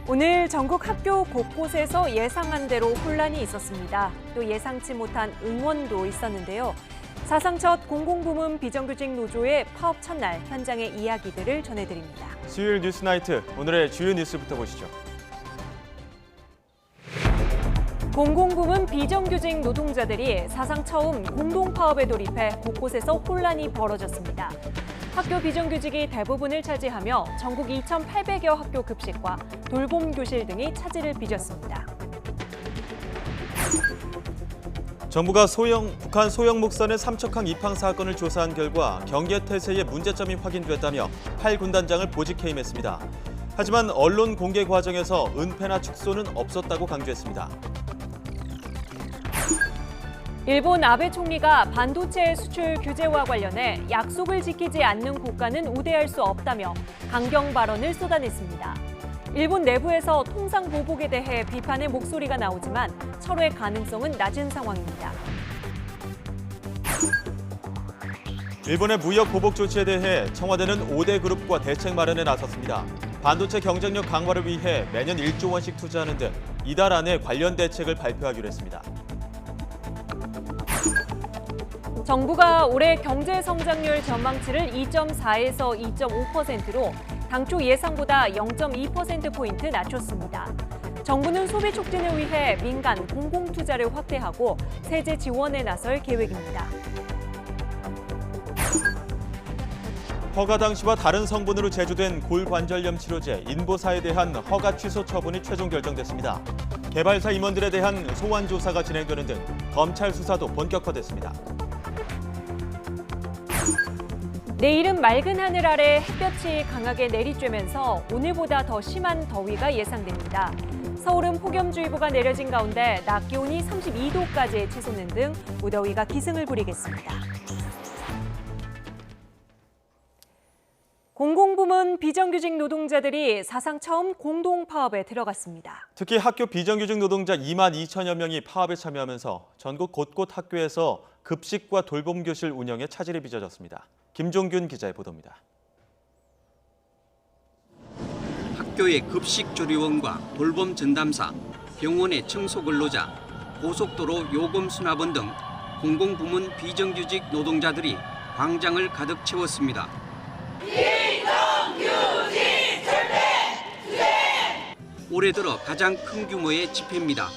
오늘 전국 학교 곳곳에서 예상한 대로 혼란이 있었습니다. 또 예상치 못한 응원도 있었는데요. 사상 첫 공공부문 비정규직 노조의 파업 첫날 현장의 이야기들을 전해드립니다. 수요일 뉴스나이트, 오늘의 주요 뉴스부터 보시죠. 공공부문 비정규직 노동자들이 사상 처음 공동파업에 돌입해 곳곳에서 혼란이 벌어졌습니다. 학교 비정규직이 대부분을 차지하며 전국 2,800여 학교 급식과 돌봄 교실 등이 차질을 빚었습니다. 정부가 북한 소형 목선의 삼척항 입항 사건을 조사한 결과 경계 태세의 문제점이 확인됐다며 8군단장을 보직 해임했습니다. 하지만 언론 공개 과정에서 은폐나 축소는 없었다고 강조했습니다. 일본 아베 총리가 반도체 수출 규제와 관련해 약속을 지키지 않는 국가는 우대할 수 없다며 강경 발언을 쏟아냈습니다. 일본 내부에서 통상 보복에 대해 비판의 목소리가 나오지만 철회 가능성은 낮은 상황입니다. 일본의 무역 보복 조치에 대해 청와대는 5대 그룹과 대책 마련에 나섰습니다. 반도체 경쟁력 강화를 위해 매년 1조 원씩 투자하는 등 이달 안에 관련 대책을 발표하기로 했습니다. 정부가 올해 경제 성장률 전망치를 2.4에서 2.5%로 당초 예상보다 0.2%포인트 낮췄습니다. 정부는 소비 촉진을 위해 민간 공공 투자를 확대하고 세제 지원에 나설 계획입니다. 허가 당시와 다른 성분으로 제조된 골관절염 치료제 인보사에 대한 허가 취소 처분이 최종 결정됐습니다. 개발사 임원들에 대한 소환 조사가 진행되는 등 검찰 수사도 본격화됐습니다. 내일은 맑은 하늘 아래 햇볕이 강하게 내리쬐면서 오늘보다 더 심한 더위가 예상됩니다. 서울은 폭염주의보가 내려진 가운데 낮 기온이 32도까지 치솟는 등 무더위가 기승을 부리겠습니다. 공공부문 비정규직 노동자들이 사상 처음 공동파업에 들어갔습니다. 특히 학교 비정규직 노동자 2만 2천여 명이 파업에 참여하면서 전국 곳곳 학교에서 급식과 돌봄 교실 운영에 차질이 빚어졌습니다. 김종균 기자의 보도입니다. 학교의 급식 조리원과 돌봄 전담사, 병원의 청소 근로자, 고속도로 요금 수납원 등 공공부문 비정규직 노동자들이 광장을 가득 채웠습니다. 비정규직 철폐! 올해 들어 가장 큰 규모의 집회입니다.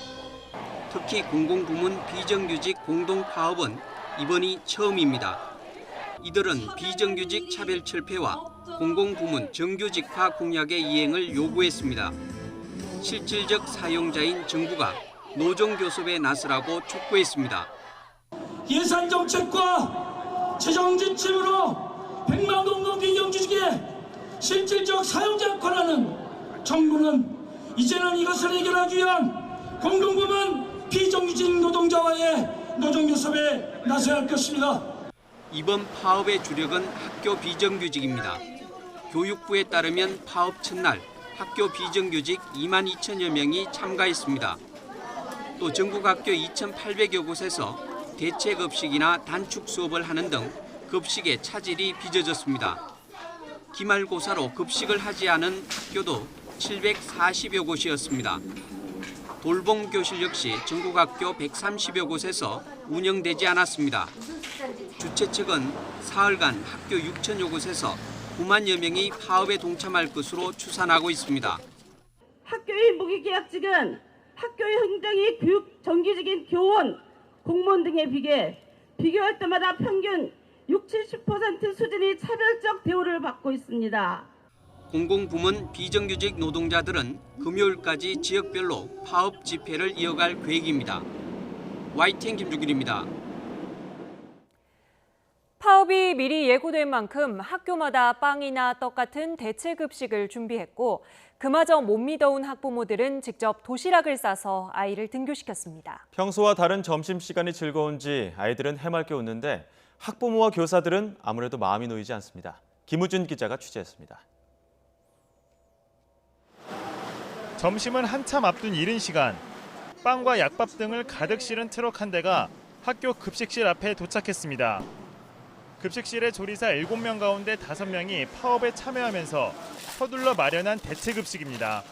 특히 공공부문 비정규직 공동파업은 이번이 처음입니다. 이들은 비정규직 차별 철폐와 공공부문 정규직화 공약의 이행을 요구했습니다. 실질적 사용자인 정부가 노정 교섭에 나서라고 촉구했습니다. 예산 정책과 재정 지침으로 100만 공공 비정규직의 실질적 사용자 권한은 정부는 이제는 이것을 해결하기 위한 공공부문 비정규직 노동자와의 노정 교섭에 나서야 할 것입니다. 이번 파업의 주력은 학교 비정규직입니다. 교육부에 따르면 파업 첫날 학교 비정규직 2만 2천여 명이 참가했습니다. 또 전국 학교 2,800여 곳에서 대체급식이나 단축 수업을 하는 등 급식의 차질이 빚어졌습니다. 기말고사로 급식을 하지 않은 학교도 740여 곳이었습니다. 돌봄 교실 역시 전국 학교 130여 곳에서 운영되지 않았습니다. 주최 측은 사흘간 학교 6천여 곳에서 9만여 명이 파업에 동참할 것으로 추산하고 있습니다. 학교의 무기계약직은 학교의 행정이 교육 정규직인 교원, 공무원 등에 비해 비교할 때마다 평균 60-70% 수준의 차별적 대우를 받고 있습니다. 공공부문 비정규직 노동자들은 금요일까지 지역별로 파업 집회를 이어갈 계획입니다. YTN 김주길입니다. 파업이 미리 예고된 만큼 학교마다 빵이나 떡 같은 대체 급식을 준비했고 그마저 못 믿어온 학부모들은 직접 도시락을 싸서 아이를 등교시켰습니다. 평소와 다른 점심시간이 즐거운지 아이들은 해맑게 웃는데 학부모와 교사들은 아무래도 마음이 놓이지 않습니다. 김우준 기자가 취재했습니다. 점심은 한참 앞둔 이른 시간, 빵과 약밥 등을 가득 실은 트럭 한 대가 학교 급식실 앞에 도착했습니다. 급식실의 조리사 7명 가운데 5명이 파업에 참여하면서 서둘러 마련한 대체 급식입니다.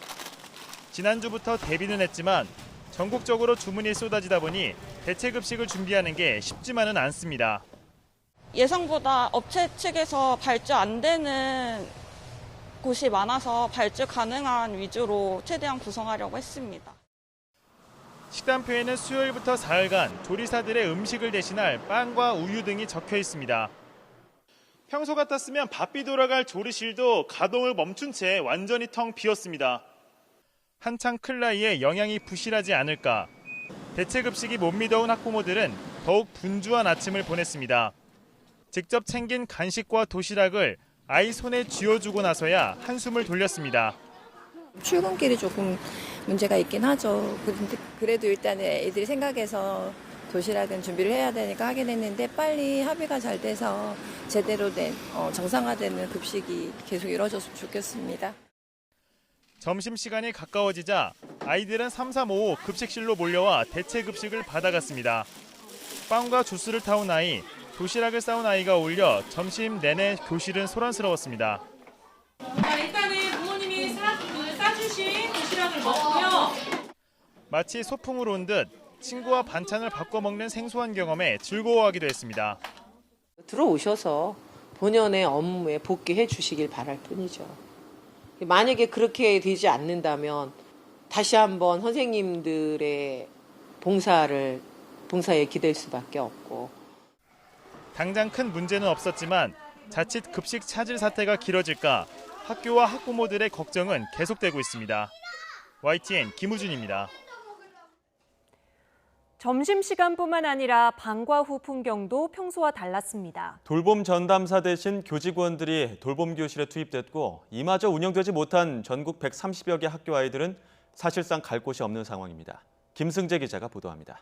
지난주부터 대비는 했지만 전국적으로 주문이 쏟아지다 보니 대체 급식을 준비하는 게 쉽지만은 않습니다. 예상보다 업체 측에서 발주 안 되는 곳이 많아서 발주 가능한 위주로 최대한 구성하려고 했습니다. 식단표에는 수요일부터 사흘간 조리사들의 음식을 대신할 빵과 우유 등이 적혀 있습니다. 평소 같았으면 바삐 돌아갈 조리실도 가동을 멈춘 채 완전히 텅 비었습니다. 한창 클 나이에 영양이 부실하지 않을까. 대체 급식이 못 믿어온 학부모들은 더욱 분주한 아침을 보냈습니다. 직접 챙긴 간식과 도시락을 아이 손에 쥐어주고 나서야 한숨을 돌렸습니다. 출근길이 조금 문제가 있긴 하죠. 그래도 일단은 애들이 생각해서 도시락은 준비를 해야 되니까 하긴 했는데 빨리 합의가 잘 돼서 제대로 된 정상화되는 급식이 계속 이루어졌으면 좋겠습니다. 점심시간이 가까워지자 아이들은 3355 급식실로 몰려와 대체 급식을 받아갔습니다. 빵과 주스를 타온 아이, 도시락을 싸온 아이가 어울려 점심 내내 교실은 소란스러웠습니다. 일단은 부모님이 싸주신 도시락을 먹고요. 마치 소풍으로 온 듯 친구와 반찬을 바꿔 먹는 생소한 경험에 즐거워하기도 했습니다. 들어오셔서 본연의 업무에 복귀해 주시길 바랄 뿐이죠. 만약에 그렇게 되지 않는다면 다시 한번 선생님들의 봉사에 기댈 수밖에 없고. 당장 큰 문제는 없었지만 자칫 급식 차질 사태가 길어질까 학교와 학부모들의 걱정은 계속되고 있습니다. YTN 김우준입니다. 점심시간뿐만 아니라 방과 후 풍경도 평소와 달랐습니다. 돌봄 전담사 대신 교직원들이 돌봄 교실에 투입됐고 이마저 운영되지 못한 전국 130여 개 학교 아이들은 사실상 갈 곳이 없는 상황입니다. 김승재 기자가 보도합니다.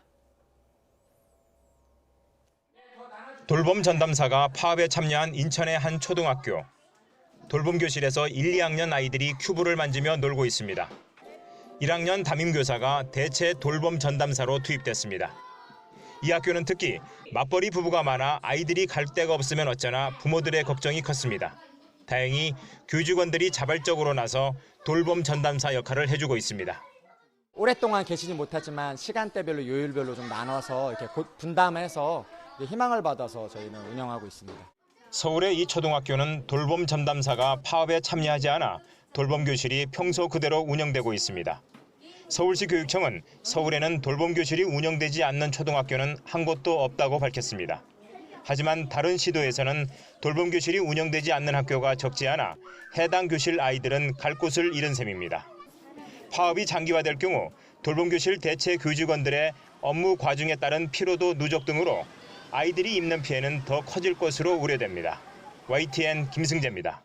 돌봄 전담사가 파업에 참여한 인천의 한 초등학교. 돌봄 교실에서 1, 2학년 아이들이 큐브를 만지며 놀고 있습니다. 1학년 담임교사가 대체 돌봄 전담사로 투입됐습니다. 이 학교는 특히 맞벌이 부부가 많아 아이들이 갈 데가 없으면 어쩌나 부모들의 걱정이 컸습니다. 다행히 교직원들이 자발적으로 나서 돌봄 전담사 역할을 해주고 있습니다. 오랫동안 계시지 못하지만 시간대별로 요일별로 좀 나눠서 이렇게 분담해서 희망을 받아서 저희는 운영하고 있습니다. 서울의 이 초등학교는 돌봄 전담사가 파업에 참여하지 않아 돌봄 교실이 평소 그대로 운영되고 있습니다. 서울시 교육청은 서울에는 돌봄 교실이 운영되지 않는 초등학교는 한 곳도 없다고 밝혔습니다. 하지만 다른 시도에서는 돌봄 교실이 운영되지 않는 학교가 적지 않아 해당 교실 아이들은 갈 곳을 잃은 셈입니다. 파업이 장기화될 경우 돌봄 교실 대체 교직원들의 업무 과중에 따른 피로도 누적 등으로 아이들이 입는 피해는 더 커질 것으로 우려됩니다. YTN 김승재입니다.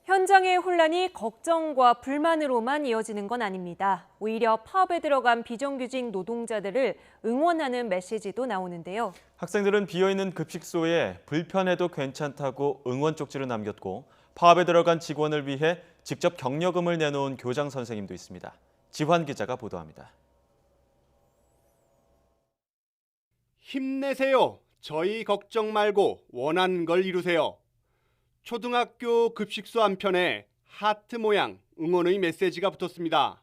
현장의 혼란이 걱정과 불만으로만 이어지는 건 아닙니다. 오히려 파업에 들어간 비정규직 노동자들을 응원하는 메시지도 나오는데요. 학생들은 비어있는 급식소에 불편해도 괜찮다고 응원 쪽지를 남겼고 파업에 들어간 직원을 위해 직접 격려금을 내놓은 교장 선생님도 있습니다. 지환 기자가 보도합니다. 힘내세요. 저희 걱정 말고 원하는 걸 이루세요. 초등학교 급식소 한편에 하트 모양 응원의 메시지가 붙었습니다.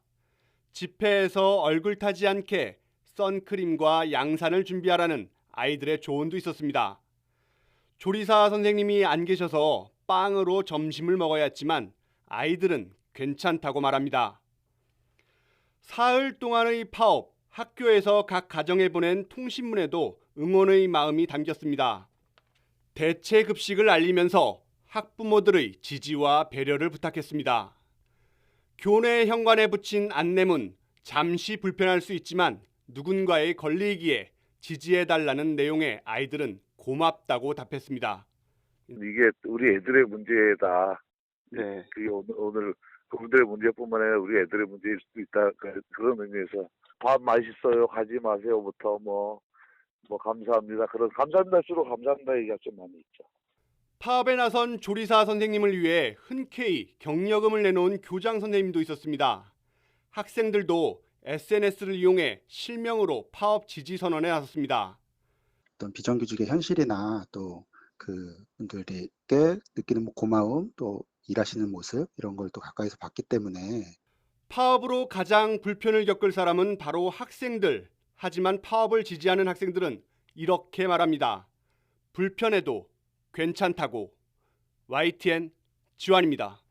집회에서 얼굴 타지 않게 선크림과 양산을 준비하라는 아이들의 조언도 있었습니다. 조리사 선생님이 안 계셔서 빵으로 점심을 먹어야 했지만 아이들은 괜찮다고 말합니다. 사흘 동안의 파업, 학교에서 각 가정에 보낸 통신문에도 응원의 마음이 담겼습니다. 대체 급식을 알리면서 학부모들의 지지와 배려를 부탁했습니다. 교내 현관에 붙인 안내문, 잠시 불편할 수 있지만 누군가의 권리이기에 지지해달라는 내용의 아이들은 고맙다고 답했습니다. 이게 우리 애들의 문제다. 네. 그게 오늘 그분들의 문제뿐만 아니라 우리 애들의 문제일 수도 있다. 그런 의미에서 밥 맛있어요. 가지 마세요부터 뭐 감사합니다. 그런 감사합니다 주로 감사합니다 얘기가 좀 많이 있죠. 파업에 나선 조리사 선생님을 위해 흔쾌히 격려금을 내놓은 교장 선생님도 있었습니다. 학생들도 SNS를 이용해 실명으로 파업 지지 선언에 나섰습니다. 어떤 비정규직의 현실이나 또 그분들에게 느끼는 고마움 또 일하시는 모습 이런 걸 또 가까이서 봤기 때문에 파업으로 가장 불편을 겪을 사람은 바로 학생들. 하지만 파업을 지지하는 학생들은 이렇게 말합니다. 불편해도 괜찮다고. YTN 지환입니다.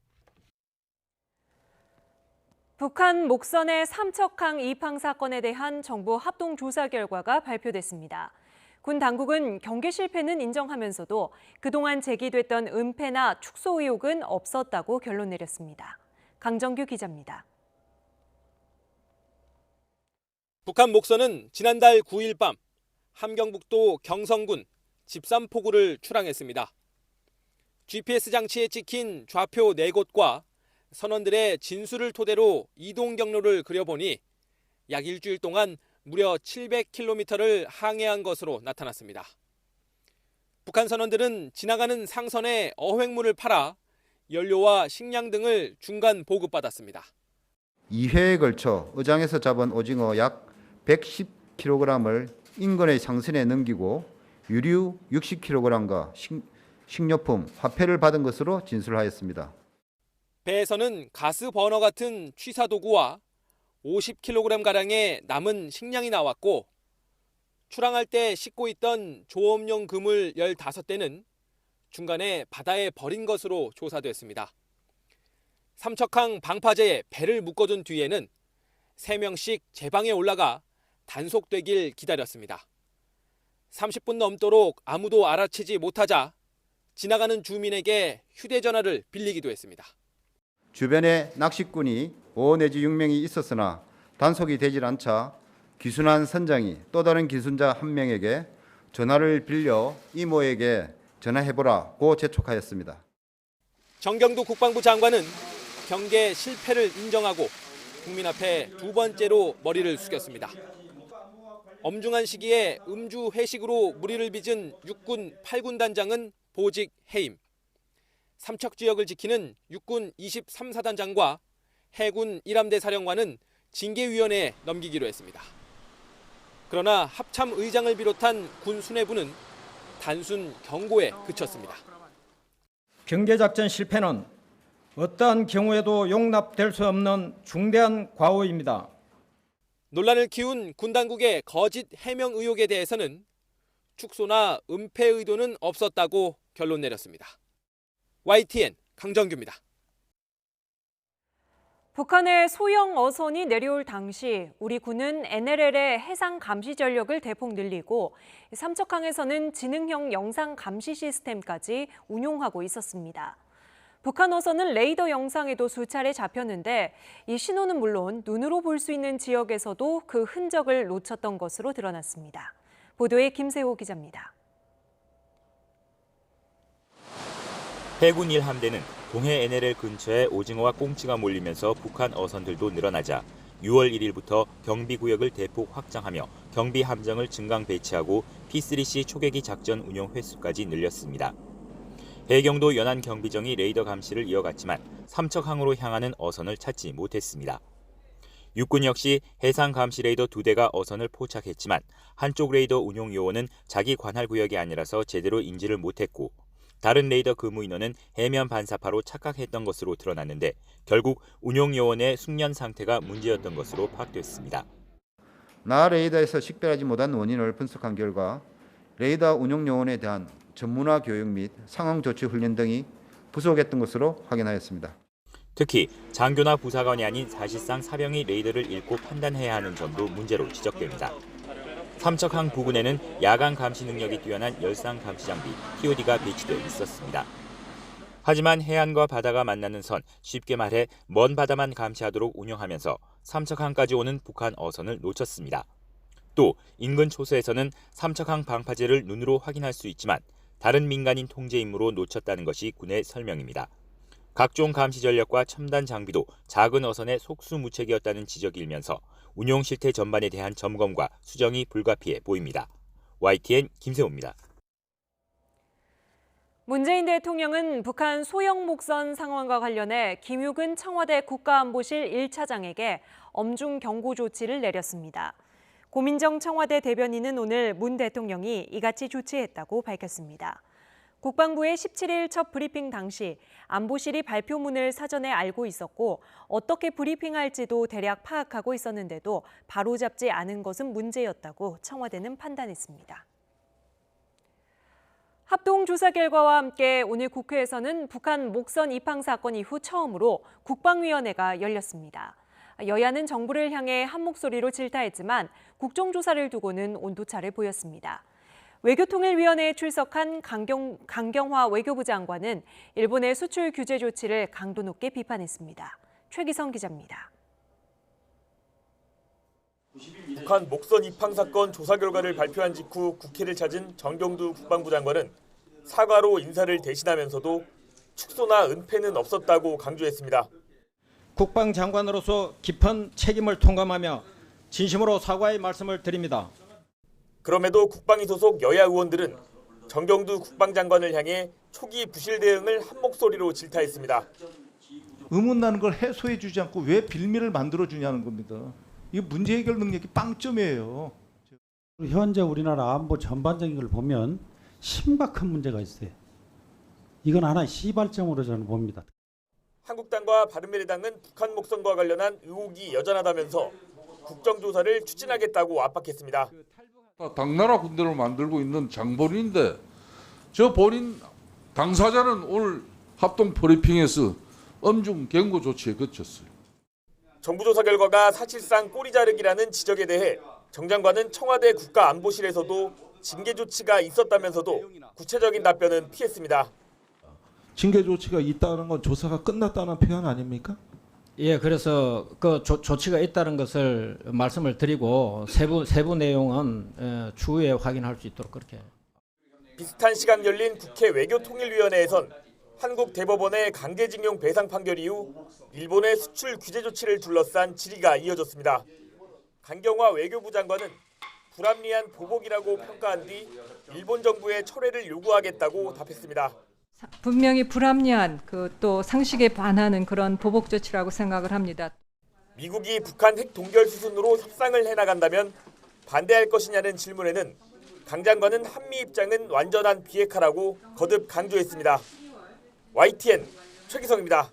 북한 목선의 삼척항 이팡 사건에 대한 정부 합동 조사 결과가 발표됐습니다. 군 당국은 경계 실패는 인정하면서도 그동안 제기됐던 은폐나 축소 의혹은 없었다고 결론 내렸습니다. 강정규 기자입니다. 북한 목선은 지난달 9일 밤 함경북도 경성군 집산포구를 출항했습니다. GPS 장치에 찍힌 좌표 4곳과 선원들의 진술을 토대로 이동 경로를 그려보니 약 일주일 동안 무려 700km를 항해한 것으로 나타났습니다. 북한 선원들은 지나가는 상선에 어획물을 팔아 연료와 식량 등을 중간 보급받았습니다. 2회에 걸쳐 의장에서 잡은 오징어 약 110kg을 인근의 상선에 넘기고 유류 60kg과 식료품, 화폐를 받은 것으로 진술하였습니다. 배에서는 가스 버너 같은 취사 도구와 50kg가량의 남은 식량이 나왔고 출항할 때 싣고 있던 조업용 그물 15대는 중간에 바다에 버린 것으로 조사됐습니다. 삼척항 방파제에 배를 묶어둔 뒤에는 3명씩 제방에 올라가 단속되길 기다렸습니다. 30분 넘도록 아무도 알아채지 못하자 지나가는 주민에게 휴대전화를 빌리기도 했습니다. 주변에 낚시꾼이 5 내지 6명이 있었으나 단속이 되질 않자 기순한 선장이 또 다른 기순자 1명에게 전화를 빌려 이모에게 전화해보라고 재촉하였습니다. 정경두 국방부 장관은 경계 실패를 인정하고 국민 앞에 2번째로 머리를 숙였습니다. 엄중한 시기에 음주 회식으로 무리를 빚은 육군 8군 단장은 보직 해임. 삼척 지역을 지키는 육군 23사단장과 해군 1함대 사령관은 징계위원회에 넘기기로 했습니다. 그러나 합참 의장을 비롯한 군 수뇌부는 단순 경고에 그쳤습니다. 경계작전 실패는 어떠한 경우에도 용납될 수 없는 중대한 과오입니다. 논란을 키운 군 당국의 거짓 해명 의혹에 대해서는 축소나 은폐 의도는 없었다고 결론 내렸습니다. YTN 강정규입니다. 북한의 소형 어선이 내려올 당시 우리 군은 NLL의 해상 감시 전력을 대폭 늘리고 삼척항에서는 지능형 영상 감시 시스템까지 운용하고 있었습니다. 북한 어선은 레이더 영상에도 수차례 잡혔는데 이 신호는 물론 눈으로 볼 수 있는 지역에서도 그 흔적을 놓쳤던 것으로 드러났습니다. 보도에 김세호 기자입니다. 해군 1함대는 동해 NLL 근처에 오징어와 꽁치가 몰리면서 북한 어선들도 늘어나자 6월 1일부터 경비구역을 대폭 확장하며 경비 함정을 증강 배치하고 P3C 초계기 작전 운용 횟수까지 늘렸습니다. 해경도 연안 경비정이 레이더 감시를 이어갔지만 삼척항으로 향하는 어선을 찾지 못했습니다. 육군 역시 해상 감시 레이더 2대가 어선을 포착했지만 한쪽 레이더 운용 요원은 자기 관할 구역이 아니라서 제대로 인지를 못했고 다른 레이더 근무 인원은 해면 반사파로 착각했던 것으로 드러났는데 결국 운용 요원의 숙련 상태가 문제였던 것으로 파악됐습니다. 나 레이더에서 식별하지 못한 원인을 분석한 결과 레이더 운용 요원에 대한 전문화 교육 및 상황 조치 훈련 등이 부족했던 것으로 확인하였습니다. 특히 장교나 부사관이 아닌 사실상 사병이 레이더를 읽고 판단해야 하는 점도 문제로 지적됩니다. 삼척항 부근에는 야간 감시 능력이 뛰어난 열상 감시 장비 TOD가 배치되어 있었습니다. 하지만 해안과 바다가 만나는 선, 쉽게 말해 먼 바다만 감시하도록 운영하면서 삼척항까지 오는 북한 어선을 놓쳤습니다. 또 인근 초소에서는 삼척항 방파제를 눈으로 확인할 수 있지만 다른 민간인 통제 임무로 놓쳤다는 것이 군의 설명입니다. 각종 감시 전력과 첨단 장비도 작은 어선의 속수무책이었다는 지적이 일면서 운용 실태 전반에 대한 점검과 수정이 불가피해 보입니다. YTN 김세호입니다. 문재인 대통령은 북한 소형 목선 상황과 관련해 김유근 청와대 국가안보실 1차장에게 엄중 경고 조치를 내렸습니다. 고민정 청와대 대변인은 오늘 문 대통령이 이같이 조치했다고 밝혔습니다. 국방부의 17일 첫 브리핑 당시 안보실이 발표문을 사전에 알고 있었고 어떻게 브리핑할지도 대략 파악하고 있었는데도 바로잡지 않은 것은 문제였다고 청와대는 판단했습니다. 합동조사 결과와 함께 오늘 국회에서는 북한 목선 입항 사건 이후 처음으로 국방위원회가 열렸습니다. 여야는 정부를 향해 한 목소리로 질타했지만 국정조사를 두고는 온도차를 보였습니다. 외교통일위원회에 출석한 강경화 외교부 장관은 일본의 수출 규제 조치를 강도 높게 비판했습니다. 최기성 기자입니다. 북한 목선 입항 사건 조사 결과를 발표한 직후 국회를 찾은 정경두 국방부 장관은 사과로 인사를 대신하면서도 축소나 은폐는 없었다고 강조했습니다. 국방장관으로서 깊은 책임을 통감하며 진심으로 사과의 말씀을 드립니다. 그럼에도 국방위 소속 여야 의원들은 정경두 국방장관을 향해 초기 부실 대응을 한 목소리로 질타했습니다. 의문나는 걸 해소해 주지 않고 왜 빌미를 만들어 주냐는 겁니다. 이거 문제 해결 능력이 빵점이에요. 현재 우리나라 안보 전반적인 걸 보면 심각한 문제가 있어요. 이건 하나의 시발점으로 저는 봅니다. 한국당과 바른미래당은 북한 목선과 관련한 의혹이 여전하다면서 국정조사를 추진하겠다고 압박했습니다. 당나라 군대를 만들고 있는 장본인인데 저 본인 당사자는 오늘 합동 브리핑에서 엄중 경고 조치에 그쳤어요. 정부 조사 결과가 사실상 꼬리 자르기라는 지적에 대해 정 장관은 청와대 국가안보실에서도 징계 조치가 있었다면서도 구체적인 답변은 피했습니다. 징계 조치가 있다는 건 조사가 끝났다는 표현 아닙니까? 예, 그래서 그 조치가 있다는 것을 말씀을 드리고 세부 내용은 추후에 확인할 수 있도록 그렇게. 비슷한 시각 열린 국회 외교통일위원회에선 한국 대법원의 강제징용 배상 판결 이후 일본의 수출 규제 조치를 둘러싼 질의가 이어졌습니다. 강경화 외교부 장관은 불합리한 보복이라고 평가한 뒤 일본 정부의 철회를 요구하겠다고 답했습니다. 분명히 불합리한 또 상식에 반하는 그런 보복 조치라고 생각을 합니다. 미국이 북한 핵 동결 수순으로 협상을 해나간다면 반대할 것이냐는 질문에는 강 장관은 한미 입장은 완전한 비핵화라고 거듭 강조했습니다. YTN 최기성입니다.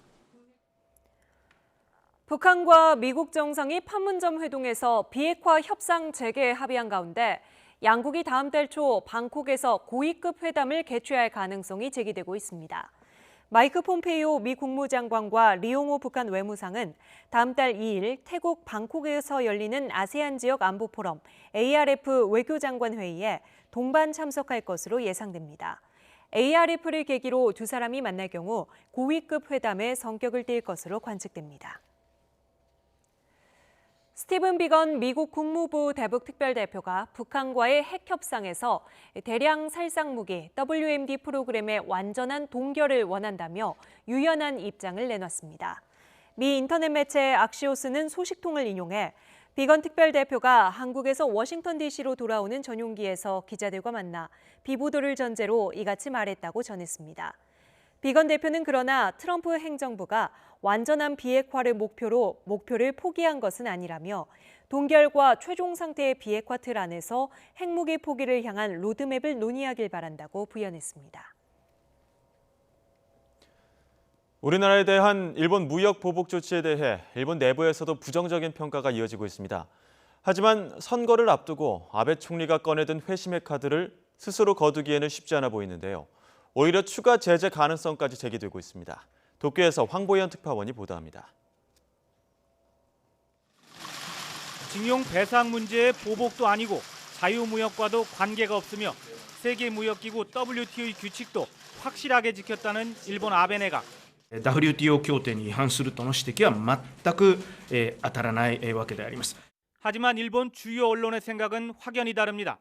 북한과 미국 정상이 판문점 회동에서 비핵화 협상 재개에 합의한 가운데 양국이 다음 달 초 방콕에서 고위급 회담을 개최할 가능성이 제기되고 있습니다. 마이크 폼페이오 미 국무장관과 리용호 북한 외무상은 다음 달 2일 태국 방콕에서 열리는 아세안 지역 안보 포럼 ARF 외교장관 회의에 동반 참석할 것으로 예상됩니다. ARF를 계기로 두 사람이 만날 경우 고위급 회담의 성격을 띨 것으로 관측됩니다. 스티븐 비건 미국 국무부 대북 특별대표가 북한과의 핵 협상에서 대량 살상 무기 WMD 프로그램의 완전한 동결을 원한다며 유연한 입장을 내놨습니다. 미 인터넷 매체 악시오스는 소식통을 인용해 비건 특별대표가 한국에서 워싱턴 DC로 돌아오는 전용기에서 기자들과 만나 비보도를 전제로 이같이 말했다고 전했습니다. 비건 대표는 그러나 트럼프 행정부가 완전한 비핵화를 목표를 포기한 것은 아니라며 동결과 최종 상태의 비핵화 틀 안에서 핵무기 포기를 향한 로드맵을 논의하길 바란다고 부연했습니다. 우리나라에 대한 일본 무역 보복 조치에 대해 일본 내부에서도 부정적인 평가가 이어지고 있습니다. 하지만 선거를 앞두고 아베 총리가 꺼내든 회심의 카드를 스스로 거두기에는 쉽지 않아 보이는데요. 오히려 추가 제재 가능성까지 제기되고 있습니다. 도쿄에서 황보현 특파원이 보도합니다. 징용 배상 문제의 보복도 아니고 자유무역과도 관계가 없으며 세계무역기구 WTO의 규칙도 확실하게 지켰다는 일본 아베 내각. WTO 協定に違反するとの指摘は全く当たらないわけであります。 하지만 일본 주요 언론의 생각은 확연히 다릅니다.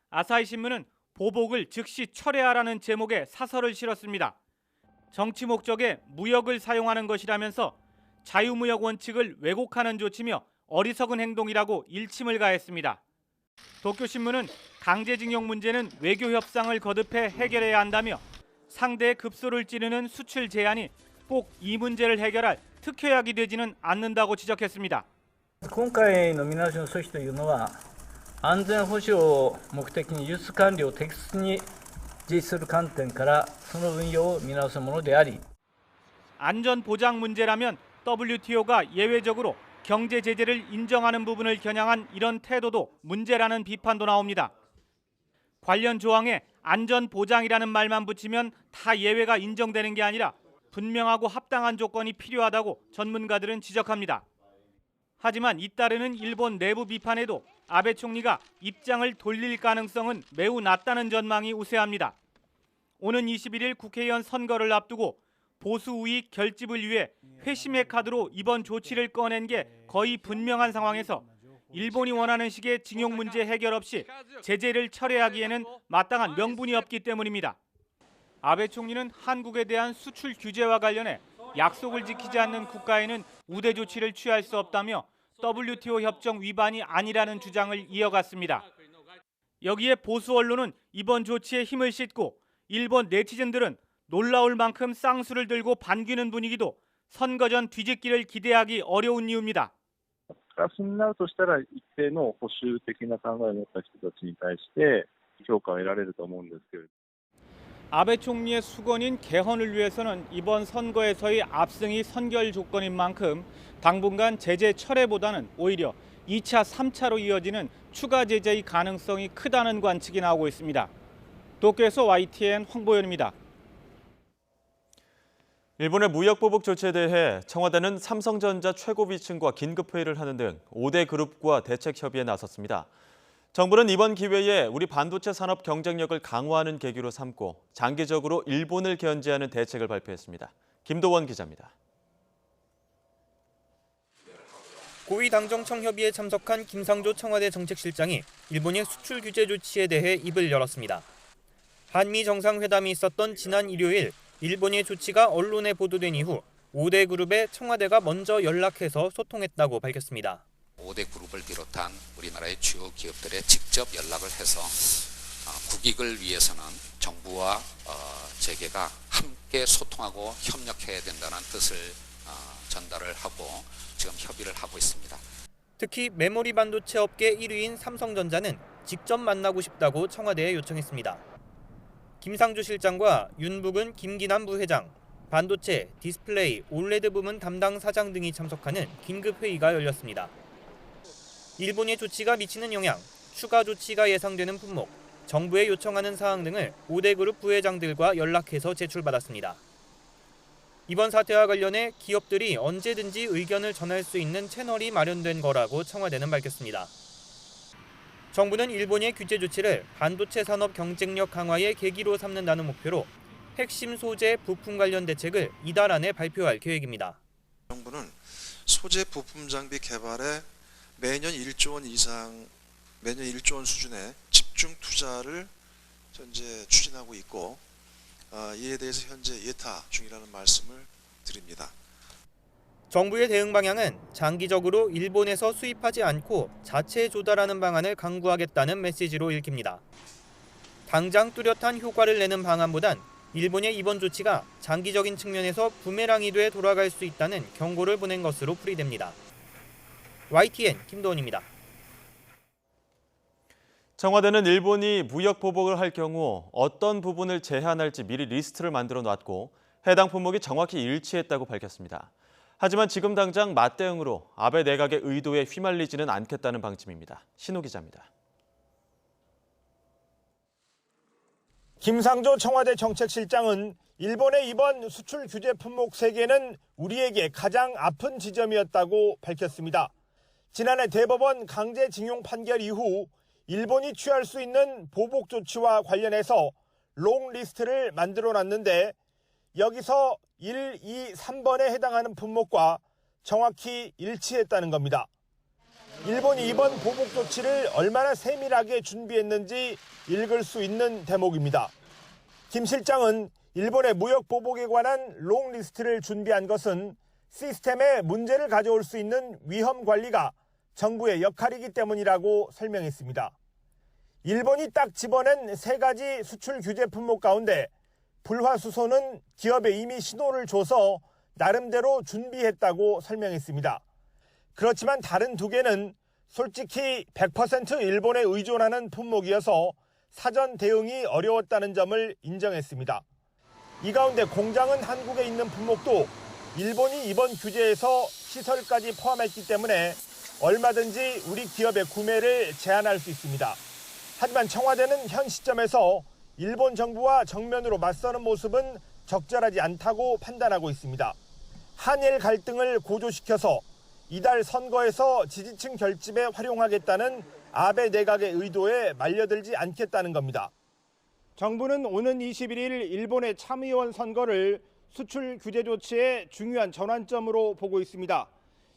아사히 신문은 보복을 즉시 철회하라는 제목의 사설을 실었습니다. 정치 목적에 무역을 사용하는 것이라면서 자유무역 원칙을 왜곡하는 조치며 어리석은 행동이라고 일침을 가했습니다. 도쿄신문은 강제징용 문제는 외교 협상을 거듭해 해결해야 한다며 상대의 급소를 찌르는 수출 제한이 꼭 이 문제를 해결할 특효약이 되지는 않는다고 지적했습니다. 今回の見直しの措置というのは安全保障を目的に輸出管理を適切に実施する観点からその運用を見直すものであり 안전 보장 문제라면 WTO가 예외적으로 경제 제재를 인정하는 부분을 겨냥한 이런 태도도 문제라는 비판도 나옵니다. 관련 조항에 안전 보장이라는 말만 붙이면 다 예외가 인정되는 게 아니라 분명하고 합당한 조건이 필요하다고 전문가들은 지적합니다. 하지만 잇따르는 일본 내부 비판에도 아베 총리가 입장을 돌릴 가능성은 매우 낮다는 전망이 우세합니다. 오는 21일 국회의원 선거를 앞두고 보수 우익 결집을 위해 회심의 카드로 이번 조치를 꺼낸 게 거의 분명한 상황에서 일본이 원하는 식의 징용 문제 해결 없이 제재를 철회하기에는 마땅한 명분이 없기 때문입니다. 아베 총리는 한국에 대한 수출 규제와 관련해 약속을 지키지 않는 국가에는 우대 조치를 취할 수 없다며 WTO 협정 위반이 아니라는 주장을 이어갔습니다. 여기에 보수 언론은 이번 조치에 힘을 싣고 일본 네티즌들은 놀라울 만큼 쌍수를 들고 반기는 분위기도 선거 전 뒤집기를 기대하기 어려운 이유입니다. プラスになるとしたら一定の保守的な考えを持った人たちに対して評価を得られると思うんですけれど。 아베 총리의 수건인 개헌을 위해서는 이번 선거에서의 압승이 선결 조건인 만큼 당분간 제재 철회보다는 오히려 2차, 3차로 이어지는 추가 제재의 가능성이 크다는 관측이 나오고 있습니다. 도쿄에서 YTN 황보현입니다. 일본의 무역 보복 조치에 대해 청와대는 삼성전자 최고위층과 긴급회의를 하는 등 5대 그룹과 대책 협의에 나섰습니다. 정부는 이번 기회에 우리 반도체 산업 경쟁력을 강화하는 계기로 삼고 장기적으로 일본을 견제하는 대책을 발표했습니다. 김도원 기자입니다. 고위 당정청 협의에 참석한 김상조 청와대 정책실장이 일본의 수출 규제 조치에 대해 입을 열었습니다. 한미 정상회담이 있었던 지난 일요일 일본의 조치가 언론에 보도된 이후 5대 그룹에 청와대가 먼저 연락해서 소통했다고 밝혔습니다. 5대 그룹을 비롯한 우리나라의 주요 기업들에 직접 연락을 해서 국익을 위해서는 정부와 재계가 함께 소통하고 협력해야 된다는 뜻을 전달을 하고 지금 협의를 하고 있습니다. 특히 메모리 반도체 업계 1위인 삼성전자는 직접 만나고 싶다고 청와대에 요청했습니다. 김상조 실장과 윤북은 김기남 부회장, 반도체, 디스플레이, 올레드 부문 담당 사장 등이 참석하는 긴급회의가 열렸습니다. 일본의 조치가 미치는 영향, 추가 조치가 예상되는 품목, 정부에 요청하는 사항 등을 5대 그룹 부회장들과 연락해서 제출받았습니다. 이번 사태와 관련해 기업들이 언제든지 의견을 전할 수 있는 채널이 마련된 거라고 청와대는 밝혔습니다. 정부는 일본의 규제 조치를 반도체 산업 경쟁력 강화의 계기로 삼는다는 목표로 핵심 소재 부품 관련 대책을 이달 안에 발표할 계획입니다. 정부는 소재 부품 장비 개발에 매년 1조 원 이상, 매년 1조 원 수준의 집중 투자를 현재 추진하고 있고 이에 대해서 현재 예타 중이라는 말씀을 드립니다. 정부의 대응 방향은 장기적으로 일본에서 수입하지 않고 자체 조달하는 방안을 강구하겠다는 메시지로 읽힙니다. 당장 뚜렷한 효과를 내는 방안보단 일본의 이번 조치가 장기적인 측면에서 부메랑이 돼 돌아갈 수 있다는 경고를 보낸 것으로 풀이됩니다. YTN 김도원입니다. 청와대는 일본이 무역 보복을 할 경우 어떤 부분을 제한할지 미리 리스트를 만들어 놨고 해당 품목이 정확히 일치했다고 밝혔습니다. 하지만 지금 당장 맞대응으로 아베 내각의 의도에 휘말리지는 않겠다는 방침입니다. 신호 기자입니다. 김상조 청와대 정책실장은 일본의 이번 수출 규제 품목 3개는 우리에게 가장 아픈 지점이었다고 밝혔습니다. 지난해 대법원 강제징용 판결 이후 일본이 취할 수 있는 보복 조치와 관련해서 롱리스트를 만들어놨는데 여기서 1, 2, 3번에 해당하는 품목과 정확히 일치했다는 겁니다. 일본이 이번 보복 조치를 얼마나 세밀하게 준비했는지 읽을 수 있는 대목입니다. 김 실장은 일본의 무역 보복에 관한 롱리스트를 준비한 것은 시스템에 문제를 가져올 수 있는 위험 관리가 정부의 역할이기 때문이라고 설명했습니다. 일본이 딱 집어낸 3가지 수출 규제 품목 가운데 불화수소는 기업에 이미 신호를 줘서 나름대로 준비했다고 설명했습니다. 그렇지만 다른 2개는 솔직히 100% 일본에 의존하는 품목이어서 사전 대응이 어려웠다는 점을 인정했습니다. 이 가운데 공장은 한국에 있는 품목도 일본이 이번 규제에서 시설까지 포함했기 때문에 얼마든지 우리 기업의 구매를 제한할 수 있습니다. 하지만 청와대는 현 시점에서 일본 정부와 정면으로 맞서는 모습은 적절하지 않다고 판단하고 있습니다. 한일 갈등을 고조시켜서 이달 선거에서 지지층 결집에 활용하겠다는 아베 내각의 의도에 말려들지 않겠다는 겁니다. 정부는 오는 21일 일본의 참의원 선거를 수출 규제 조치의 중요한 전환점으로 보고 있습니다.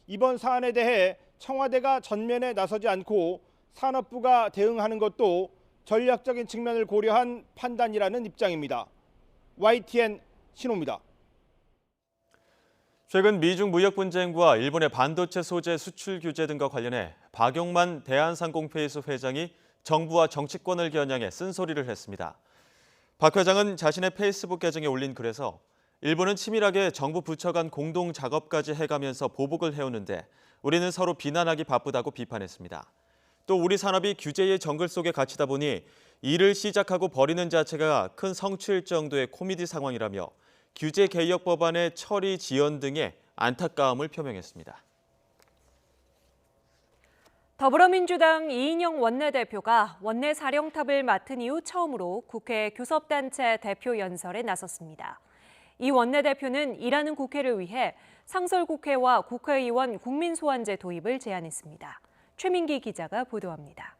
이번 사안에 대해 청와대가 전면에 나서지 않고 산업부가 대응하는 것도 전략적인 측면을 고려한 판단이라는 입장입니다. YTN 신호입니다. 최근 미중 무역 분쟁과 일본의 반도체 소재 수출 규제 등과 관련해 박용만 대한상공회의소 회장이 정부와 정치권을 겨냥해 쓴소리를 했습니다. 박 회장은 자신의 페이스북 계정에 올린 글에서 일본은 치밀하게 정부 부처 간 공동 작업까지 해가면서 보복을 해오는데 우리는 서로 비난하기 바쁘다고 비판했습니다. 또 우리 산업이 규제의 정글 속에 갇히다 보니 일을 시작하고 버리는 자체가 큰 성취일 정도의 코미디 상황이라며 규제 개혁 법안의 처리 지연 등의 안타까움을 표명했습니다. 더불어민주당 이인영 원내대표가 원내 사령탑을 맡은 이후 처음으로 국회 교섭단체 대표 연설에 나섰습니다. 이 원내대표는 일하는 국회를 위해 상설국회와 국회의원 국민소환제 도입을 제안했습니다. 최민기 기자가 보도합니다.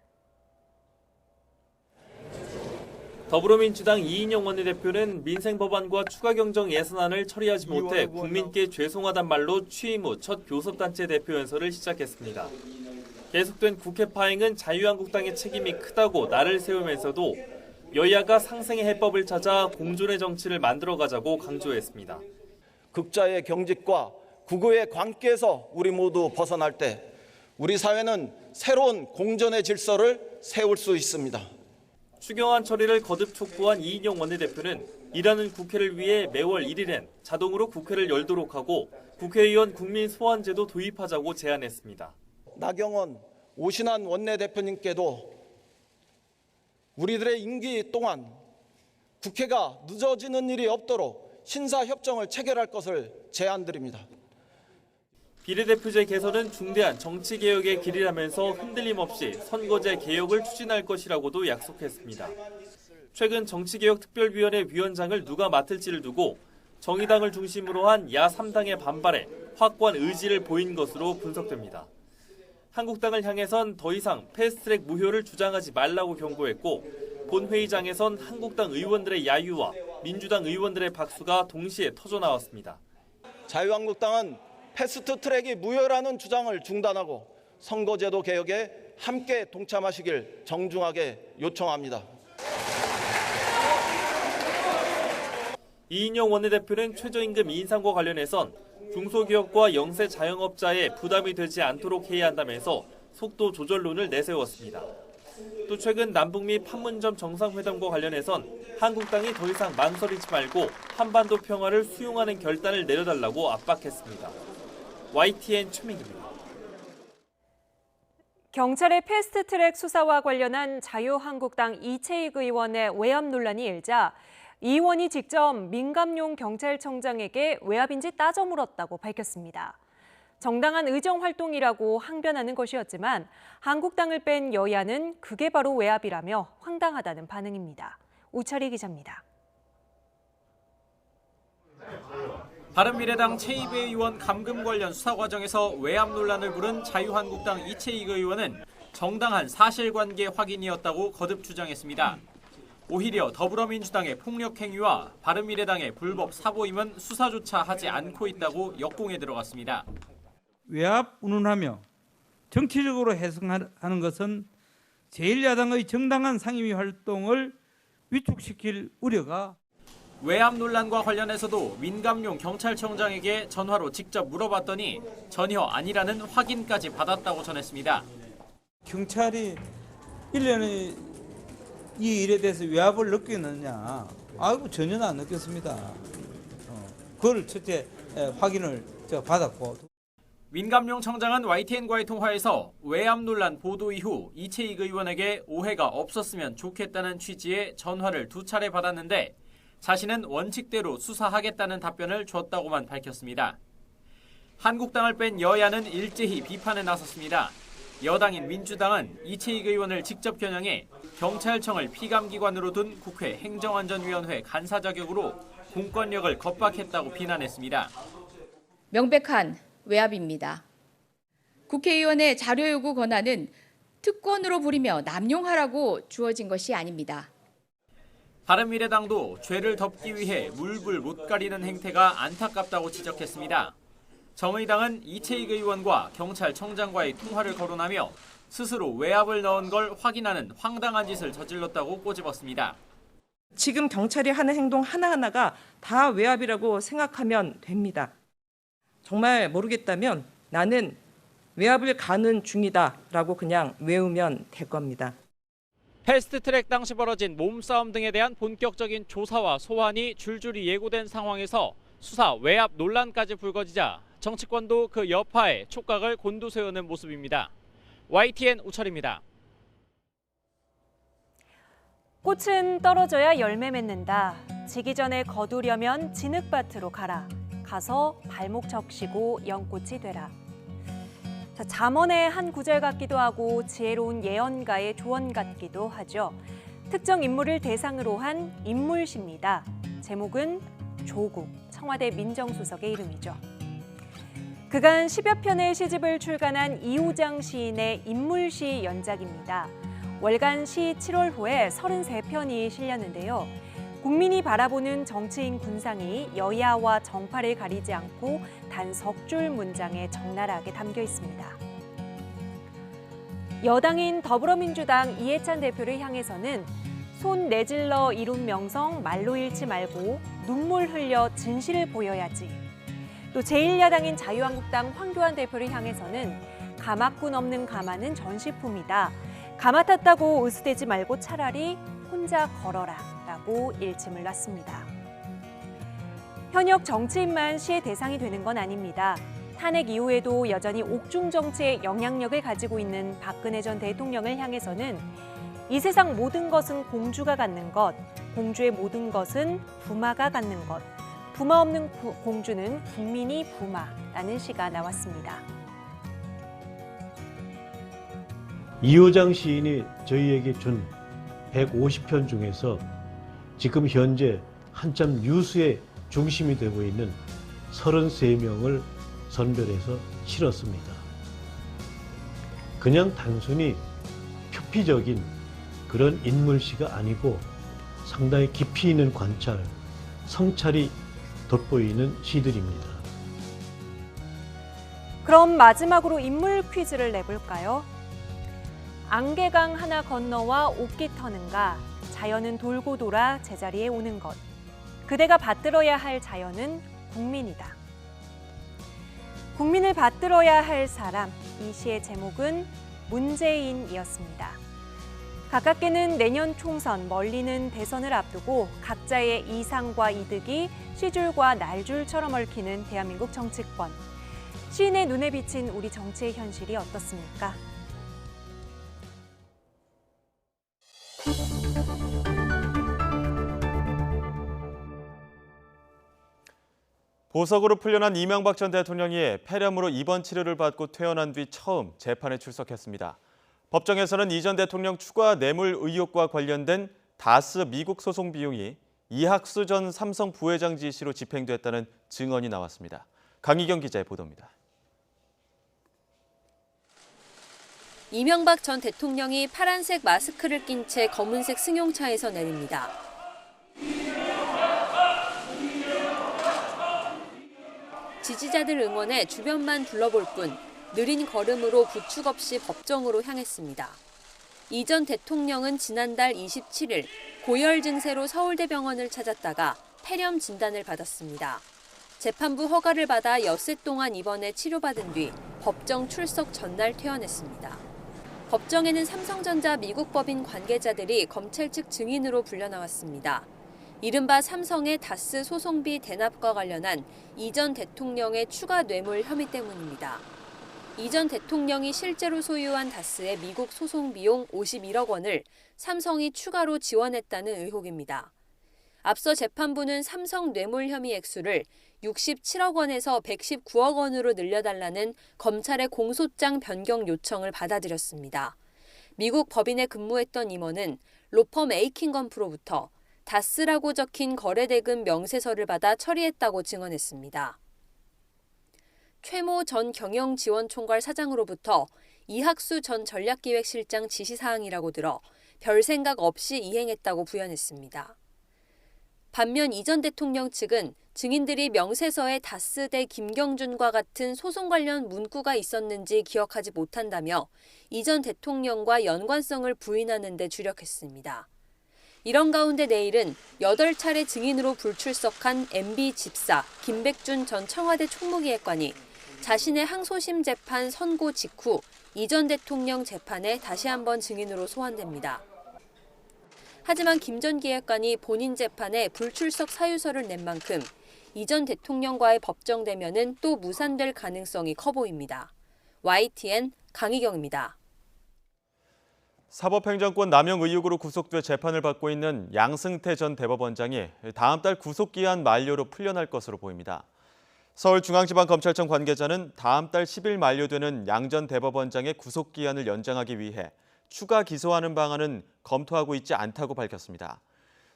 더불어민주당 이인영 원내대표는 민생법안과 추가경정 예산안을 처리하지 못해 국민께 죄송하단 말로 취임 후 첫 교섭단체 대표 연설을 시작했습니다. 계속된 국회 파행은 자유한국당의 책임이 크다고 날을 세우면서도 여야가 상생의 해법을 찾아 공존의 정치를 만들어가자고 강조했습니다. 극자의 경직과 국고의 관계에서 우리 모두 벗어날 때 우리 사회는 새로운 공존의 질서를 세울 수 있습니다. 추경안 처리를 거듭 촉구한 이인영 원내대표는 일하는 국회를 위해 매월 1일엔 자동으로 국회를 열도록 하고 국회의원 국민 소환제도 도입하자고 제안했습니다. 나경원, 오신환 원내대표님께도 우리들의 임기 동안 국회가 늦어지는 일이 없도록 신사협정을 체결할 것을 제안드립니다. 비례대표제 개선은 중대한 정치개혁의 길이라면서 흔들림 없이 선거제 개혁을 추진할 것이라고도 약속했습니다. 최근 정치개혁특별위원회 위원장을 누가 맡을지를 두고 정의당을 중심으로 한 야 3당의 반발에 확고한 의지를 보인 것으로 분석됩니다. 한국당을 향해선 더 이상 패스트트랙 무효를 주장하지 말라고 경고했고 본회의장에선 한국당 의원들의 야유와 민주당 의원들의 박수가 동시에 터져나왔습니다. 자유한국당은 패스트트랙이 무효라는 주장을 중단하고 선거제도 개혁에 함께 동참하시길 정중하게 요청합니다. 이인영 원내대표는 최저임금 인상과 관련해선 중소기업과 영세 자영업자의 부담이 되지 않도록 해야 한다면서 속도 조절론을 내세웠습니다. 또 최근 남북미 판문점 정상회담과 관련해선 한국당이 더 이상 망설이지 말고 한반도 평화를 수용하는 결단을 내려달라고 압박했습니다. YTN 최민기입니다. 경찰의 패스트트랙 수사와 관련한 자유한국당 이채익 의원의 외압 논란이 일자 이 의원이 직접 민감용 경찰청장에게 외압인지 따져 물었다고 밝혔습니다. 정당한 의정활동이라고 항변하는 것이었지만 한국당을 뺀 여야는 그게 바로 외압이라며 황당하다는 반응입니다. 우철희 기자입니다. 바른미래당 최이배 의원 감금 관련 수사 과정에서 외압 논란을 부른 자유한국당 이채익 의원은 정당한 사실관계 확인이었다고 거듭 주장했습니다. 오히려 더불어민주당의 폭력행위와 바른미래당의 불법 사보임은 수사조차 하지 않고 있다고 역공에 들어갔습니다. 외압 운운하며 정치적으로 해석하는 것은 제1야당의 정당한 상임위 활동을 위축시킬 우려가. 외압 논란과 관련해서도 민감용 경찰청장에게 전화로 직접 물어봤더니 전혀 아니라는 확인까지 받았다고 전했습니다. 경찰이 1년에 이 일에 대해서 외압을 느끼느냐? 아이고 전혀 안 느꼈습니다. 그걸 첫째 확인을 제가 받았고. 민감용 청장은 YTN과의 통화에서 외압 논란 보도 이후 이채익 의원에게 오해가 없었으면 좋겠다는 취지의 전화를 2차례 받았는데 자신은 원칙대로 수사하겠다는 답변을 줬다고만 밝혔습니다. 한국당을 뺀 여야는 일제히 비판에 나섰습니다. 여당인 민주당은 이채익 의원을 직접 겨냥해 경찰청을 피감기관으로 둔 국회 행정안전위원회 간사 자격으로 공권력을 겁박했다고 비난했습니다. 명백한 외압입니다. 국회의원의 자료 요구 권한은 특권으로 부리며 남용하라고 주어진 것이 아닙니다. 바른미래당도 죄를 덮기 위해 물불 못 가리는 행태가 안타깝다고 지적했습니다. 정의당은 이채익 의원과 경찰청장과의 통화를 거론하며 스스로 외압을 넣은 걸 확인하는 황당한 짓을 저질렀다고 꼬집었습니다. 지금 경찰이 하는 행동 하나하나가 다 외압이라고 생각하면 됩니다. 정말 모르겠다면 나는 외압을 가는 중이다라고 그냥 외우면 될 겁니다. 패스트트랙 당시 벌어진 몸싸움 등에 대한 본격적인 조사와 소환이 줄줄이 예고된 상황에서 수사 외압 논란까지 불거지자 정치권도 그 여파에 촉각을 곤두세우는 모습입니다. YTN 우철입니다. 꽃은 떨어져야 열매 맺는다. 지기 전에 거두려면 진흙밭으로 가라. 가서 발목 적시고 연꽃이 되라. 자, 잠언의 한 구절 같기도 하고 지혜로운 예언가의 조언 같기도 하죠. 특정 인물을 대상으로 한 인물시입니다. 제목은 조국, 청와대 민정수석의 이름이죠. 그간 10여 편의 시집을 출간한 이호장 시인의 인물시 연작입니다. 월간 시 7월호에 33편이 실렸는데요. 국민이 바라보는 정치인 군상이 여야와 정파를 가리지 않고 단 석 줄 문장에 적나라하게 담겨 있습니다. 여당인 더불어민주당 이해찬 대표를 향해서는 손 내질러 이룬 명성 말로 잃지 말고 눈물 흘려 진실을 보여야지. 또 제1야당인 자유한국당 황교안 대표를 향해서는 가마꾼 없는 가마는 전시품이다. 가마 탔다고 으스대지 말고 차라리 혼자 걸어라 라고 일침을 놨습니다. 현역 정치인만 시의 대상이 되는 건 아닙니다. 탄핵 이후에도 여전히 옥중 정치의 영향력을 가지고 있는 박근혜 전 대통령을 향해서는 이 세상 모든 것은 공주가 갖는 것, 공주의 모든 것은 부마가 갖는 것, 부마 없는 공주는 국민이 부마라는 시가 나왔습니다. 이호장 시인이 저희에게 준 150편 중에서 지금 현재 한참 뉴스의 중심이 되고 있는 33명을 선별해서 실었습니다. 그냥 단순히 표피적인 그런 인물시가 아니고 상당히 깊이 있는 관찰, 성찰이 돋보이는 시들입니다. 그럼 마지막으로 인물 퀴즈를 내볼까요? 안개강 하나 건너와 옷깃 터는가, 자연은 돌고 돌아 제자리에 오는 것. 그대가 받들어야 할 자연은 국민이다. 국민을 받들어야 할 사람, 이 시의 제목은 문재인이었습니다. 가깝게는 내년 총선, 멀리는 대선을 앞두고 각자의 이상과 이득이 시줄과 날줄처럼 얽히는 대한민국 정치권. 시인의 눈에 비친 우리 정치의 현실이 어떻습니까? 보석으로 풀려난 이명박 전 대통령이 폐렴으로 입원 치료를 받고 퇴원한 뒤 처음 재판에 출석했습니다. 법정에서는 이 전 대통령 추가 뇌물 의혹과 관련된 다스 미국 소송 비용이 이학수 전 삼성 부회장 지시로 집행됐다는 증언이 나왔습니다. 강희경 기자의 보도입니다. 이명박 전 대통령이 파란색 마스크를 낀 채 검은색 승용차에서 내립니다. 지지자들 응원에 주변만 둘러볼 뿐 느린 걸음으로 부축 없이 법정으로 향했습니다. 이 전 대통령은 지난달 27일 고열 증세로 서울대병원을 찾았다가 폐렴 진단을 받았습니다. 재판부 허가를 받아 엿새 동안 입원해 치료받은 뒤 법정 출석 전날 퇴원했습니다. 법정에는 삼성전자 미국 법인 관계자들이 검찰 측 증인으로 불려나왔습니다. 이른바 삼성의 다스 소송비 대납과 관련한 이 전 대통령의 추가 뇌물 혐의 때문입니다. 이 전 대통령이 실제로 소유한 다스의 미국 소송 비용 51억 원을 삼성이 추가로 지원했다는 의혹입니다. 앞서 재판부는 삼성 뇌물 혐의 액수를 67억 원에서 119억 원으로 늘려달라는 검찰의 공소장 변경 요청을 받아들였습니다. 미국 법인에 근무했던 임원은 로펌 에이킹건프로부터 다스라고 적힌 거래대금 명세서를 받아 처리했다고 증언했습니다. 최모 전 경영지원총괄 사장으로부터 이학수 전 전략기획실장 지시사항이라고 들어 별 생각 없이 이행했다고 부연했습니다. 반면 이 전 대통령 측은 증인들이 명세서에 다스 대 김경준과 같은 소송 관련 문구가 있었는지 기억하지 못한다며 이 전 대통령과 연관성을 부인하는 데 주력했습니다. 이런 가운데 내일은 8차례 증인으로 불출석한 MB 집사 김백준 전 청와대 총무기획관이 자신의 항소심 재판 선고 직후 이 전 대통령 재판에 다시 한번 증인으로 소환됩니다. 하지만 김 전 기획관이 본인 재판에 불출석 사유서를 낸 만큼 이 전 대통령과의 법정 대면은 또 무산될 가능성이 커 보입니다. YTN 강희경입니다. 사법행정권 남용 의혹으로 구속돼 재판을 받고 있는 양승태 전 대법원장이 다음 달 구속기한 만료로 풀려날 것으로 보입니다. 서울중앙지방검찰청 관계자는 다음 달 10일 만료되는 양 전 대법원장의 구속기한을 연장하기 위해 추가 기소하는 방안은 검토하고 있지 않다고 밝혔습니다.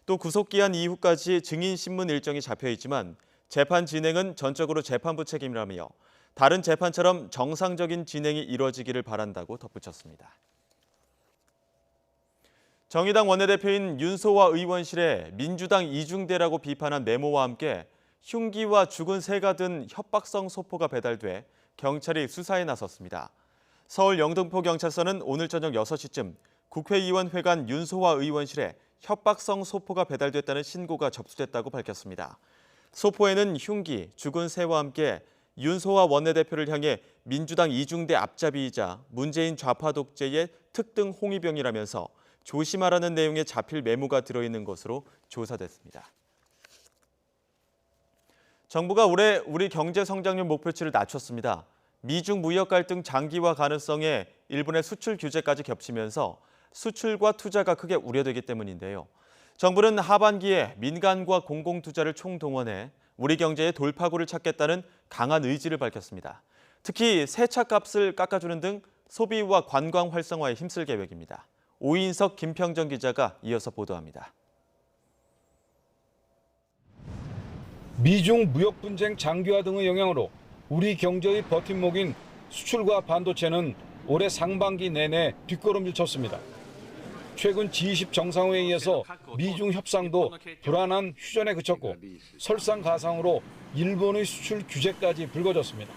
또 구속기한 이후까지 증인신문 일정이 잡혀 있지만 재판 진행은 전적으로 재판부 책임이라며 다른 재판처럼 정상적인 진행이 이뤄지기를 바란다고 덧붙였습니다. 정의당 원내대표인 윤소화 의원실에 민주당 이중대라고 비판한 메모와 함께 흉기와 죽은 새가 든 협박성 소포가 배달돼 경찰이 수사에 나섰습니다. 서울 영등포경찰서는 오늘 저녁 6시쯤 국회의원회관 윤소화 의원실에 협박성 소포가 배달됐다는 신고가 접수됐다고 밝혔습니다. 소포에는 흉기, 죽은 새와 함께 윤소화 원내대표를 향해 민주당 이중대 앞잡이이자 문재인 좌파 독재의 특등 홍위병이라면서 조심하라는 내용의 자필 메모가 들어있는 것으로 조사됐습니다. 정부가 올해 우리 경제 성장률 목표치를 낮췄습니다. 미중 무역 갈등 장기화 가능성에 일본의 수출 규제까지 겹치면서 수출과 투자가 크게 우려되기 때문인데요. 정부는 하반기에 민간과 공공투자를 총동원해 우리 경제의 돌파구를 찾겠다는 강한 의지를 밝혔습니다. 특히 세차 값을 깎아주는 등 소비와 관광 활성화에 힘쓸 계획입니다. 오인석, 김평정 기자가 이어서 보도합니다. 미중 무역 분쟁 장기화 등의 영향으로 우리 경제의 버팀목인 수출과 반도체는 올해 상반기 내내 뒷걸음질 쳤습니다. 최근 G20 정상회의에서 미중 협상도 불안한 휴전에 그쳤고 설상가상으로 일본의 수출 규제까지 불거졌습니다.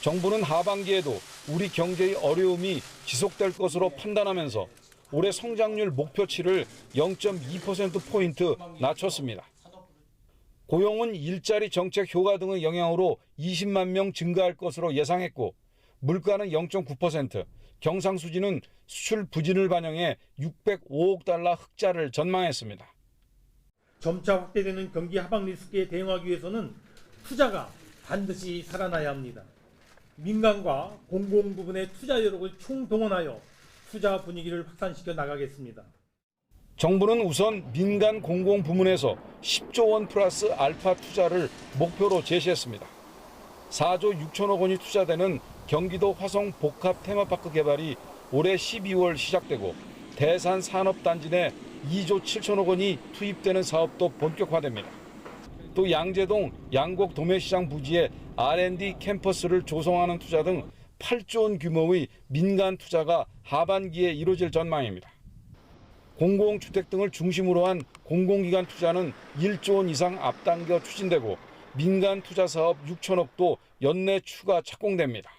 정부는 하반기에도 우리 경제의 어려움이 지속될 것으로 판단하면서 올해 성장률 목표치를 0.2%포인트 낮췄습니다. 고용은 일자리 정책 효과 등의 영향으로 20만 명 증가할 것으로 예상했고 물가는 0.9%, 경상수지는 수출 부진을 반영해 605억 달러 흑자를 전망했습니다. 점차 확대되는 경기 하방 리스크에 대응하기 위해서는 투자가 반드시 살아나야 합니다. 민간과 공공 부분의 투자 여력을 총동원하여 투자 분위기를 확산시켜 나가겠습니다. 정부는 우선 민간 공공 부문에서 10조 원 플러스 알파 투자를 목표로 제시했습니다. 4조 6천억 원이 투자되는 경기도 화성 복합 테마파크 개발이 올해 12월 시작되고 대산 산업단지 내 2조 7천억 원이 투입되는 사업도 본격화됩니다. 또 양재동 양곡 도매시장 부지에 R&D 캠퍼스를 조성하는 투자 등 8조 원 규모의 민간 투자가 하반기에 이루어질 전망입니다. 공공주택 등을 중심으로 한 공공기관 투자는 1조 원 이상 앞당겨 추진되고 민간 투자 사업 6천억도 연내 추가 착공됩니다.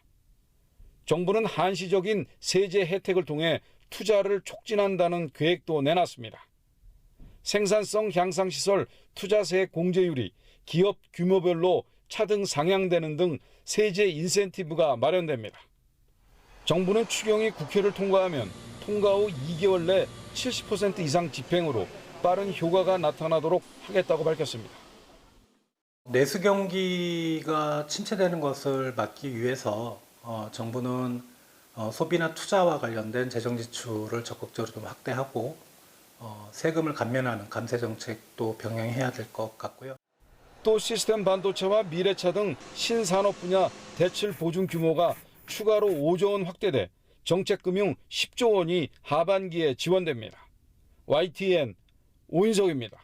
정부는 한시적인 세제 혜택을 통해 투자를 촉진한다는 계획도 내놨습니다. 생산성 향상 시설 투자세 공제율이 기업 규모별로 차등 상향되는 등 세제 인센티브가 마련됩니다. 정부는 추경이 국회를 통과하면 통과 후 2개월 내 70% 이상 집행으로 빠른 효과가 나타나도록 하겠다고 밝혔습니다. 내수 경기가 침체되는 것을 막기 위해서 정부는 소비나 투자와 관련된 재정 지출을 적극적으로 좀 확대하고 세금을 감면하는 감세 정책도 병행해야 될 것 같고요. 또 시스템 반도체와 미래차 등 신산업 분야 대출 보증 규모가 추가로 5조 원 확대돼 정책금융 10조 원이 하반기에 지원됩니다. YTN 오인석입니다.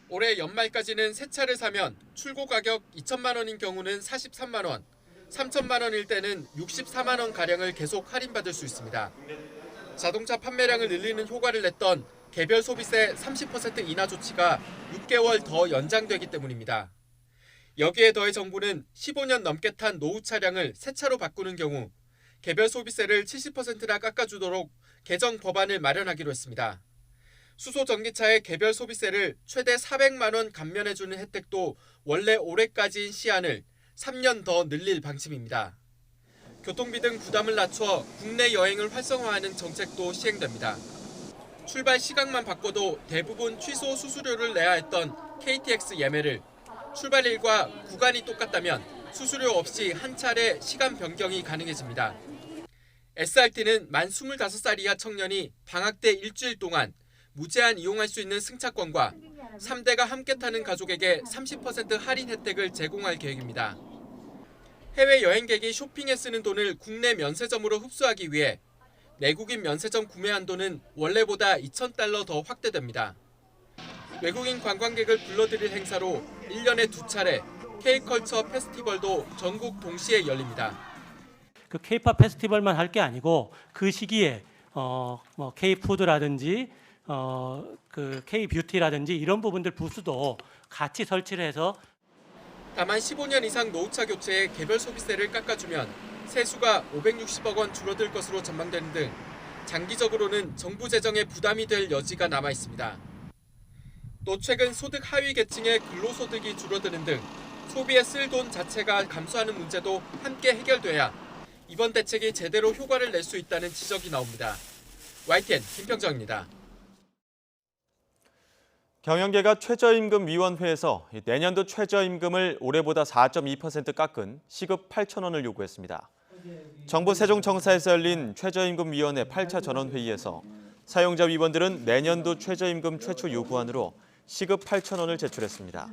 올해 연말까지는 새 차를 사면 출고 가격 2천만 원인 경우는 43만 원, 3천만 원일 때는 64만 원 가량을 계속 할인받을 수 있습니다. 자동차 판매량을 늘리는 효과를 냈던 개별 소비세 30% 인하 조치가 6개월 더 연장되기 때문입니다. 여기에 더해 정부는 15년 넘게 탄 노후 차량을 새 차로 바꾸는 경우 개별 소비세를 70%나 깎아주도록 개정 법안을 마련하기로 했습니다. 수소 전기차의 개별 소비세를 최대 400만 원 감면해주는 혜택도 원래 올해까지인 시한을 3년 더 늘릴 방침입니다. 교통비 등 부담을 낮춰 국내 여행을 활성화하는 정책도 시행됩니다. 출발 시각만 바꿔도 대부분 취소 수수료를 내야 했던 KTX 예매를 출발일과 구간이 똑같다면 수수료 없이 한 차례 시간 변경이 가능해집니다. SRT는 만 25살 이하 청년이 방학 때 일주일 동안 무제한 이용할 수 있는 승차권과 3대가 함께 타는 가족에게 30% 할인 혜택을 제공할 계획입니다. 해외 여행객이 쇼핑에 쓰는 돈을 국내 면세점으로 흡수하기 위해 내국인 면세점 구매 한도는 원래보다 2,000달러 더 확대됩니다. 외국인 관광객을 불러들일 행사로 1년에 2차례 K컬처 페스티벌도 전국 동시에 열립니다. 그 K-팝 페스티벌만 할 게 아니고 그 시기에 K-푸드라든지 그 K-뷰티라든지 이런 부분들 부스도 같이 설치를 해서 다만 15년 이상 노후차 교체에 개별 소비세를 깎아주면 세수가 560억 원 줄어들 것으로 전망되는 등 장기적으로는 정부 재정에 부담이 될 여지가 남아 있습니다. 또 최근 소득 하위 계층의 근로소득이 줄어드는 등 소비에 쓸 돈 자체가 감소하는 문제도 함께 해결돼야 이번 대책이 제대로 효과를 낼 수 있다는 지적이 나옵니다. YTN 김평정입니다. 경영계가 최저임금위원회에서 내년도 최저임금을 올해보다 4.2% 깎은 시급 8천 원을 요구했습니다. 정부 세종청사에서 열린 최저임금위원회 8차 전원회의에서 사용자 위원들은 내년도 최저임금 최초 요구안으로 시급 8천 원을 제출했습니다.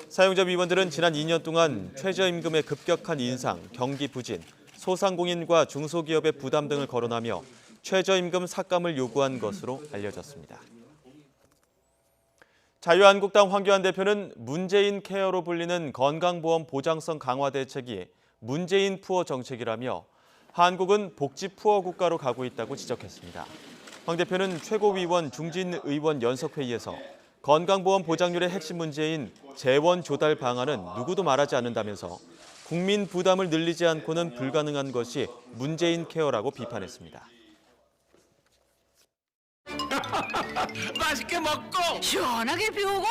사용자 위원들은 지난 2년 동안 최저임금의 급격한 인상, 경기 부진, 소상공인과 중소기업의 부담 등을 거론하며 최저임금 삭감을 요구한 것으로 알려졌습니다. 자유한국당 황교안 대표는 문재인 케어로 불리는 건강보험 보장성 강화 대책이 문재인 푸어 정책이라며 한국은 복지 푸어 국가로 가고 있다고 지적했습니다. 황 대표는 최고위원 중진 의원 연석회의에서 건강보험 보장률의 핵심 문제인 재원 조달 방안은 누구도 말하지 않는다면서 국민 부담을 늘리지 않고는 불가능한 것이 문재인 케어라고 비판했습니다. 맛있게 먹고 시원하게 비우고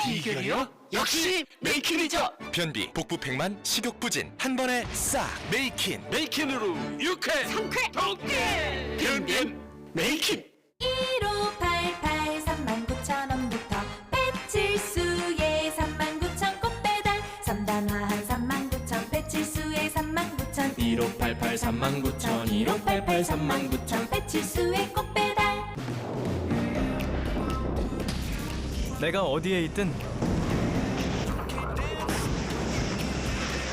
비결이요? 역시 메이킨이죠. 변비, 복부팽만, 식욕부진 한 번에 싹 메이킨. 메이킨으로 유쾌 상쾌 통쾌 변변 메이킨. 1588 39,000원부터 배칠수의 39,000 꽃배달 3단 하한 39,000 배칠수의 39,000 1588 39,000 1588 39,000 배칠수의 꽃배달. 내가 어디에 있든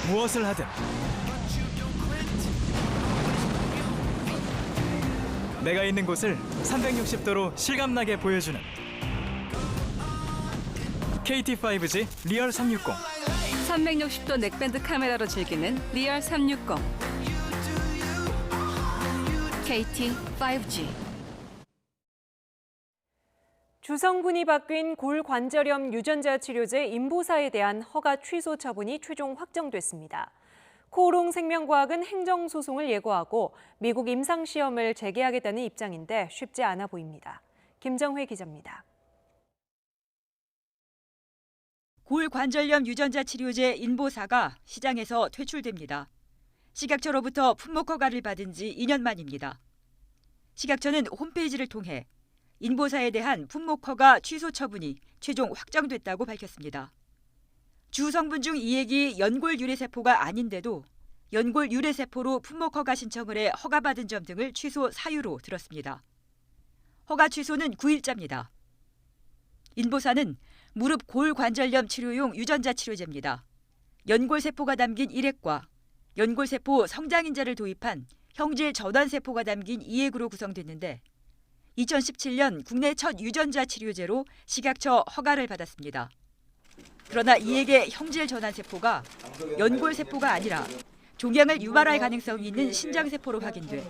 무엇을 하든 내가 있는 곳을 360도로 실감나게 보여주는 KT5G 리얼 360. 360도 넥밴드 카메라로 즐기는 리얼 360 KT5G. 주성분이 바뀐 골관절염 유전자 치료제 인보사에 대한 허가 취소 처분이 최종 확정됐습니다. 코오롱 생명과학은 행정소송을 예고하고 미국 임상시험을 재개하겠다는 입장인데 쉽지 않아 보입니다. 김정회 기자입니다. 골관절염 유전자 치료제 인보사가 시장에서 퇴출됩니다. 식약처로부터 품목 허가를 받은 지 2년 만입니다. 식약처는 홈페이지를 통해 인보사에 대한 품목 허가 취소 처분이 최종 확정됐다고 밝혔습니다. 주 성분 중 2액이 연골 유래세포가 아닌데도 연골 유래세포로 품목 허가 신청을 해 허가받은 점 등을 취소 사유로 들었습니다. 허가 취소는 9일자입니다. 인보사는 무릎 골관절염 치료용 유전자 치료제입니다. 연골세포가 담긴 1액과 연골세포 성장인자를 도입한 형질 전환세포가 담긴 2액으로 구성됐는데 2017년 국내 첫 유전자 치료제로 식약처 허가를 받았습니다. 그러나 2액의 형질 전환세포가 연골세포가 아니라 종양을 유발할 가능성이 있는 신장세포로 확인돼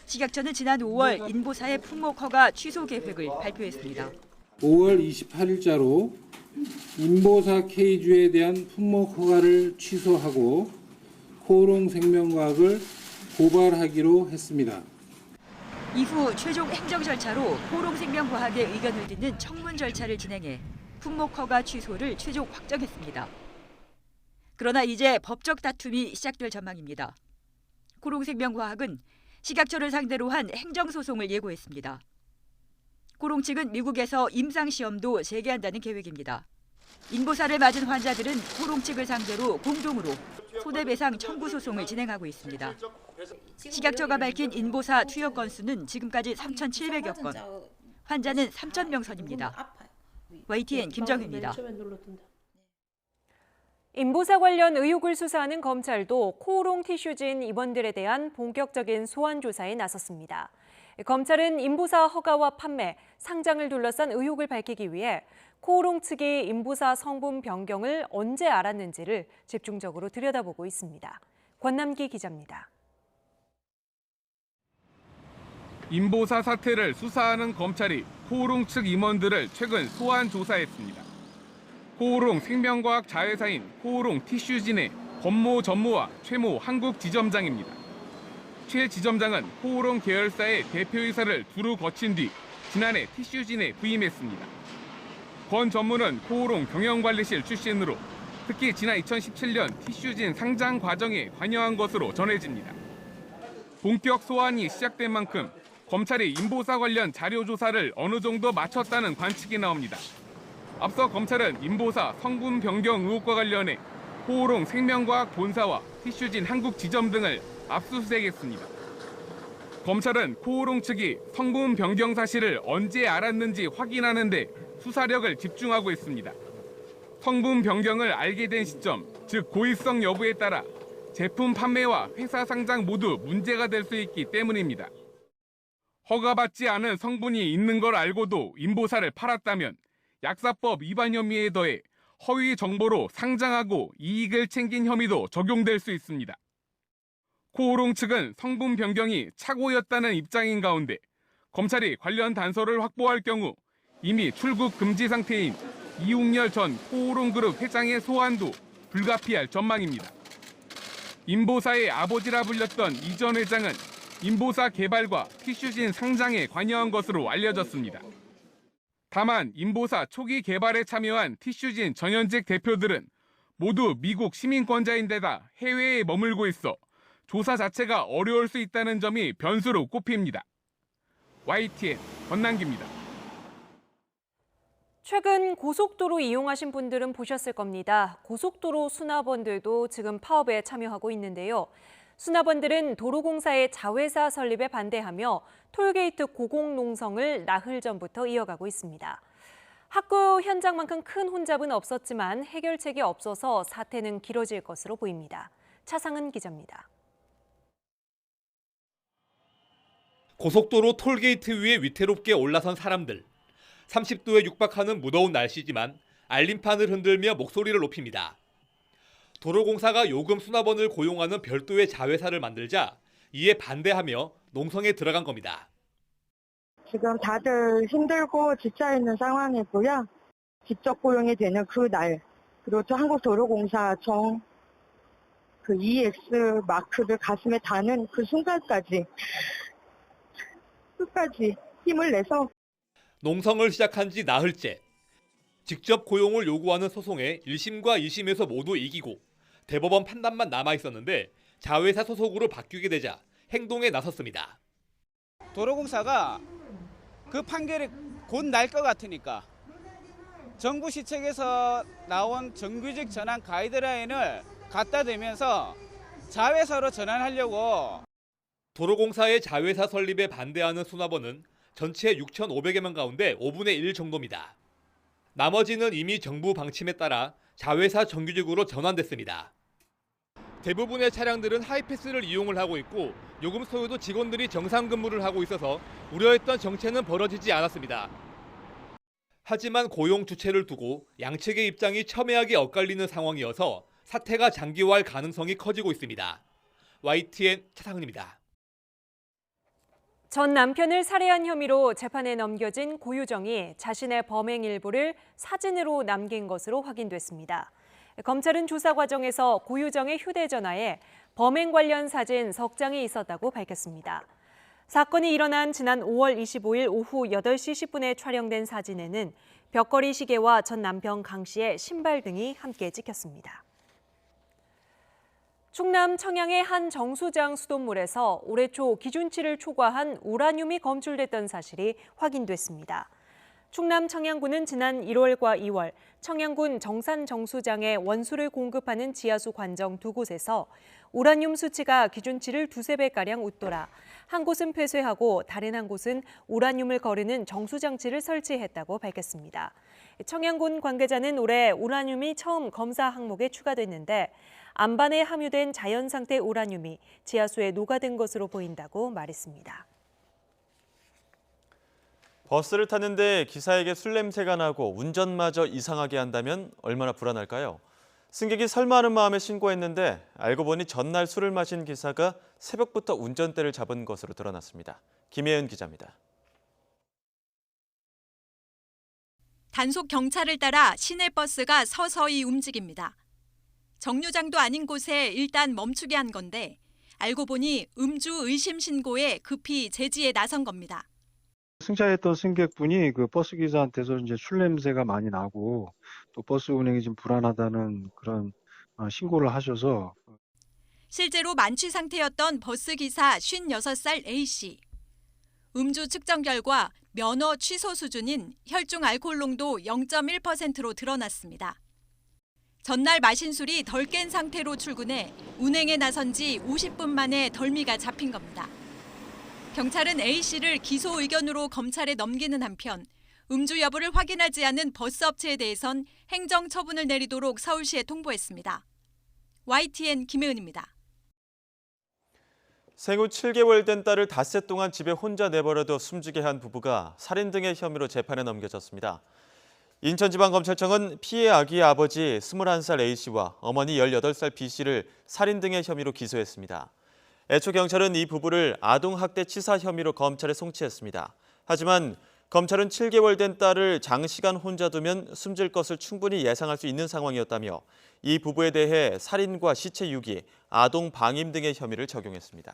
식약처는 지난 5월 인보사의 품목 허가 취소 계획을 발표했습니다. 5월 28일자로 인보사 K주에 대한 품목 허가를 취소하고 코오롱 생명과학을 고발하기로 했습니다. 이후 최종 행정 절차로 코오롱 생명과학의 의견을 듣는 청문 절차를 진행해 품목 허가 취소를 최종 확정했습니다. 그러나 이제 법적 다툼이 시작될 전망입니다. 코오롱 생명과학은 식약처를 상대로 한 행정소송을 예고했습니다. 코오롱 측은 미국에서 임상시험도 재개한다는 계획입니다. 인보사를 맞은 환자들은 코오롱 측을 상대로 공동으로 손해배상 청구 소송을 진행하고 있습니다. 식약처가 밝힌 인보사 투여 건수는 지금까지 3,700여 건, 환자는 3,000명 선입니다. YTN 김정희입니다. 인보사 관련 의혹을 수사하는 검찰도 코오롱 티슈진 임원들에 대한 본격적인 소환 조사에 나섰습니다. 검찰은 인보사 허가와 판매, 상장을 둘러싼 의혹을 밝히기 위해 코오롱 측이 인보사 성분 변경을 언제 알았는지를 집중적으로 들여다보고 있습니다. 권남기 기자입니다. 인보사 사태를 수사하는 검찰이 코오롱 측 임원들을 최근 소환 조사했습니다. 코오롱 생명과학 자회사인 코오롱 티슈진의 권모 전무와 최모 한국 지점장입니다. 최 지점장은 코오롱 계열사의 대표이사를 두루 거친 뒤 지난해 티슈진에 부임했습니다. 권 전무는 코오롱 경영관리실 출신으로 특히 지난 2017년 티슈진 상장 과정에 관여한 것으로 전해집니다. 본격 소환이 시작된 만큼 검찰이 인보사 관련 자료 조사를 어느 정도 마쳤다는 관측이 나옵니다. 앞서 검찰은 인보사 성분 변경 의혹과 관련해 코오롱 생명과학 본사와 티슈진 한국 지점 등을 압수수색했습니다. 검찰은 코오롱 측이 성분 변경 사실을 언제 알았는지 확인하는 데 수사력을 집중하고 있습니다. 성분 변경을 알게 된 시점, 즉 고의성 여부에 따라 제품 판매와 회사 상장 모두 문제가 될 수 있기 때문입니다. 허가받지 않은 성분이 있는 걸 알고도 인보사를 팔았다면 약사법 위반 혐의에 더해 허위 정보로 상장하고 이익을 챙긴 혐의도 적용될 수 있습니다. 코오롱 측은 성분 변경이 착오였다는 입장인 가운데 검찰이 관련 단서를 확보할 경우 이미 출국 금지 상태인 이웅렬 전 코오롱그룹 회장의 소환도 불가피할 전망입니다. 인보사의 아버지라 불렸던 이 전 회장은 인보사 개발과 티슈진 상장에 관여한 것으로 알려졌습니다. 다만 인보사 초기 개발에 참여한 티슈진 전현직 대표들은 모두 미국 시민권자인데다 해외에 머물고 있어 조사 자체가 어려울 수 있다는 점이 변수로 꼽힙니다. YTN 권남기입니다. 최근 고속도로 이용하신 분들은 보셨을 겁니다. 고속도로 수납원들도 지금 파업에 참여하고 있는데요. 수납원들은 도로공사의 자회사 설립에 반대하며 톨게이트 고공농성을 나흘 전부터 이어가고 있습니다. 학교 현장만큼 큰 혼잡은 없었지만 해결책이 없어서 사태는 길어질 것으로 보입니다. 차상은 기자입니다. 고속도로 톨게이트 위에 위태롭게 올라선 사람들. 30도에 육박하는 무더운 날씨지만 알림판을 흔들며 목소리를 높입니다. 도로공사가 요금 수납원을 고용하는 별도의 자회사를 만들자 이에 반대하며 농성에 들어간 겁니다. 지금 다들 힘들고 지쳐있는 상황이고요. 직접 고용이 되는 그 날, 그리고 또 한국도로공사 그 EX 마크를 가슴에 다는 그 순간까지 끝까지 힘을 내서 농성을 시작한 지 나흘째. 직접 고용을 요구하는 소송에 1심과 2심에서 모두 이기고 대법원 판단만 남아 있었는데 자회사 소속으로 바뀌게 되자 행동에 나섰습니다. 도로공사가 그 판결이 곧 날 것 같으니까 정부 시책에서 나온 정규직 전환 가이드라인을 갖다 대면서 자회사로 전환하려고. 도로공사의 자회사 설립에 반대하는 수납원은 전체 6,500여 명 가운데 5분의 1 정도입니다. 나머지는 이미 정부 방침에 따라 자회사 정규직으로 전환됐습니다. 대부분의 차량들은 하이패스를 이용을 하고 있고 요금 소요도 직원들이 정상 근무를 하고 있어서 우려했던 정체는 벌어지지 않았습니다. 하지만 고용 주체를 두고 양측의 입장이 첨예하게 엇갈리는 상황이어서 사태가 장기화할 가능성이 커지고 있습니다. YTN 차상은입니다. 전 남편을 살해한 혐의로 재판에 넘겨진 고유정이 자신의 범행 일부를 사진으로 남긴 것으로 확인됐습니다. 검찰은 조사 과정에서 고유정의 휴대전화에 범행 관련 사진 석 장이 있었다고 밝혔습니다. 사건이 일어난 지난 5월 25일 오후 8시 10분에 촬영된 사진에는 벽걸이 시계와 전 남편 강 씨의 신발 등이 함께 찍혔습니다. 충남 청양의 한 정수장 수돗물에서 올해 초 기준치를 초과한 우라늄이 검출됐던 사실이 확인됐습니다. 충남 청양군은 지난 1월과 2월 청양군 정산 정수장에 원수를 공급하는 지하수 관정 2곳에서 우라늄 수치가 기준치를 2~3배가량 웃돌아 한 곳은 폐쇄하고 다른 한 곳은 우라늄을 거르는 정수장치를 설치했다고 밝혔습니다. 청양군 관계자는 올해 우라늄이 처음 검사 항목에 추가됐는데 안반에 함유된 자연 상태 우라늄이 지하수에 녹아든 것으로 보인다고 말했습니다. 버스를 탔는데 기사에게 술 냄새가 나고 운전마저 이상하게 한다면 얼마나 불안할까요? 승객이 설마 하는 마음에 신고했는데 알고 보니 전날 술을 마신 기사가 새벽부터 운전대를 잡은 것으로 드러났습니다. 김혜은 기자입니다. 단속 경찰을 따라 시내버스가 서서히 움직입니다. 정류장도 아닌 곳에 일단 멈추게 한 건데 알고 보니 음주 의심 신고에 급히 제지에 나선 겁니다. 승차했던 승객분이 그 버스 기사한테서 이제 술 냄새가 많이 나고 또 버스 운행이 좀 불안하다는 그런 신고를 하셔서 실제로 만취 상태였던 버스 기사 56살 A씨. 음주 측정 결과 면허 취소 수준인 혈중 알코올 농도 0.1%로 드러났습니다. 전날 마신 술이 덜 깬 상태로 출근해 운행에 나선 지 50분 만에 덜미가 잡힌 겁니다. 경찰은 A씨를 기소 의견으로 검찰에 넘기는 한편 음주 여부를 확인하지 않은 버스업체에 대해선 행정 처분을 내리도록 서울시에 통보했습니다. YTN 김혜은입니다. 생후 7개월 된 딸을 닷새 동안 집에 혼자 내버려둬 숨지게 한 부부가 살인 등의 혐의로 재판에 넘겨졌습니다. 인천지방검찰청은 피해 아기의 아버지 21살 A씨와 어머니 18살 B씨를 살인 등의 혐의로 기소했습니다. 애초 경찰은 이 부부를 아동학대 치사 혐의로 검찰에 송치했습니다. 하지만 검찰은 7개월 된 딸을 장시간 혼자 두면 숨질 것을 충분히 예상할 수 있는 상황이었다며 이 부부에 대해 살인과 시체 유기, 아동 방임 등의 혐의를 적용했습니다.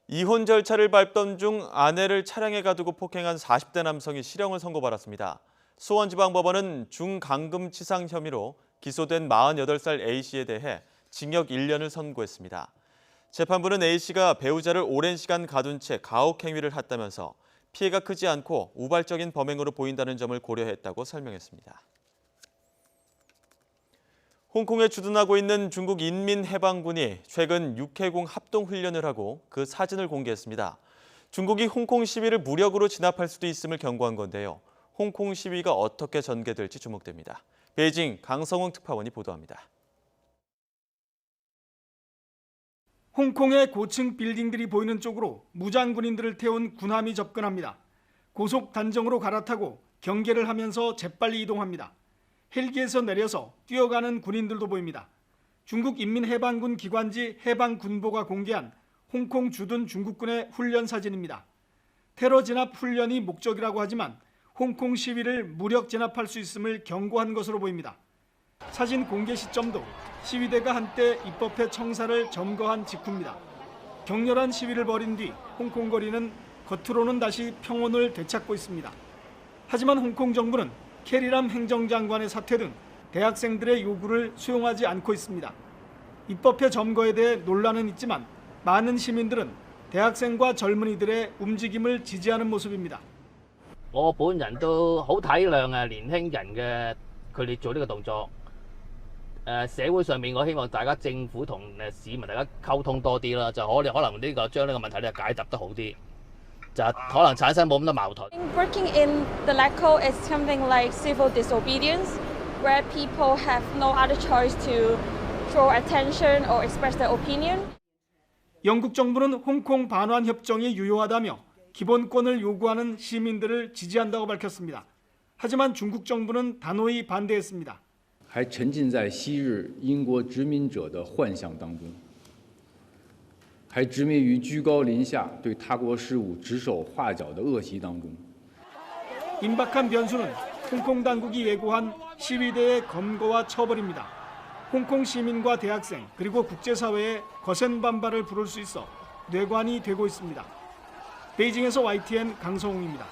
이혼 절차를 밟던 중 아내를 차량에 가두고 폭행한 40대 남성이 실형을 선고받았습니다. 수원지방법원은 중강금치상 혐의로 기소된 48살 A씨에 대해 징역 1년을 선고했습니다. 재판부는 A씨가 배우자를 오랜 시간 가둔 채 가혹 행위를 했다면서 피해가 크지 않고 우발적인 범행으로 보인다는 점을 고려했다고 설명했습니다. 홍콩에 주둔하고 있는 중국 인민해방군이 최근 육해공 합동훈련을 하고 그 사진을 공개했습니다. 중국이 홍콩 시위를 무력으로 진압할 수도 있음을 경고한 건데요. 홍콩 시위가 어떻게 전개될지 주목됩니다. 베이징 강성웅 특파원이 보도합니다. 홍콩의 고층 빌딩들이 보이는 쪽으로 무장 군인들을 태운 군함이 접근합니다. 고속 단정으로 갈아타고 경계를 하면서 재빨리 이동합니다. 헬기에서 내려서 뛰어가는 군인들도 보입니다. 중국 인민해방군 기관지 해방군보가 공개한 홍콩 주둔 중국군의 훈련 사진입니다. 테러 진압 훈련이 목적이라고 하지만 홍콩 시위를 무력 진압할 수 있음을 경고한 것으로 보입니다. 사진 공개 시점도 시위대가 한때 입법회 청사를 점거한 직후입니다. 격렬한 시위를 벌인 뒤 홍콩 거리는 겉으로는 다시 평온을 되찾고 있습니다. 하지만 홍콩 정부는 캐리람 행정장관의 사퇴 등 대학생들의 요구를 수용하지 않고 있습니다. 입법회 점거에 대해 논란은 있지만 많은 시민들은 대학생과 젊은이들의 움직임을 지지하는 모습입니다. 我本人都好體諒年輕人嘅佢哋做呢個動作。社會上面我希望大家政府同市民大家溝通多啲啦，就可能呢個將呢個問題咧解答得好啲，就可能產生冇咁多矛盾。Working in the LegCo is something like civil disobedience, where people have no other choice to draw attention or express their opinion. 영국 정부는 홍콩 반환 협정이 유효하다며 기본권을 요구하는 시민들을 지지한다고 밝혔습니다. 하지만 중국 정부는 단호히 반대했습니다. 还沉浸在昔日英国殖民者的幻想当中，还执迷于居高临下对他国事务指手画脚的恶习当中。 임박한 변수는 홍콩 당국이 예고한 시위대의 검거와 처벌입니다. 홍콩 시민과 대학생 그리고 국제사회의 거센 반발을 부를 수 있어 뇌관이 되고 있습니다. 베이징에서 YTN 강성웅입니다.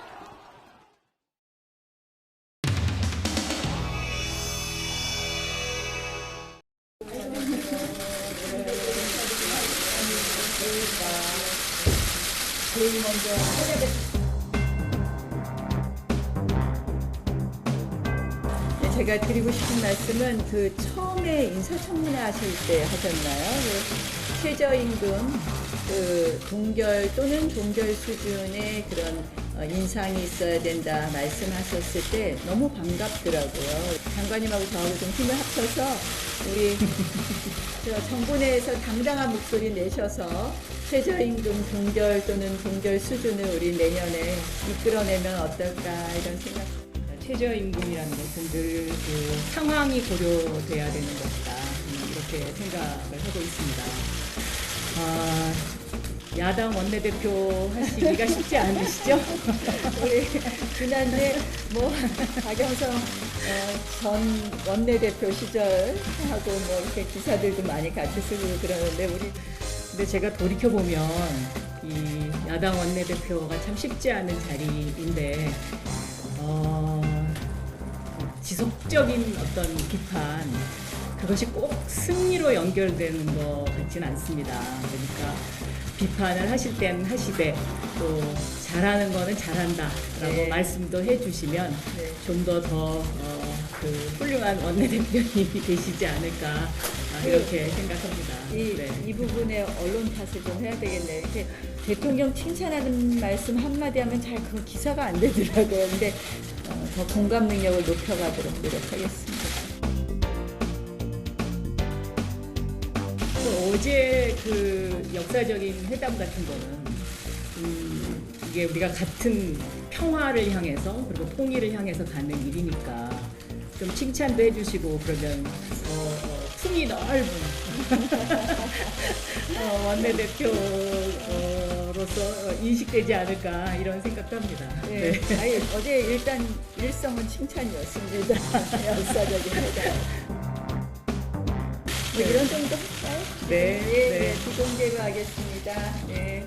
제가 드리고 싶은 말씀은 그 처음에 인사청문회 하실 때 하셨나요? 그 최저임금, 그 동결 또는 종결 수준의 그런 인상이 있어야 된다 말씀하셨을 때 너무 반갑더라고요. 장관님하고 저하고 좀 힘을 합쳐서 우리 정부 내에서 당당한 목소리 내셔서 최저임금 동결 또는 종결 수준을 우리 내년에 이끌어내면 어떨까 이런 생각. 최저임금이라는 것은 늘 그 상황이 고려돼야 되는 것이다. 이렇게 생각을 하고 있습니다. 야당 원내대표 하시기가 쉽지 않으시죠? 우리 지난해 박영선 전 원내대표 시절하고 이렇게 기사들도 많이 같이 쓰고 그러는데 근데 제가 돌이켜 보면 이 야당 원내대표가 참 쉽지 않은 자리인데 지속적인 어떤 비판 그것이 꼭 승리로 연결되는 것 같지는 않습니다. 그러니까 비판을 하실 때는 하시되 또 잘하는 거는 잘한다라고 말씀도 해주시면 좀 더 그 훌륭한 원내대표님이 되시지 않을까 이렇게 생각합니다. 이 부분에 언론 탓을 좀 해야 되겠네요. 이렇게 대통령 칭찬하는 말씀 한마디 하면 잘 그 기사가 안 되더라고요. 근데 더 공감 능력을 높여가도록 노력하겠습니다. 어제 그 역사적인 회담 같은 거는 이게 우리가 같은 평화를 향해서 그리고 통일을 향해서 가는 일이니까 좀 칭찬도 해주시고 그러면 품이 넓은 원내대표로서 인식되지 않을까 이런 생각도 합니다. 네. 아니, 어제 일단 일성은 칭찬이었습니다. 역사적인 회담. 이런 정도 할까요? 네, 비공개로 하겠습니다. 네.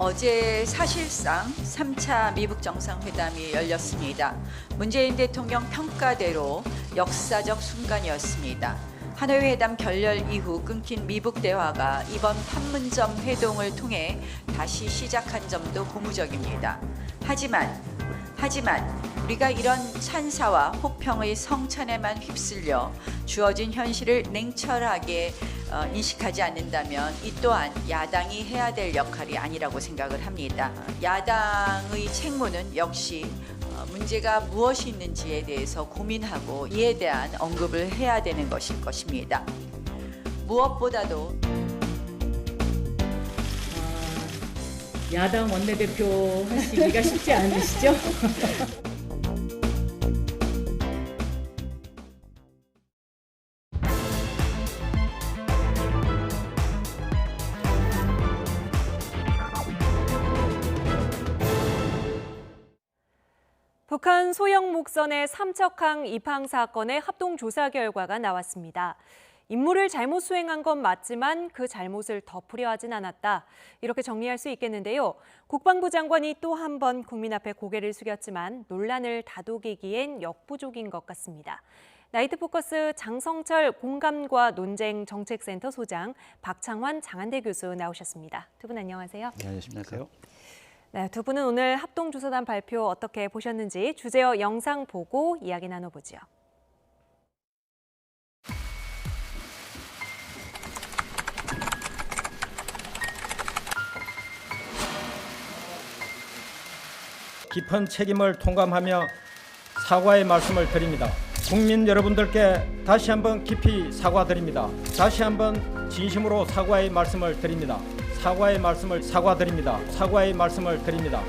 어제 사실상 3차 미북 정상회담이 열렸습니다. 문재인 대통령 평가대로 역사적 순간이었습니다. 하노이 회담 결렬 이후 끊긴 미북 대화가 이번 판문점 회동을 통해 다시 시작한 점도 고무적입니다. 하지만 우리가 이런 찬사와 호평의 성찬에만 휩쓸려 주어진 현실을 냉철하게 인식하지 않는다면 이 또한 야당이 해야 될 역할이 아니라고 생각을 합니다. 야당의 책무는 역시 문제가 무엇이 있는지에 대해서 고민하고 이에 대한 언급을 해야 되는 것일 것입니다. 무엇보다도 야당 원내대표 하시기가 쉽지 않으시죠? 북한 소형 목선의 삼척항 입항 사건의 합동조사 결과가 나왔습니다. 임무를 잘못 수행한 건 맞지만 그 잘못을 덮으려 하진 않았다. 이렇게 정리할 수 있겠는데요. 국방부 장관이 또 한 번 국민 앞에 고개를 숙였지만 논란을 다독이기엔 역부족인 것 같습니다. 나이트포커스 장성철 공감과 논쟁 정책센터 소장, 박창환 장한대 교수 나오셨습니다. 두 분 안녕하세요. 네, 안녕하십니까. 네, 두 분은 오늘 합동조사단 발표 어떻게 보셨는지 주제어 영상 보고 이야기 나눠보죠. 깊은 책임을 통감하며 사과의 말씀을 드립니다. 국민 여러분들께 다시 한번 깊이 사과드립니다. 다시 한번 진심으로 사과의 말씀을 드립니다. 사과의 말씀을 사과드립니다. 사과의 말씀을 드립니다.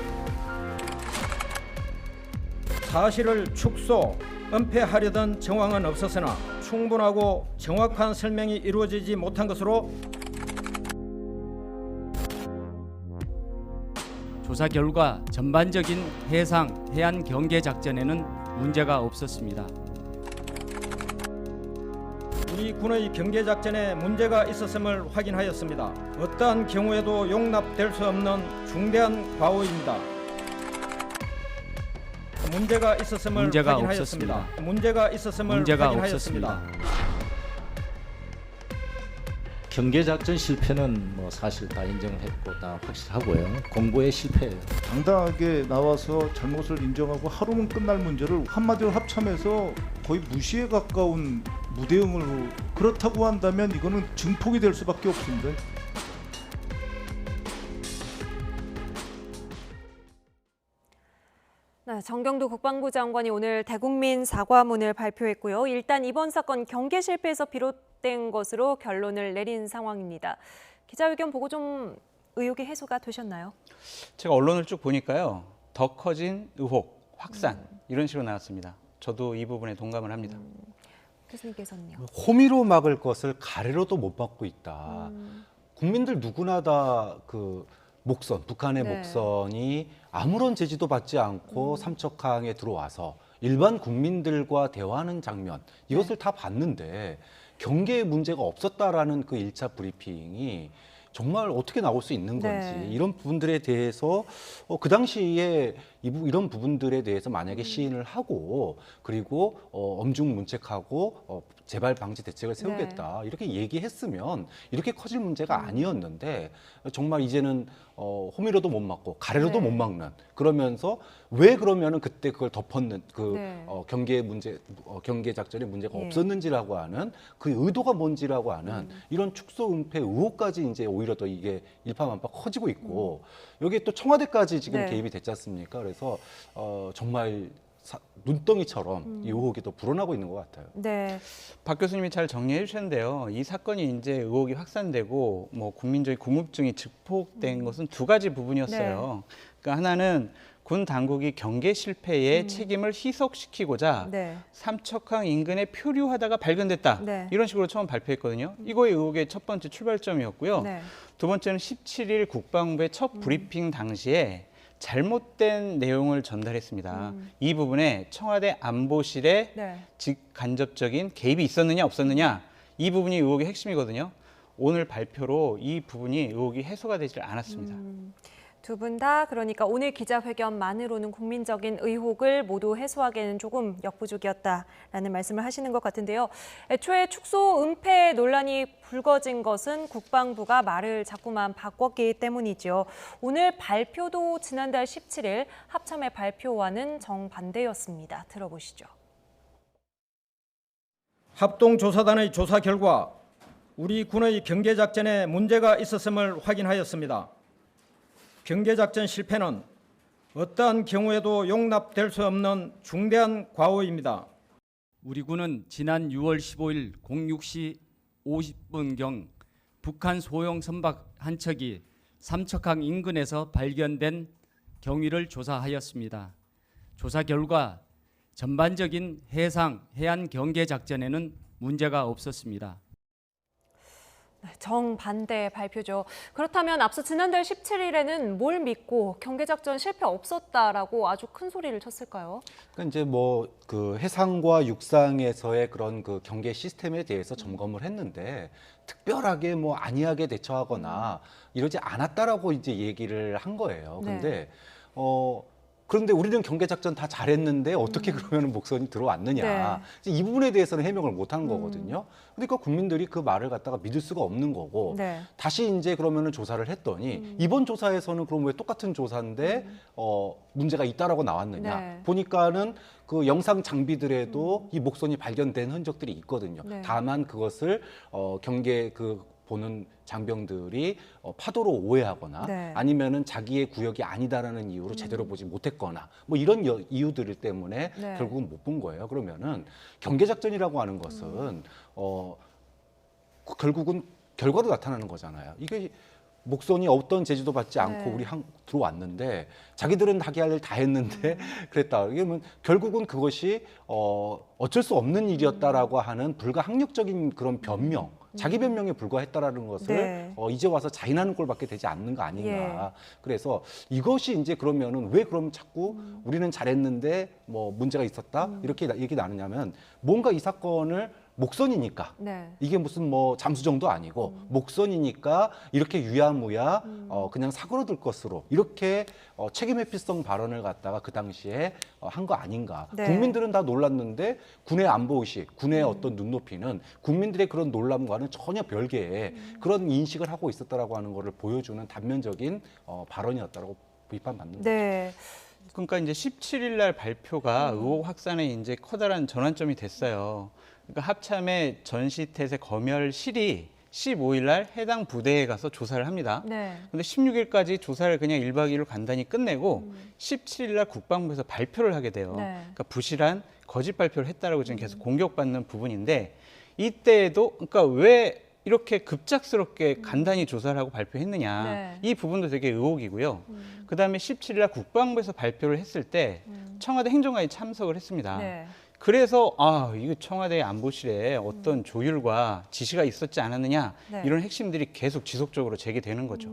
사실을 축소, 은폐하려던 정황은 없었으나 충분하고 정확한 설명이 이루어지지 못한 것으로 조사 결과 전반적인 해상, 해안 경계 작전에는 문제가 없었습니다. 우리 군의 경계 작전에 문제가 있었음을 확인하였습니다. 어떠한 경우에도 용납될 수 없는 중대한 과오입니다. 문제가 있었음을 확인하였습니다. 없었습니다. 문제가 있었음을 확인하였습니다. 경계작전 실패는 뭐 사실 다 인정을 했고 다 확실하고요. 공고의 실패예요. 당당하게 나와서 잘못을 인정하고 하루면 끝날 문제를 한마디로 합참해서 거의 무시에 가까운 무대응으로, 그렇다고 한다면 이거는 증폭이 될 수밖에 없습니다. 네, 정경도 국방부 장관이 오늘 대국민 사과문을 발표했고요. 일단 이번 사건 경계 실패에서 비롯된 것으로 결론을 내린 상황입니다. 기자회견 보고 좀 의혹이 해소가 되셨나요? 제가 언론을 쭉 보니까요. 더 커진 의혹, 확산 이런 식으로 나왔습니다. 저도 이 부분에 동감을 합니다. 교수님께서는요? 호미로 막을 것을 가래로도 못 막고 있다. 국민들 누구나 다 그 목선, 북한의 목선이 아무런 제지도 받지 않고 삼척항에 들어와서 일반 국민들과 대화하는 장면, 이것을 다 봤는데 경계에 문제가 없었다라는 그 1차 브리핑이 정말 어떻게 나올 수 있는 건지, 이런 부분들에 대해서 그 당시에 이런 부분들에 대해서 만약에 시인을 하고 그리고 엄중문책하고 재발 방지 대책을 세우겠다 이렇게 얘기했으면 이렇게 커질 문제가 아니었는데, 정말 이제는 호미로도 못 막고 가래로도 못 막는, 그러면서 왜 그러면은 그때 그걸 덮었는 그 경계 문제, 경계 작전에 문제가 없었는지라고 하는 그 의도가 뭔지라고 하는 이런 축소 은폐 의혹까지 이제 오히려 더 이게 일파만파 커지고 있고, 여기에 또 청와대까지 지금 개입이 됐지 않습니까? 그래서 정말 눈덩이처럼 이 의혹이 더 불어나고 있는 것 같아요. 네. 박 교수님이 잘 정리해 주셨는데요. 이 사건이 이제 의혹이 확산되고 뭐 국민적인 궁금증이 증폭된 것은 두 가지 부분이었어요. 그러니까 하나는 군 당국이 경계 실패의 책임을 희석시키고자 삼척항 인근에 표류하다가 발견됐다. 이런 식으로 처음 발표했거든요. 이거의 의혹의 첫 번째 출발점이었고요. 두 번째는 17일 국방부의 첫 브리핑 당시에 잘못된 내용을 전달했습니다. 이 부분에 청와대 안보실의 직간접적인 개입이 있었느냐 없었느냐, 이 부분이 의혹의 핵심이거든요. 오늘 발표로 이 부분이 의혹이 해소가 되질 않았습니다. 두 분 다 그러니까 오늘 기자회견만으로는 국민적인 의혹을 모두 해소하기에는 조금 역부족이었다라는 말씀을 하시는 것 같은데요. 애초에 축소 은폐 논란이 불거진 것은 국방부가 말을 자꾸만 바꿨기 때문이죠. 오늘 발표도 지난달 17일 합참의 발표와는 정반대였습니다. 들어보시죠. 합동조사단의 조사 결과 우리 군의 경계작전에 문제가 있었음을 확인하였습니다. 경계작전 실패는 어떠한 경우에도 용납될 수 없는 중대한 과오입니다. 우리 군은 지난 6월 15일 06시 50분경 북한 소형 선박 한 척이 삼척항 인근에서 발견된 경위를 조사하였습니다. 조사 결과 전반적인 해상, 해안 경계 작전에는 문제가 없었습니다. 정반대 발표죠. 그렇다면 앞서 지난달 17일에는 뭘 믿고 경계작전 실패 없었다라고 아주 큰 소리를 쳤을까요? 그러니까 이제 뭐 그 해상과 육상에서의 그런 그 경계 시스템에 대해서 점검을 했는데 특별하게 뭐 안이하게 대처하거나 이러지 않았다라고 이제 얘기를 한 거예요. 근데 그런데 우리는 경계작전 다 잘했는데 어떻게 그러면 목선이 들어왔느냐. 네. 이 부분에 대해서는 해명을 못한 거거든요. 그러니까 국민들이 그 말을 갖다가 믿을 수가 없는 거고 네. 다시 이제 그러면은 조사를 했더니 이번 조사에서는 그럼 왜 똑같은 조사인데 문제가 있다라고 나왔느냐. 네. 보니까는 그 영상 장비들에도 이 목선이 발견된 흔적들이 있거든요. 네. 다만 그것을 경계 보는 장병들이 파도로 오해하거나 네. 아니면은 자기의 구역이 아니다라는 이유로 제대로 보지 못했거나 뭐 이런 이유들 때문에 네. 결국은 못 본 거예요. 그러면은 경계작전이라고 하는 것은 결국은 결과로 나타나는 거잖아요. 이게 목선이 어떤 제지도 받지 않고 네. 우리 들어왔는데 자기들은 하게 할 일 다 했는데 그랬다. 이러면 결국은 그것이 어쩔 수 없는 일이었다라고 하는 불가항력적인 그런 변명, 자기 변명에 불과했다라는 것을 네. 이제 와서 자인하는 꼴밖에 되지 않는 거 아닌가. 예. 그래서 이것이 이제 그러면은 왜 그럼 자꾸 우리는 잘했는데 뭐 문제가 있었다 이렇게 얘기 나누냐면 뭔가 이 사건을 목선이니까 네. 이게 무슨 뭐 잠수정도 아니고 목선이니까 이렇게 유야무야 그냥 사고로들 것으로 이렇게 책임 회피성 발언을 갖다가 그 당시에 한 거 아닌가. 네. 국민들은 다 놀랐는데 군의 안보의식, 군의 어떤 눈높이는 국민들의 그런 놀람과는 전혀 별개의 그런 인식을 하고 있었다라고 하는 거를 보여주는 단면적인 발언이었다라고 비판받는 거죠. 네. 그러니까 이제 17일 날 발표가 의혹 확산에 이제 커다란 전환점이 됐어요. 그러니까 합참의 전시태세 검열실이 15일 날 해당 부대에 가서 조사를 합니다. 네. 근데 16일까지 조사를 그냥 1박 2일로 간단히 끝내고 17일 날 국방부에서 발표를 하게 돼요. 네. 그러니까 부실한 거짓 발표를 했다라고 지금 계속 공격받는 부분인데 이때에도 그러니까 왜 이렇게 급작스럽게 간단히 조사를 하고 발표했느냐. 네. 이 부분도 되게 의혹이고요. 그다음에 17일 날 국방부에서 발표를 했을 때 청와대 행정관이 참석을 했습니다. 네. 그래서 이거 청와대 안보실에 어떤 조율과 지시가 있었지 않았느냐 네. 이런 핵심들이 계속 지속적으로 제기되는 거죠.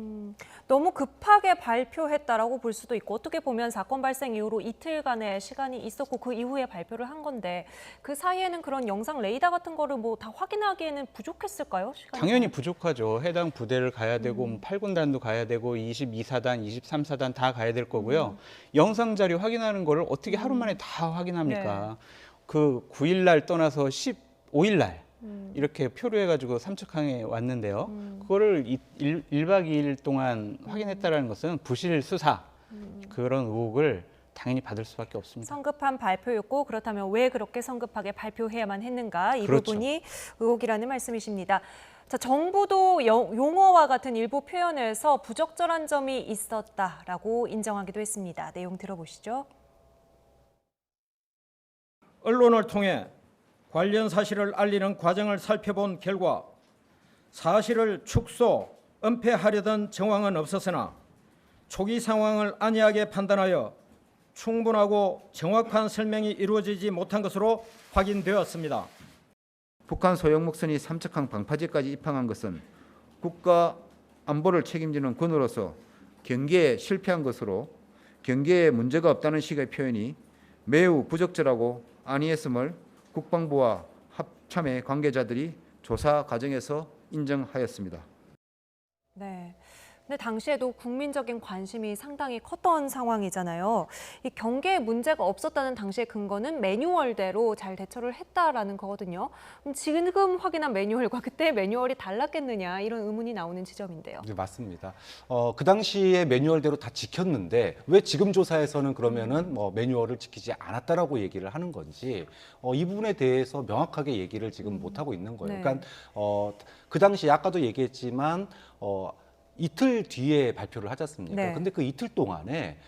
너무 급하게 발표했다라고 볼 수도 있고 어떻게 보면 사건 발생 이후로 이틀간의 시간이 있었고 그 이후에 발표를 한 건데 그 사이에는 그런 영상 레이더 같은 거를 뭐 다 확인하기에는 부족했을까요? 시간이? 당연히 부족하죠. 해당 부대를 가야 되고 8군단도 가야 되고 22사단, 23사단 다 가야 될 거고요. 영상 자료 확인하는 거를 어떻게 하루 만에 다 확인합니까? 그 9일 날 떠나서 15일 날 이렇게 표류해가지고 삼척항에 왔는데요. 그거를 1박 2일 동안 확인했다는 것은 부실 수사 그런 의혹을 당연히 받을 수밖에 없습니다. 성급한 발표였고 그렇다면 왜 그렇게 성급하게 발표해야만 했는가 이 그렇죠. 부분이 의혹이라는 말씀이십니다. 자, 정부도 용어와 같은 일부 표현에서 부적절한 점이 있었다라고 인정하기도 했습니다. 내용 들어보시죠. 언론을 통해 관련 사실을 알리는 과정을 살펴본 결과 사실을 축소, 은폐하려던 정황은 없었으나 초기 상황을 안이하게 판단하여 충분하고 정확한 설명이 이루어지지 못한 것으로 확인되었습니다. 북한 소형 목선이 삼척항 방파제까지 입항한 것은 국가 안보를 책임지는 군으로서 경계에 실패한 것으로 경계에 문제가 없다는 식의 표현이 매우 부적절하고 아니했음을 국방부와 합참의 관계자들이 조사 과정에서 인정하였습니다. 네. 근데 당시에도 국민적인 관심이 상당히 컸던 상황이잖아요. 이 경계에 문제가 없었다는 당시의 근거는 매뉴얼대로 잘 대처를 했다라는 거거든요. 그럼 지금 확인한 매뉴얼과 그때 매뉴얼이 달랐겠느냐 이런 의문이 나오는 지점인데요. 네, 맞습니다. 그 당시에 매뉴얼대로 다 지켰는데 왜 지금 조사에서는 그러면은 뭐 매뉴얼을 지키지 않았다라고 얘기를 하는 건지 이 부분에 대해서 명확하게 얘기를 지금 못 하고 있는 거예요. 네. 그러니까 그 당시 아까도 얘기했지만 이틀 뒤에 발표를 하지 않습니까? 네. 근데 그 이틀 동안에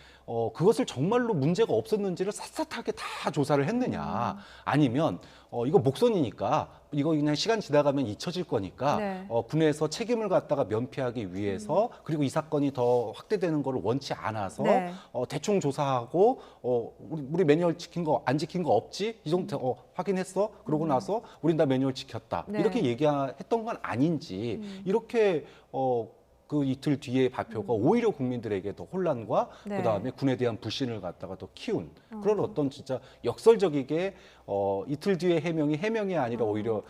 그것을 정말로 문제가 없었는지를 샅샅하게 다 조사를 했느냐 아니면 이거 목선이니까 이거 그냥 시간 지나가면 잊혀질 거니까 네. 군에서 책임을 갖다가 면피하기 위해서 그리고 이 사건이 더 확대되는 거를 원치 않아서 네. 대충 조사하고 우리 매뉴얼 지킨 거 안 지킨 거 없지? 이 정도 확인했어? 그러고 나서 우린 다 매뉴얼 지켰다. 네. 이렇게 얘기했던 건 아닌지 이렇게 그 이틀 뒤에 발표가 오히려 국민들에게 더 혼란과 네. 그다음에 군에 대한 불신을 갖다가 더 키운 그런 어떤 진짜 역설적이게 이틀 뒤에 해명이 아니라 오히려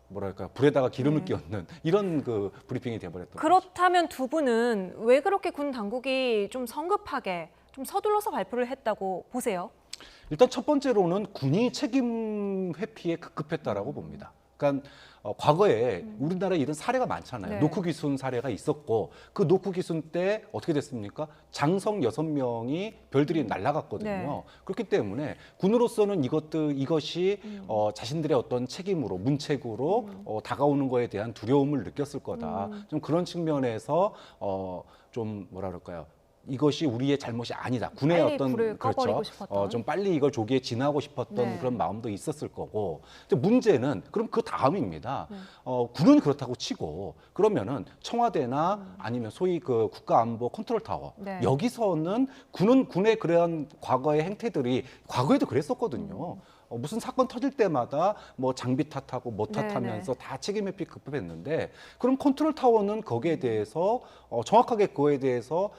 뭐랄까 불에다가 기름을 끼얹는 이런 그 브리핑이 돼버렸던 거죠. 그렇다면 두 분은 왜 그렇게 군 당국이 좀 성급하게 좀 서둘러서 발표를 했다고 보세요? 일단 첫 번째로는 군이 책임 회피에 급급했다라고 봅니다. 그러니까 과거에 우리나라에 이런 사례가 많잖아요. 네. 노크 기순 사례가 있었고 그 노크 기순 때 어떻게 됐습니까? 장성 6명이 별들이 날아갔거든요. 네. 그렇기 때문에 군으로서는 이것이 자신들의 어떤 책임으로 문책으로 다가오는 거에 대한 두려움을 느꼈을 거다. 좀 그런 측면에서 좀 뭐라 그럴까요? 이것이 우리의 잘못이 아니다. 군의 빨리 어떤 불을 꺼버리고 싶었던. 좀 빨리 이걸 조기에 진화하고 싶었던 네. 그런 마음도 있었을 거고. 근데 문제는 그럼 그 다음입니다. 군은 그렇다고 치고 그러면은 청와대나 아니면 소위 그 국가안보 컨트롤 타워 네. 여기서는 군의 그러한 과거의 행태들이 과거에도 그랬었거든요. 무슨 사건 터질 때마다 뭐 장비 탓하고 뭐 탓하면서 다 책임 회피 급급했는데 그럼 컨트롤 타워는 거기에 대해서 정확하게 그거에 대해서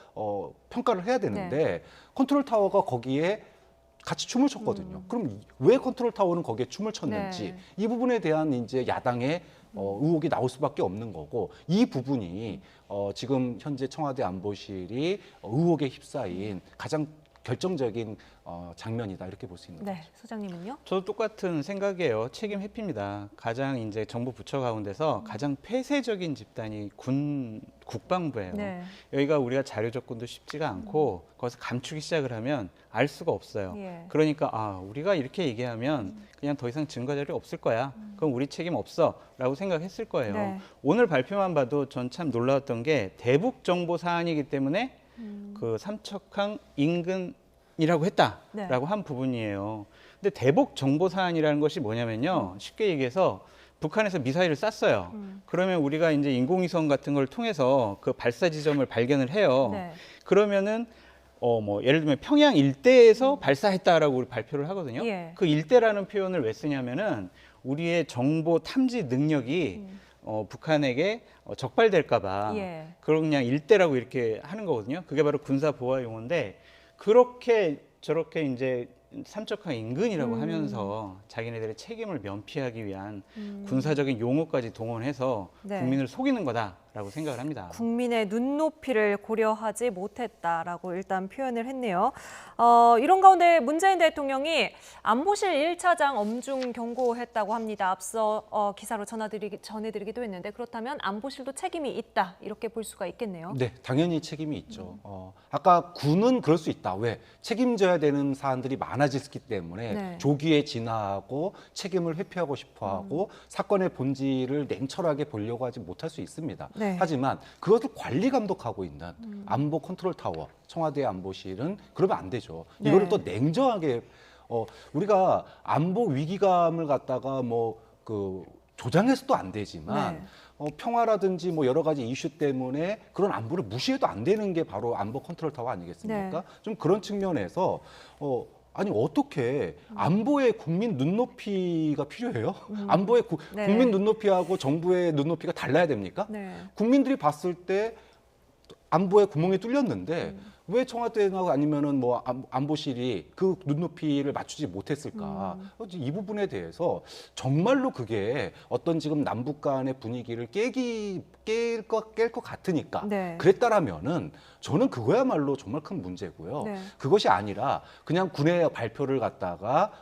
평가를 해야 되는데 컨트롤 타워가 거기에 같이 춤을 췄거든요. 그럼 왜 컨트롤 타워는 거기에 춤을 췄는지 이 부분에 대한 이제 야당의 의혹이 나올 수밖에 없는 거고 이 부분이 지금 현재 청와대 안보실이 의혹에 휩싸인 가장 결정적인 장면이다 이렇게 볼 수 있는 네, 거죠. 소장님은요? 저도 똑같은 생각이에요. 책임 회피입니다. 가장 이제 정부 부처 가운데서 가장 폐쇄적인 집단이 국방부예요. 네. 여기가 우리가 자료 접근도 쉽지가 않고 거기서 감추기 시작을 하면 알 수가 없어요. 예. 그러니까 우리가 이렇게 얘기하면 그냥 더 이상 증거 자료 없을 거야. 그럼 우리 책임 없어라고 생각했을 거예요. 네. 오늘 발표만 봐도 전 참 놀라웠던 게 대북 정보 사안이기 때문에 그 삼척항 인근이라고 했다라고 한 부분이에요. 근데 대북 정보 사안이라는 것이 뭐냐면요. 쉽게 얘기해서 북한에서 미사일을 쐈어요. 그러면 우리가 이제 인공위성 같은 걸 통해서 그 발사 지점을 발견을 해요. 네. 그러면은 뭐 예를 들면 평양 일대에서 발사했다라고 우리 발표를 하거든요. 예. 그 일대라는 표현을 왜 쓰냐면은 우리의 정보 탐지 능력이 북한에게 적발될까봐 예. 그런 그냥 일대라고 이렇게 하는 거거든요. 그게 바로 군사 보안 용어인데 그렇게 저렇게 이제 삼척항 인근이라고 하면서 자기네들의 책임을 면피하기 위한 군사적인 용어까지 동원해서 네. 국민을 속이는 거다라고 생각을 합니다. 국민의 눈높이를 고려하지 못했다라고 일단 표현을 했네요. 이런 가운데 문재인 대통령이 안보실 1차장 엄중 경고했다고 합니다. 앞서 기사로 전해드리기도 했는데 그렇다면 안보실도 책임이 있다 이렇게 볼 수가 있겠네요. 네, 당연히 책임이 있죠. 아까 군은 그럴 수 있다. 왜? 책임져야 되는 사안들이 많아졌기 때문에 네. 조기에 진화하고 책임을 회피하고 싶어하고 사건의 본질을 냉철하게 보려고 하지 못할 수 있습니다. 네. 하지만 그것을 관리 감독하고 있는 안보 컨트롤 타워, 청와대 안보실은 그러면 안 되죠. 네. 이거를 또 냉정하게 우리가 안보 위기감을 갖다가 조장해서도 안 되지만 네. 평화라든지 뭐 여러 가지 이슈 때문에 그런 안보를 무시해도 안 되는 게 바로 안보 컨트롤 타워 아니겠습니까? 네. 좀 그런 측면에서 아니 어떻게 안보에 국민 눈높이가 필요해요? 안보에 네. 국민 눈높이하고 정부의 눈높이가 달라야 됩니까? 네. 국민들이 봤을 때 안보에 구멍이 뚫렸는데 왜 청와대나 아니면은 뭐 안보실이 그 눈높이를 맞추지 못했을까? 이 부분에 대해서 정말로 그게 어떤 지금 남북 간의 분위기를 깰 것 같으니까 네. 그랬다라면은 저는 그거야말로 정말 큰 문제고요. 네. 그것이 아니라 그냥 군의 발표를 갖다가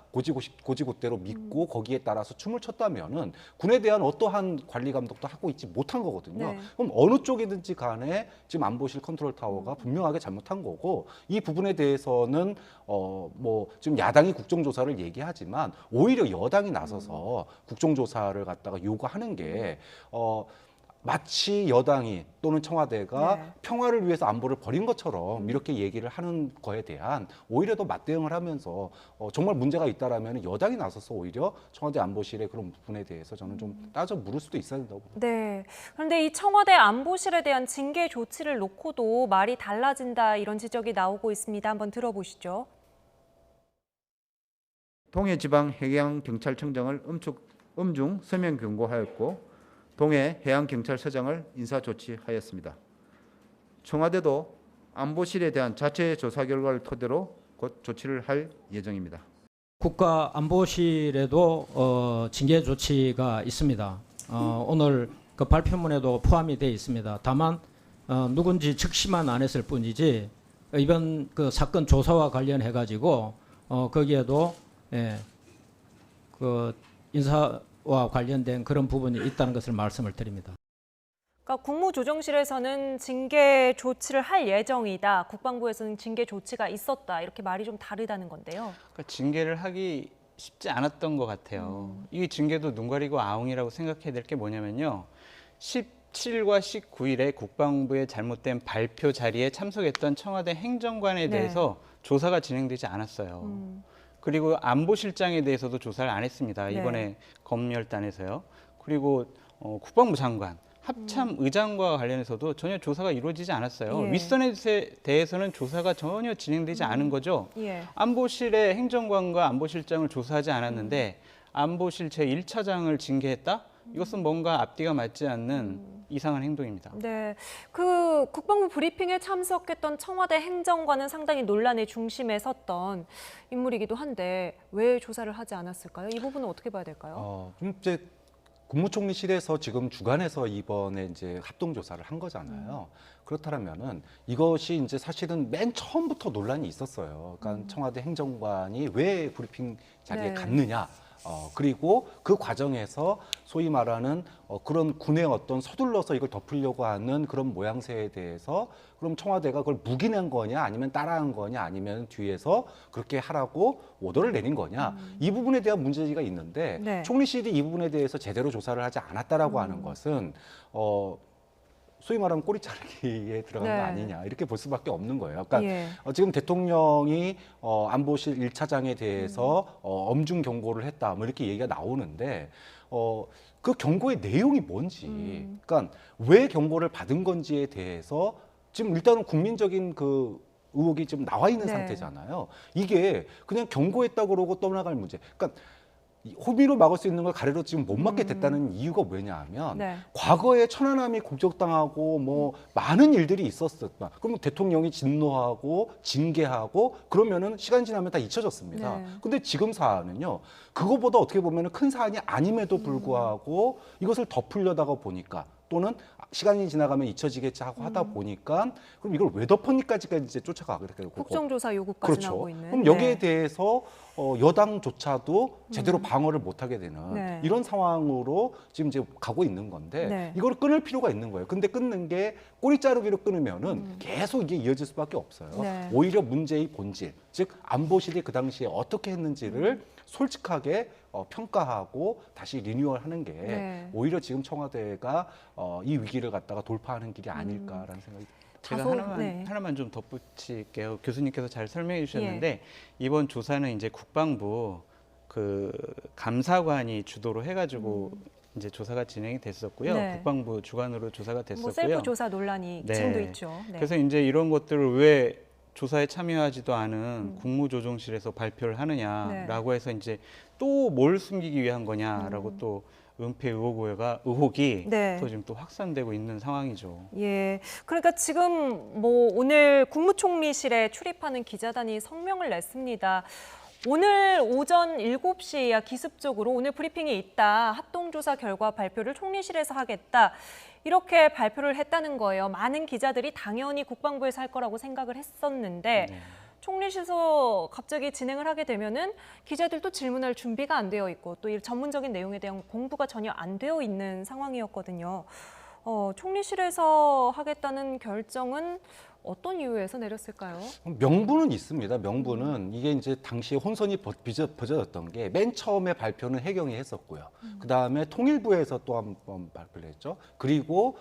고지고대로 믿고 거기에 따라서 춤을 췄다면은 군에 대한 어떠한 관리 감독도 하고 있지 못한 거거든요. 네. 그럼 어느 쪽이든지 간에 지금 안보실 컨트롤 타워가 분명하게 잘못한 거고 이 부분에 대해서는 뭐 지금 야당이 국정조사를 얘기하지만 오히려 여당이 나서서 국정조사를 갖다가 요구하는 게 마치 여당이 또는 청와대가 네. 평화를 위해서 안보를 버린 것처럼 이렇게 얘기를 하는 거에 대한 오히려 더 맞대응을 하면서 정말 문제가 있다라면 여당이 나서서 오히려 청와대 안보실의 그런 부분에 대해서 저는 좀 따져 물을 수도 있어야 된다고 봅니다. 네. 그런데 이 청와대 안보실에 대한 징계 조치를 놓고도 말이 달라진다 이런 지적이 나오고 있습니다. 한번 들어보시죠. 동해지방해양경찰청장을 엄중 서면 경고하였고 동해해양경찰서장을 인사조치하였습니다. 청와대도 안보실에 대한 자체 조사 결과를 토대로 곧 조치를 할 예정입니다. 국가안보실에도 징계 조치가 있습니다. 오늘 그 발표문에도 포함이 되어 있습니다. 다만 누군지 즉시만 안 했을 뿐이지 이번 그 사건 조사와 관련해 가지고 거기에도 그 인사와 관련된 그런 부분이 있다는 것을 말씀을 드립니다. 그러니까 국무조정실에서는 징계 조치를 할 예정이다. 국방부에서는 징계 조치가 있었다. 이렇게 말이 좀 다르다는 건데요. 그러니까 징계를 하기 쉽지 않았던 것 같아요. 이 징계도 눈 가리고 아웅이라고 생각해야 될 게 뭐냐면요. 17일과 19일에 국방부의 잘못된 발표 자리에 참석했던 청와대 행정관에 대해서 조사가 진행되지 않았어요. 그리고 안보실장에 대해서도 조사를 안 했습니다. 이번에 검열단에서요. 그리고 국방부 장관, 합참 의장과 관련해서도 전혀 조사가 이루어지지 않았어요. 윗선에 대해서는 조사가 전혀 진행되지 않은 거죠. 안보실의 행정관과 안보실장을 조사하지 않았는데 안보실 제1차장을 징계했다? 이것은 뭔가 앞뒤가 맞지 않는 이상한 행동입니다. 네, 그 국방부 브리핑에 참석했던 청와대 행정관은 상당히 논란의 중심에 섰던 인물이기도 한데 왜 조사를 하지 않았을까요? 이 부분은 어떻게 봐야 될까요? 이제 국무총리실에서 지금 주관해서 이번에 이제 합동조사를 한 거잖아요. 그렇다면은 이것이 이제 사실은 맨 처음부터 논란이 있었어요. 그러니까 청와대 행정관이 왜 브리핑 자리에 갔느냐. 그리고 그 과정에서 소위 말하는 그런 군의 어떤 서둘러서 이걸 덮으려고 하는 그런 모양새에 대해서 그럼 청와대가 그걸 묵인한 거냐 아니면 따라한 거냐 아니면 뒤에서 그렇게 하라고 오더를 내린 거냐 이 부분에 대한 문제가 있는데 총리실이 이 부분에 대해서 제대로 조사를 하지 않았다라고 하는 것은 소위 말하면 꼬리 자르기에 들어간 거 아니냐 이렇게 볼 수밖에 없는 거예요. 그러니까 지금 대통령이 안보실 1차장에 대해서 엄중 경고를 했다 뭐 이렇게 얘기가 나오는데 그 경고의 내용이 뭔지 그러니까 왜 경고를 받은 건지에 대해서 지금 일단은 국민적인 그 의혹이 지금 나와 있는 상태잖아요. 이게 그냥 경고했다고 그러고 떠나갈 문제. 그러니까 호비로 막을 수 있는 걸 가래로 지금 못 막게 됐다는 이유가 뭐냐면 과거에 천안함이 공격당하고 뭐 많은 일들이 있었었다. 그러면 대통령이 진노하고 징계하고 그러면은 시간 지나면 다 잊혀졌습니다. 근데 지금 사안은요. 그거보다 어떻게 보면은 큰 사안이 아님에도 불구하고 이것을 덮으려다가 보니까 또는 시간이 지나가면 잊혀지겠지 하고 하다 보니까 그럼 이걸 왜 덮었니까지까지 이제 쫓아가게 되고 국정조사 요구까지 나오고 있는. 그럼 여기에 대해서 여당조차도 제대로 방어를 못하게 되는 이런 상황으로 지금 이제 가고 있는 건데 이걸 끊을 필요가 있는 거예요. 근데 끊는 게 꼬리 자르기로 끊으면은 계속 이게 이어질 수밖에 없어요. 오히려 문제의 본질, 즉 안보실이 그 당시에 어떻게 했는지를 솔직하게 평가하고 다시 리뉴얼하는 게 오히려 지금 청와대가 이 위기를 갖다가 돌파하는 길이 아닐까라는 생각이 듭니다. 제가 하나만 좀 덧붙일게요. 교수님께서 잘 설명해 주셨는데 이번 조사는 이제 국방부 그 감사관이 주도로 해가지고 이제 조사가 진행이 됐었고요. 국방부 주관으로 조사가 됐었고요. 뭐 셀프 조사 논란이 지금도 있죠. 그래서 이제 이런 것들을 왜 조사에 참여하지도 않은 국무조정실에서 발표를 하느냐라고 해서 이제 또 뭘 숨기기 위한 거냐라고 또 은폐 의혹이 또 지금 또 확산되고 있는 상황이죠. 예, 그러니까 지금 뭐 오늘 국무총리실에 출입하는 기자단이 성명을 냈습니다. 오늘 오전 7시야 기습적으로 오늘 브리핑이 있다. 합동조사 결과 발표를 총리실에서 하겠다. 이렇게 발표를 했다는 거예요. 많은 기자들이 당연히 국방부에서 할 거라고 생각을 했었는데 총리실에서 갑자기 진행을 하게 되면은 기자들도 질문할 준비가 안 되어 있고 또 이 전문적인 내용에 대한 공부가 전혀 안 되어 있는 상황이었거든요. 총리실에서 하겠다는 결정은 어떤 이유에서 내렸을까요? 명분은 있습니다. 명분은 이게 이제 당시에 혼선이 빚어졌던 게 맨 처음에 발표는 해경이 했었고요. 그 다음에 통일부에서 또 한 번 발표를 했죠. 그리고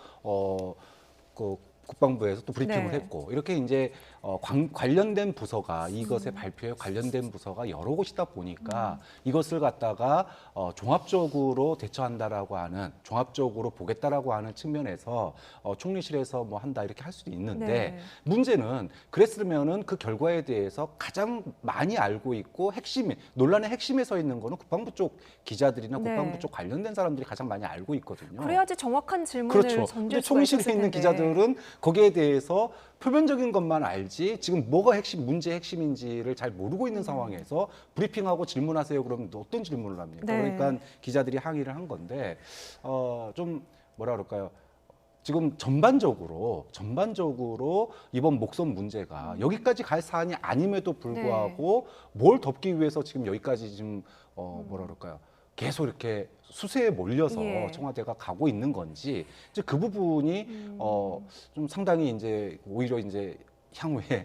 그 국방부에서 또 브리핑을 했고 이렇게 이제 관련된 부서가 이것의 발표에 관련된 부서가 여러 곳이다 보니까 이것을 갖다가 종합적으로 대처한다라고 하는 종합적으로 보겠다라고 하는 측면에서 총리실에서 뭐 한다 이렇게 할 수도 있는데 문제는 그랬으면은 그 결과에 대해서 가장 많이 알고 있고 논란의 핵심에 서 있는 거는 국방부 쪽 기자들이나 국방부 쪽 관련된 사람들이 가장 많이 알고 있거든요. 그래야지 정확한 질문을 던질 수가 근데 총리실에 있는 기자들은 거기에 대해서 표면적인 것만 알지 지금 뭐가 문제의 핵심인지를 잘 모르고 있는 상황에서 브리핑하고 질문하세요 그러면 어떤 질문을 합니까? 그러니까 기자들이 항의를 한 건데 좀 뭐라 그럴까요? 지금 전반적으로 이번 목선 문제가 여기까지 갈 사안이 아님에도 불구하고 뭘 덮기 위해서 지금 여기까지 지금 뭐라 그럴까요? 계속 이렇게 수세에 몰려서 청와대가 가고 있는 건지 이제 그 부분이 좀 상당히 이제 오히려 이제 향후에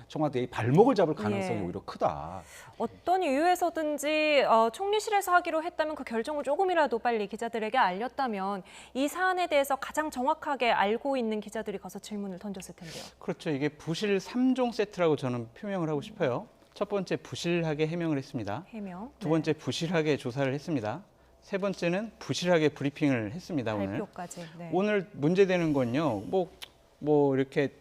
청와대의 발목을 잡을 가능성이 오히려 크다. 어떤 이유에서든지 총리실에서 하기로 했다면 그 결정을 조금이라도 빨리 기자들에게 알렸다면 이 사안에 대해서 가장 정확하게 알고 있는 기자들이 가서 질문을 던졌을 텐데요. 그렇죠. 이게 부실 3종 세트라고 저는 표명을 하고 싶어요. 첫 번째 부실하게 해명을 했습니다. 두 번째 부실하게 조사를 했습니다. 세 번째는 부실하게 브리핑을 했습니다. 발표까지. 오늘 문제되는 건요. 뭐 이렇게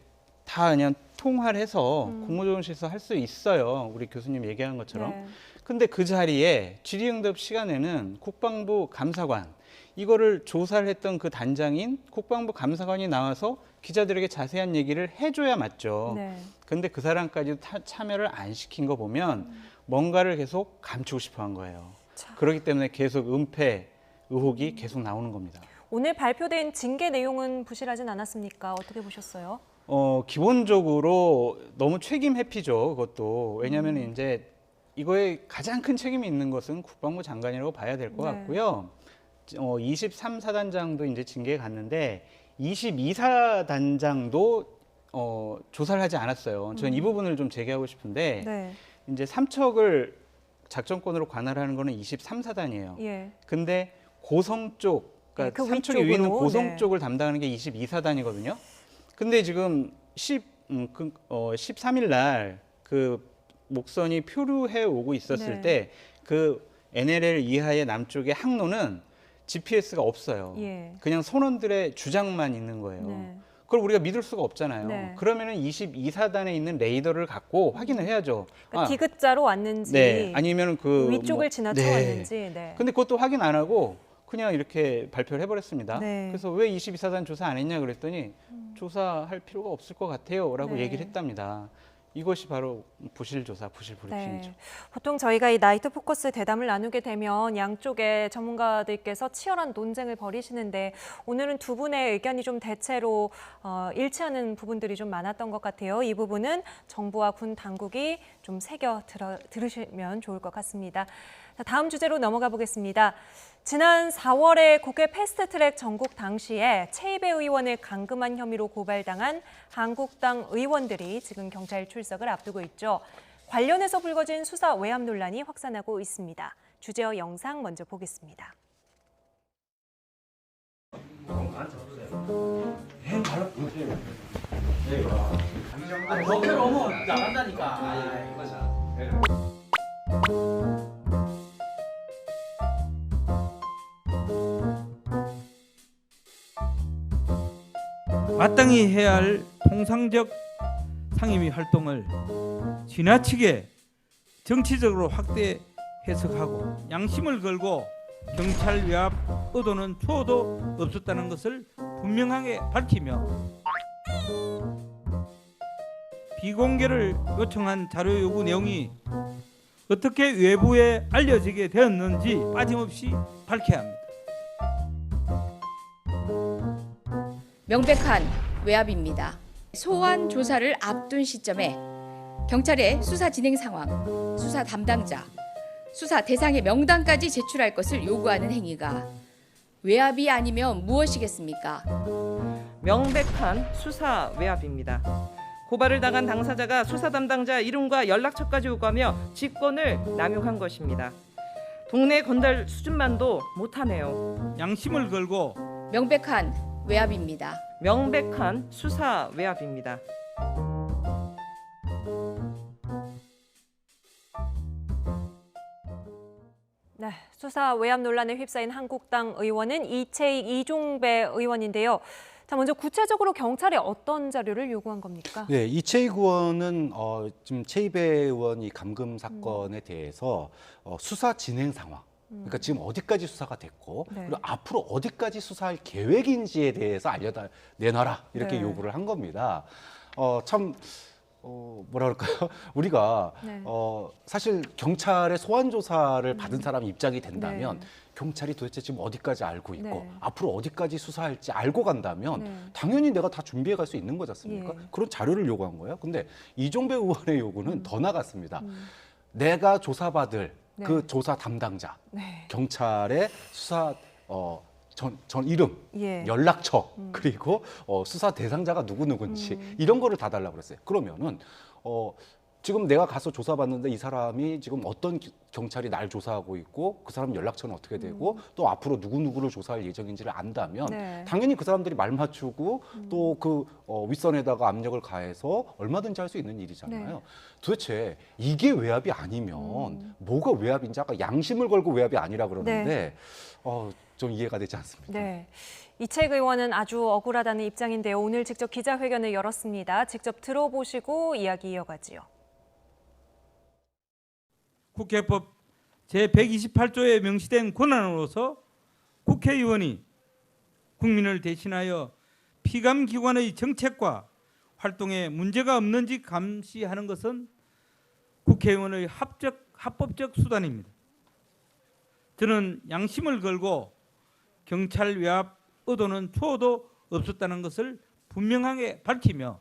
다 그냥 통화를 해서 국무조정실에서 할 수 있어요. 우리 교수님 얘기한 것처럼. 근데 그 자리에 질의응답 시간에는 국방부 감사관, 이거를 조사를 했던 그 단장인 국방부 감사관이 나와서 기자들에게 자세한 얘기를 해줘야 맞죠. 근데 그 사람까지도 참여를 안 시킨 거 보면 뭔가를 계속 감추고 싶어 한 거예요. 그렇기 때문에 계속 은폐 의혹이 계속 나오는 겁니다. 오늘 발표된 징계 내용은 부실하진 않았습니까? 어떻게 보셨어요? 기본적으로 너무 책임 회피죠. 그것도. 왜냐하면 이제 이거에 가장 큰 책임이 있는 것은 국방부 장관이라고 봐야 될 것 같고요. 23사단장도 이제 징계에 갔는데 22사단장도 조사를 하지 않았어요. 저는 이 부분을 좀 제기하고 싶은데 이제 삼척을 작전권으로 관할하는 거는 23사단이에요. 근데 고성 쪽, 그러니까 삼척이 위에 있는 고성 쪽을 담당하는 게 22사단이거든요. 근데 지금 13일 날 그 목선이 표류해 오고 있었을 때 그 NLL 이하의 남쪽의 항로는 GPS가 없어요. 그냥 선원들의 주장만 있는 거예요. 그걸 우리가 믿을 수가 없잖아요. 그러면은 22사단에 있는 레이더를 갖고 확인을 해야죠. 그러니까 디귿자로 왔는지, 아니면 그 위쪽을 지나쳐 왔는지. 근데 그것도 확인 안 하고 그냥 이렇게 발표를 해버렸습니다. 그래서 왜 22사단 조사 안 했냐 그랬더니 조사할 필요가 없을 것 같아요 라고 얘기를 했답니다. 이것이 바로 부실조사, 부실브리핑이죠. 보통 저희가 이 나이트 포커스 대담을 나누게 되면 양쪽의 전문가들께서 치열한 논쟁을 벌이시는데 오늘은 두 분의 의견이 좀 대체로 일치하는 부분들이 좀 많았던 것 같아요. 이 부분은 정부와 군 당국이 좀 새겨 들으시면 좋을 것 같습니다. 자, 다음 주제로 넘어가 보겠습니다. 지난 4월에 국회 패스트트랙 전국 당시에 최이배 의원을 감금한 혐의로 고발당한 한국당 의원들이 지금 경찰 출석을 앞두고 있죠. 관련해서 불거진 수사 외압 논란이 확산하고 있습니다. 주제와 영상 먼저 보겠습니다. 덕을 오면 나간다니까. 마땅히 해야 할 통상적 상임위 활동을 지나치게 정치적으로 확대 해석하고 양심을 걸고 경찰 외압 의도는 초도 없었다는 것을 분명하게 밝히며 비공개를 요청한 자료 요구 내용이 어떻게 외부에 알려지게 되었는지 빠짐없이 밝혀야 합니다. 명백한 외압입니다. 소환 조사를 앞둔 시점에 경찰의 수사 진행 상황, 수사 담당자, 수사 대상의 명단까지 제출할 것을 요구하는 행위가 외압이 아니면 무엇이겠습니까? 명백한 수사 외압입니다. 고발을 당한 당사자가 수사 담당자 이름과 연락처까지 요구하며 직권을 남용한 것입니다. 동네 건달 수준만도 못하네요. 양심을 걸고 명백한 외압입니다. 명백한 수사 외압입니다. 네, 수사 외압 논란에 휩싸인 한국당 의원은 이채익 이종배 의원인데요. 자, 먼저 구체적으로 경찰에 어떤 자료를 요구한 겁니까? 네, 이채익 의원은 지금 최이배 의원이 감금 사건에 대해서 수사 진행 상황, 그러니까 지금 어디까지 수사가 됐고 그리고 앞으로 어디까지 수사할 계획인지에 대해서 내놔라 이렇게 요구를 한 겁니다. 참 뭐라 그럴까요? 우리가 사실 경찰의 소환 조사를 받은 사람 입장이 된다면 경찰이 도대체 지금 어디까지 알고 있고 네. 앞으로 어디까지 수사할지 알고 간다면 네. 당연히 내가 다 준비해 갈 수 있는 거지 않습니까? 예. 그런 자료를 요구한 거예요. 근데 이종배 의원의 요구는 더 나갔습니다. 내가 조사받을 네. 그 조사 담당자, 네. 경찰의 수사 전 이름, 예. 연락처, 그리고 수사 대상자가 누구인지 이런 거를 다 달라고 그랬어요. 그러면은 지금 내가 가서 조사받는데 이 사람이 지금 어떤 경찰이 날 조사하고 있고 그 사람 연락처는 어떻게 되고 또 앞으로 누구누구를 조사할 예정인지를 안다면 네. 당연히 그 사람들이 말 맞추고 또 그 윗선에다가 압력을 가해서 얼마든지 할 수 있는 일이잖아요. 네. 도대체 이게 외압이 아니면 뭐가 외압인지 아까 양심을 걸고 외압이 아니라 그러는데 좀 이해가 되지 않습니다. 네. 이채익 의원은 아주 억울하다는 입장인데요. 오늘 직접 기자회견을 열었습니다. 직접 들어보시고 이야기 이어가지요. 국회법 제128조에 명시된 권한으로서 국회의원이 국민을 대신하여 피감기관의 정책과 활동에 문제가 없는지 감시하는 것은 국회의원의 합법적 수단입니다. 저는 양심을 걸고 경찰 외압 의도는 초도 없었다는 것을 분명하게 밝히며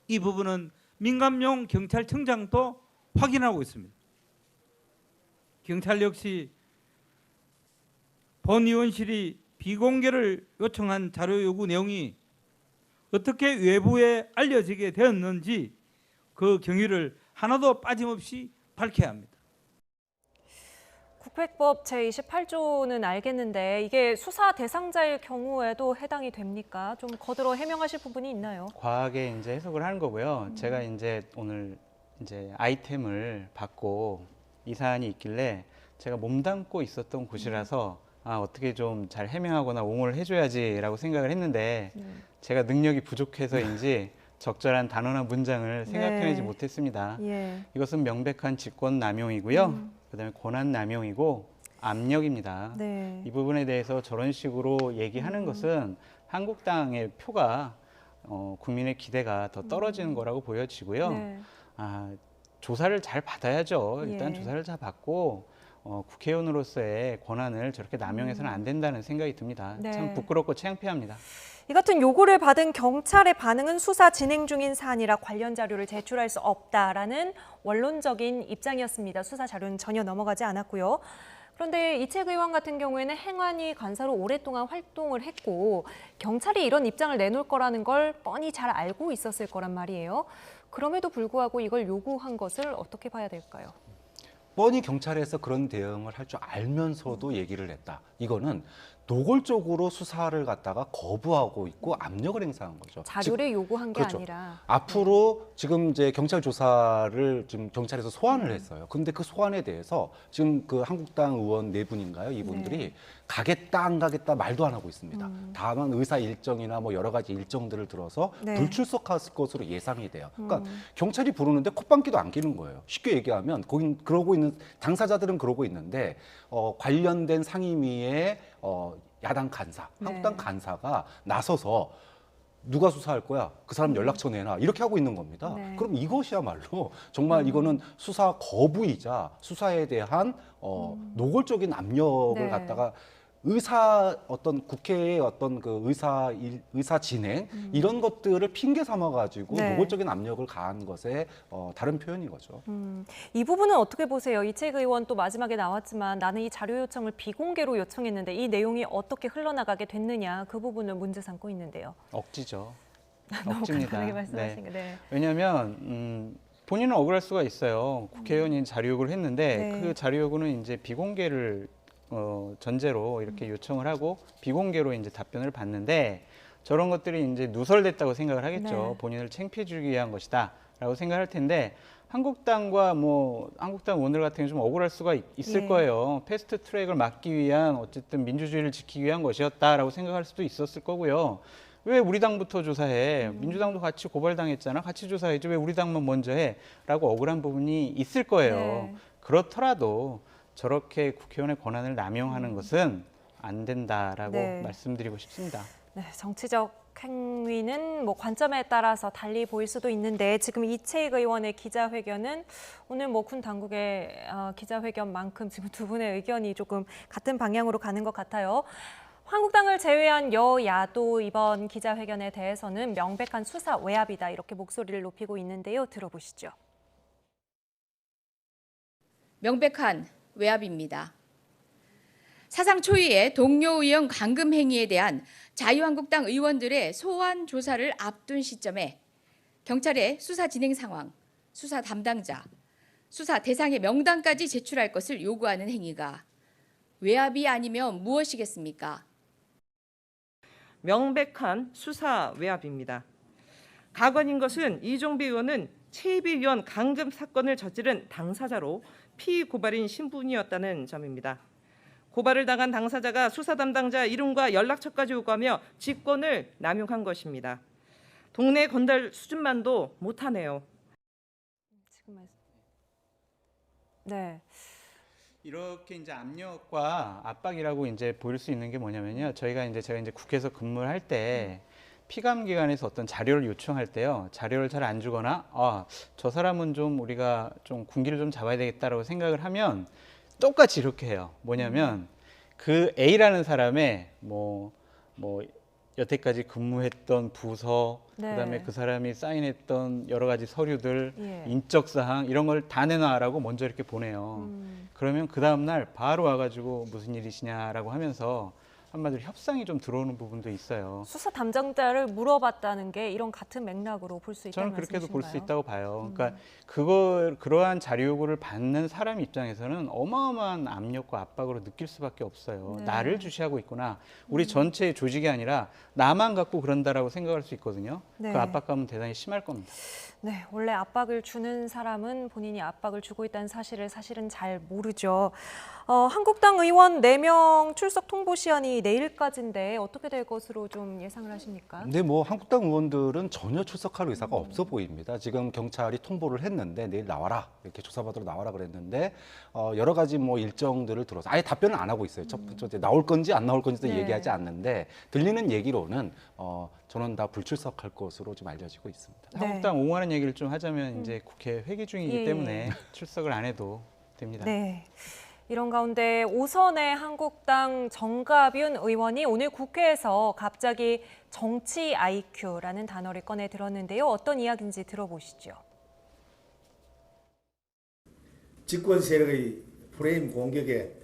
이 부분은 민감용 경찰청장도 확인하고 있습니다. 경찰 역시 본 의원실이 비공개를 요청한 자료 요구 내용이 어떻게 외부에 알려지게 되었는지 그 경위를 하나도 빠짐없이 밝혀야 합니다. 국회법 제28조는 알겠는데 이게 수사 대상자일 경우에도 해당이 됩니까? 좀 거들어 해명하실 부분이 있나요? 과하게 이제 해석을 하는 거고요. 제가 이제 오늘 이제 아이템을 받고 이 사안이 있길래 제가 몸담고 있었던 곳이라서 어떻게 좀 잘 해명하거나 옹호를 해줘야지라고 생각을 했는데 제가 능력이 부족해서인지 적절한 단어나 문장을 생각해내지 못했습니다. 예. 이것은 명백한 직권 남용이고요. 그다음에 권한 남용이고 압력입니다. 네. 이 부분에 대해서 저런 식으로 얘기하는 것은 한국당의 표가 국민의 기대가 더 떨어지는 거라고 보여지고요. 네. 조사를 잘 받아야죠. 일단 예. 조사를 잘 받고 국회의원으로서의 권한을 저렇게 남용해서는 안 된다는 생각이 듭니다. 네. 참 부끄럽고 창피합니다. 이 같은 요구를 받은 경찰의 반응은 수사 진행 중인 사안이라 관련 자료를 제출할 수 없다라는 원론적인 입장이었습니다. 수사 자료는 전혀 넘어가지 않았고요. 그런데 이채익 의원 같은 경우에는 행안위 간사로 오랫동안 활동을 했고 경찰이 이런 입장을 내놓을 거라는 걸 뻔히 잘 알고 있었을 거란 말이에요. 그럼에도 불구하고 이걸 요구한 것을 어떻게 봐야 될까요? 뻔히 경찰에서 그런 대응을 할 줄 알면서도 얘기를 했다. 이거는 노골적으로 수사를 갖다가 거부하고 있고 압력을 행사한 거죠. 자료를 요구한 게 그렇죠. 아니라. 앞으로 지금 이제 경찰 조사를 지금 경찰에서 소환을 했어요. 근데 그 소환에 대해서 지금 그 한국당 의원 네 분인가요? 이분들이 가겠다 안 가겠다 말도 안 하고 있습니다. 다만 의사 일정이나 뭐 여러 가지 일정들을 들어서 불출석할 것으로 예상이 돼요. 그러니까 경찰이 부르는데 콧방귀도 안 끼는 거예요. 쉽게 얘기하면 거긴 그러고 있는 당사자들은 그러고 있는데 관련된 상임위의 야당 간사, 한국당 간사가 나서서 누가 수사할 거야? 그 사람 연락처 내놔. 이렇게 하고 있는 겁니다. 그럼 이것이야말로 정말 이거는 수사 거부이자 수사에 대한 노골적인 압력을 갖다가 어떤 국회의 어떤 그 의사 진행 이런 것들을 핑계 삼아 가지고 노골적인 압력을 가한 것의 다른 표현인 거죠. 이 부분은 어떻게 보세요? 이채익 의원 또 마지막에 나왔지만 나는 이 자료 요청을 비공개로 요청했는데 이 내용이 어떻게 흘러나가게 됐느냐 그 부분을 문제 삼고 있는데요. 억지죠. 너무 억지입니다. 간단하게 말씀하신 게. 왜냐하면 본인은 억울할 수가 있어요. 국회의원이 자료 요구를 했는데 그 자료 요구는 이제 비공개를 전제로 이렇게 요청을 하고 비공개로 이제 답변을 받는데 저런 것들이 이제 누설됐다고 생각을 하겠죠. 본인을 창피해 주기 위한 것이다라고 생각할 텐데 한국당과 한국당 의원들 같은 경우 좀 억울할 수가 있을 거예요. 패스트 트랙을 막기 위한 어쨌든 민주주의를 지키기 위한 것이었다라고 생각할 수도 있었을 거고요. 왜 우리 당부터 조사해? 민주당도 같이 고발당했잖아. 같이 조사해야지. 왜 우리 당만 먼저 해? 라고 억울한 부분이 있을 거예요. 그렇더라도 저렇게 국회의원의 권한을 남용하는 것은 안 된다라고 말씀드리고 싶습니다. 네, 정치적 행위는 뭐 관점에 따라서 달리 보일 수도 있는데 지금 이채익 의원의 기자회견은 오늘 뭐 군 당국의 기자회견만큼 지금 두 분의 의견이 조금 같은 방향으로 가는 것 같아요. 한국당을 제외한 여야도 이번 기자회견에 대해서는 명백한 수사 외압이다 이렇게 목소리를 높이고 있는데요. 들어보시죠. 명백한 외압입니다. 사상 초유의 동료 의원 감금 행위에 대한 자유한국당 의원들의 소환 조사를 앞둔 시점에 경찰의 수사 진행 상황, 수사 담당자, 수사 대상의 명단까지 제출할 것을 요구하는 행위가 외압이 아니면 무엇이겠습니까? 명백한 수사 외압입니다. 가관인 것은 이종배 의원은 최이비 의원 감금 사건을 저지른 당사자로 피고발인 신분이었다는 점입니다. 고발을 당한 당사자가 수사 담당자 이름과 연락처까지 요구하며 직권을 남용한 것입니다. 동네 건달 수준만도 못하네요. 네. 이렇게 이제 압력과 압박이라고 이제 보일 수 있는 게 뭐냐면요. 제가 이제 국회에서 근무를 할 때 피감 기관에서 어떤 자료를 요청할 때요. 자료를 잘 안 주거나 저 사람은 좀 우리가 좀 군기를 좀 잡아야 되겠다라고 생각을 하면 똑같이 이렇게 해요. 뭐냐면 그 A라는 사람의 뭐 여태까지 근무했던 부서, 네. 그다음에 그 사람이 사인했던 여러 가지 서류들, 예. 인적 사항 이런 걸 다 내놔라고 먼저 이렇게 보내요. 그러면 그 다음 날 바로 와가지고 무슨 일이시냐라고 하면서 한마디로 협상이 좀 들어오는 부분도 있어요. 수사 담당자를 물어봤다는 게 이런 같은 맥락으로 볼 수 있다는 저는 그렇게도 볼 수 말씀이신가요? 있다고 봐요. 그러니까 그러한 자료 요구를 받는 사람 입장에서는 어마어마한 압력과 압박으로 느낄 수밖에 없어요. 네. 나를 주시하고 있구나. 우리 전체의 조직이 아니라 나만 갖고 그런다라고 생각할 수 있거든요. 네. 그 압박감은 대단히 심할 겁니다. 네, 원래 압박을 주는 사람은 본인이 압박을 주고 있다는 사실을 사실은 잘 모르죠. 한국당 의원 4명 출석 통보 시한이 내일까지인데 어떻게 될 것으로 좀 예상을 하십니까? 근데 뭐 한국당 의원들은 전혀 출석할 의사가 없어 보입니다. 지금 경찰이 통보를 했는데 내일 나와라 이렇게 조사받으러 나와라 그랬는데 여러 가지 뭐 일정들을 들어서 아예 답변을 안 하고 있어요. 첫 번째 나올 건지 안 나올 건지도 네. 얘기하지 않는데 들리는 얘기로는 저는 다 불출석할 것으로 좀 알려지고 있습니다. 네. 한국당 옹호하는 얘기를 좀 하자면 이제 국회 회기 중이기 예. 때문에 출석을 안 해도 됩니다. 네. 이런 가운데 오선의 한국당 정가윤 의원이 오늘 국회에서 갑자기 정치 IQ라는 단어를 꺼내 들었는데요. 어떤 이야기인지 들어보시죠. 집권 세력의 프레임 공격의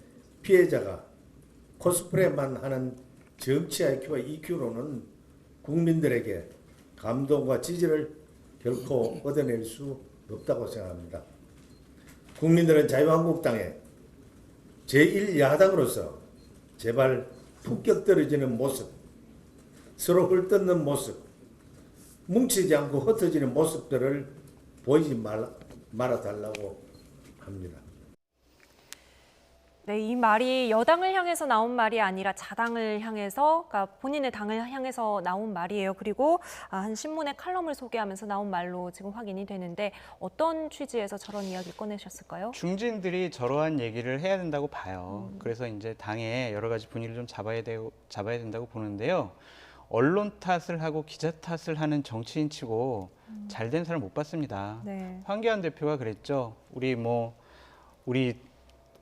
피해자가 코스프레만 하는 정치 IQ와 EQ로는 국민들에게 감동과 지지를 결코 얻어낼 수 없다고 생각합니다. 국민들은 자유한국당에 제1야당으로서 제발 품격 떨어지는 모습, 서로 헐뜯는 모습, 뭉치지 않고 흩어지는 모습들을 보이지 말아달라고 합니다. 네, 이 말이 여당을 향해서 나온 말이 아니라 자당을 향해서, 그러니까 본인의 당을 향해서 나온 말이에요. 그리고 한 신문의 칼럼을 소개하면서 나온 말로 지금 확인이 되는데 어떤 취지에서 저런 이야기를 꺼내셨을까요? 중진들이 저러한 얘기를 해야 된다고 봐요. 그래서 이제 당에 여러 가지 분위기를 좀 잡아야 된다고 보는데요. 언론 탓을 하고 기자 탓을 하는 정치인치고 잘된 사람 못 봤습니다. 네. 황교안 대표가 그랬죠. 우리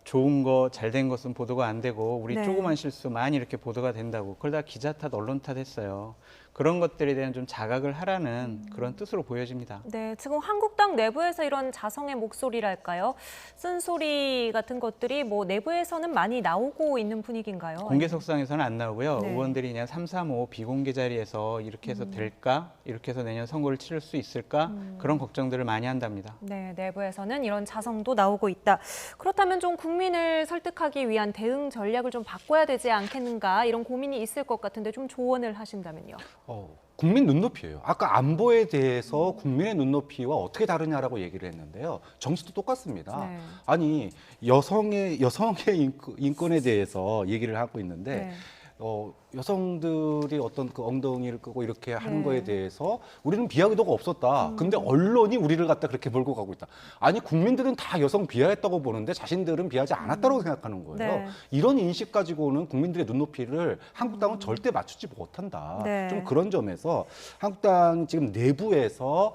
좋은 거, 잘된 것은 보도가 안 되고 우리 네. 조그만 실수 많이 이렇게 보도가 된다고. 그걸 다 기자 탓, 언론 탓 했어요. 그런 것들에 대한 좀 자각을 하라는 그런 뜻으로 보여집니다. 네, 지금 한국당 내부에서 이런 자성의 목소리랄까요? 쓴소리 같은 것들이 뭐 내부에서는 많이 나오고 있는 분위기인가요? 공개석상에서는 안 나오고요. 네. 의원들이 그냥 335 비공개 자리에서 이렇게 해서 될까? 이렇게 해서 내년 선거를 치를 수 있을까? 그런 걱정들을 많이 한답니다. 네, 내부에서는 이런 자성도 나오고 있다. 그렇다면 좀 국민을 설득하기 위한 대응 전략을 좀 바꿔야 되지 않겠는가? 이런 고민이 있을 것 같은데 좀 조언을 하신다면요. 국민 눈높이예요. 아까 안보에 대해서 국민의 눈높이와 어떻게 다르냐라고 얘기를 했는데요. 정치도 똑같습니다. 네. 아니 여성의 인권에 대해서 얘기를 하고 있는데 네. 여성들이 어떤 그 엉덩이를 끄고 이렇게 하는 네. 거에 대해서 우리는 비할 의도가 없었다. 근데 언론이 우리를 갖다 그렇게 몰고 가고 있다. 아니 국민들은 다 여성 비하했다고 보는데 자신들은 비하지 않았다고 생각하는 거예요. 네. 이런 인식 가지고는 국민들의 눈높이를 한국당은 절대 맞추지 못한다. 네. 좀 그런 점에서 한국당 지금 내부에서